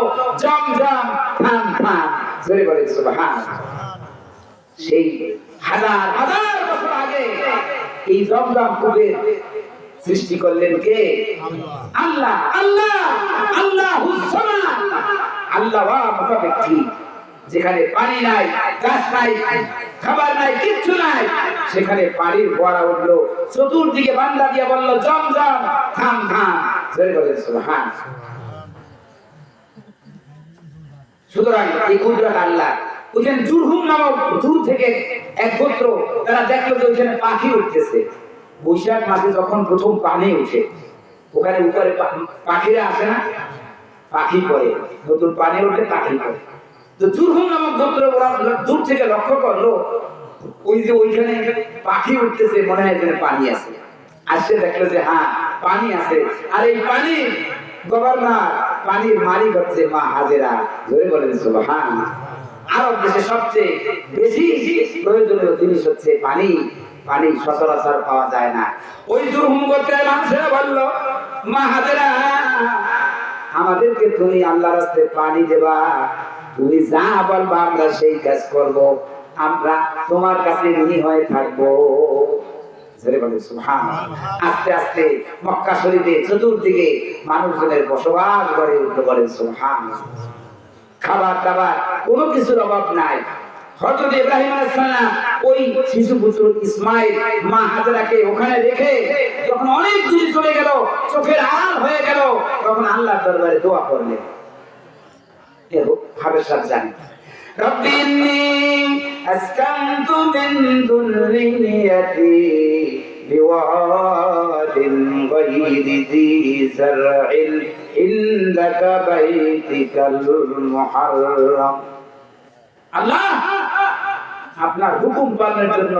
জমজম থাম থাম। জোরে বলেন সুবহানাল্লাহ। সেই হাজার হাজার বছর আগে এই জমজম কূপের সৃষ্টি করলেন কে? আল্লাহ। আল্লাহ আল্লাহুস সামাদ, আল্লাহ মুতাফাক্কি। যেখানে পানি নাই, গাছ নাই, খাবার নাই, কিচ্ছু নাই, সেখানে পানির ফোয়ারা উঠলো, চতুর্দিকে বান্দা দিয়ে বলল জমজম থাম থাম। জোরে বলেন সুবহানাল্লাহ। সুতরাং এই কুদরত আল্লাহ। ওইখানে জুরহুম নামক দূর থেকে এক গোত্র, তারা দেখলো যে ওইখানে পাখি উঠতেছে। বৈশাখ মাসে যখন প্রথম পানি উঠে, ওখানে উপরে পাখিরা আসে না, পাখি পড়ে, নতুন পানি উঠে পাখি পড়ে। তো জুরহুম নামক গোত্র ওরা দূর থেকে লক্ষ্য করলো ওই যে ওইখানে পাখি উঠতেছে, মনে হয় যেন পানি আছে। আসছে দেখলো যে হ্যাঁ পানি আছে, আর এই পানি গভর্নর পানির মালিক হচ্ছে মা হাজেরা। ধরে বলেন সুবহানাল্লাহ। আরব দেশে সবচেয়ে বেশি প্রয়োজনীয় জিনিস হচ্ছে পানি। পানি সচরাচর পাওয়া যায় না। ওই জুরহুম গোত্রের মানুষেরা বলল, মা হাজেরা, আমাদেরকে তুমি আল্লাহর রাস্তায় পানি দেবা, তুমি যা বলবা আমরা সেই কাজ করব, আমরা তোমার কাছে ঋণী হয়ে থাকবো। আস্তে আস্তে মক্কা শরীফে চতুর্দিকে মানুষজনের বসবাস গড়ে উঠতে পারেন। সুবহানাল্লাহ। খাবার দাবার কোনো কিছুর অভাব নাই। হযরত ইব্রাহিম আলাইহিস সালাম ওই শিশু পুত্র ইসমাঈল মা হাজেরাকে ওখানে রেখে যখন অনেক দূরে চলে গেল, চোখের আড়াল হয়ে গেল, তখন আল্লাহর দরবারে দোয়া করলেন। এর হাবেশার জানি, রব্বি ইন্নী আসকানতু মিন যুররিয়্যাতি বিওয়াদিন গায়রি যী যারইন ইনদাকা বাইতিকাল মুহাররাম। আল্লাহ, আপনার হুকুম পালনের জন্য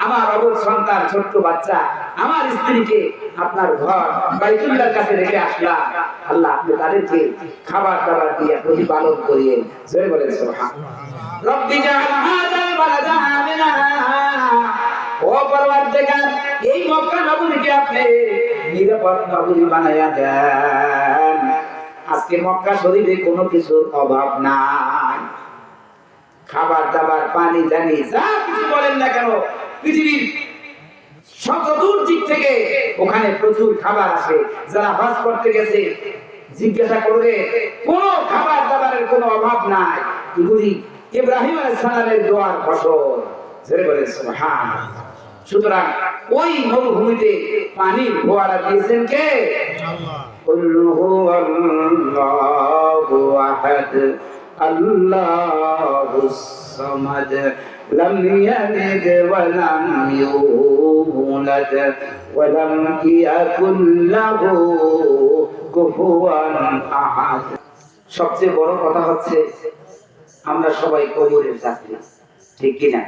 আমার অবুঝ সন্তান, ছোট্ট বাচ্চা, আমার স্ত্রীকে আপনার ঘর বাইতুল্লাহর কাছে রেখে আসলাম। আল্লাহ, আপনি তাদেরকে খাবার দাবার দিয়ে প্রতিপালন করিয়ে। জোরে বলেন সুবহানাল্লাহ। রব্বি জাআল হাযাল বালাদা আমিনা। ও পরওয়ারদিগার, এই মক্কা নগরীকে আপনি নিরাপদ নগরী বানায়া দেন। আজকে মক্কা শরীফে কোনো কিছুর অভাব নাই। খাবার দাবার, পানি জানি যা কিছু বলেন না কেন, পৃথিবীর চতুর্দিক থেকে ওখানে প্রচুর খাবার আসে। যারা হজ করতে গেছে জিজ্ঞাসা করবে, কোন খাবার দাবারের কোনো অভাব নাই। এগুলি ইব্রাহিম আলাইহিস সালামের দোয়ার ফসল। জোরে বলেন সুবহানাল্লাহ। সুতরাং ওই মরুভূমিতে পানির ফোয়ারা দিয়েছেন কে? আল্লাহ। কুল হুয়াল্লাহু আহাদ আল্লাহুস সামাদ লাম ইয়ালিদ ওয়া লাম ইউলাদ ওয়া লাম ইয়াকুল লাহু কুফুয়ান আহাদ। সবচেয়ে বড় কথা হচ্ছে আমরা সবাই কবরের যাত্রী, ঠিক কি না?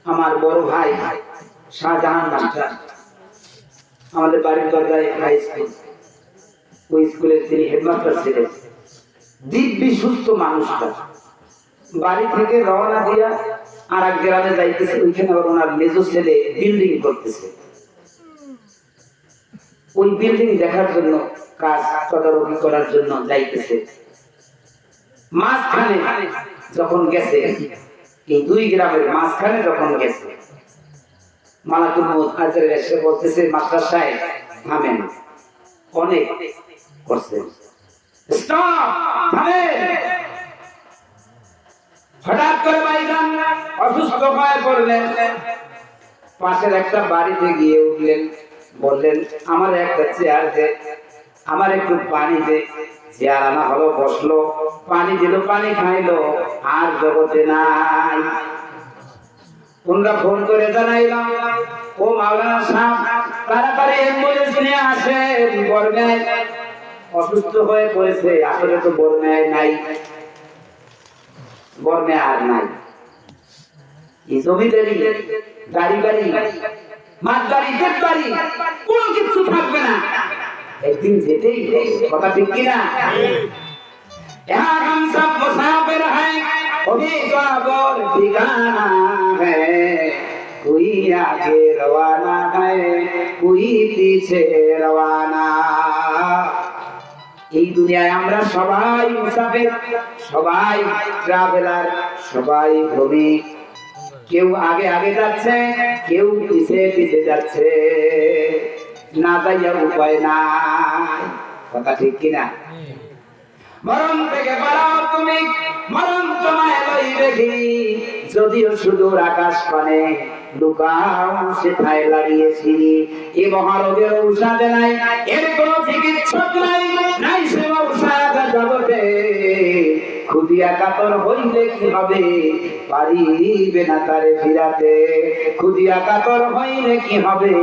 আমার বড় ভাই শাহজাহান মাস্টার আমাদের বাড়ির দরজায় হাই স্কুল, ওই স্কুলের তিনি হেডমাস্টার ছিলেন। দিব্যি সুস্থ মানুষটা বাড়ি থেকে রওনা দিয়া আর এক গ্রামে যাইতেছে। ওইখানে আবার ওনার মেজো ছেলে বিল্ডিং করতেছে। ওই বিল্ডিং দেখার জন্য, কাজ তদারকি করার জন্য যাইতেছে। মাঝখানে যখন গেছে, এই দুই গ্রামের মাঝখানে যখন গেছে, মালাকুল মউত আজরাইল এসে বলতেছে, মাস্টার সাহেব থামেন, অনেক করছেন, স্টপ, থামেন। হঠাৎ করে ভাইজান অসুস্থ হয়ে পড়লেন। পাশের একটা বাড়িতে গিয়ে উঠলেন, বললেন, আমার একটা চেয়ার দে, আমার একটু পানি দে। চেয়ার আনা হলো, বসলো, পানি দিল, পানি খাইলো, আর জগতে নাই। তোমরা ফোন করে জানাইলাম, ও মাওলানা সাহেব, তাড়াতাড়ি অ্যাম্বুলেন্স নিয়ে আসেন, বর্গায় অসুস্থ হয়ে পড়েছে। আসলে তো বর্গায় নাই, বর্গায় আর নাই। এই জমিদারি, গাড়ি বাড়ি, মাঠ বাড়ি, পেট বাড়ি, কোনো কিছু থাকবে না। একদিন যেতেই, কথা ঠিক কিনা? यहाँ हम सब मुसाफिर हैं, कभी कबर ठिकाना है, कोई आगे रवाना है, कोई पीछे रवाना। এই দুনিয়ায় আমরা সবাই মুসাফির, সবাই ট্রাভেলার, সবাই ভ্রমিক। কেউ আগে আগে যাচ্ছে, কেউ পিছে পিছে যাচ্ছে, না যাইয়ার উপায় নাই। কথা ঠিক কিনা? মরণ থেকে পালাও তুমি, মরণ তোমায় লইবে কি? যদিও সুদূর আকাশ পানে লুকাও সেথায় লাগিয়েছি। এ মহারোগের ঔষধ নাই, এর কোনো চিকিৎসক নাই, নাই সে ঔষধ জগতে। খুদিয়া কাতর হইলে কি হবে, পারিবে না তারে ফিরাতে। খুদিয়া কাতর হইলে কি হবে,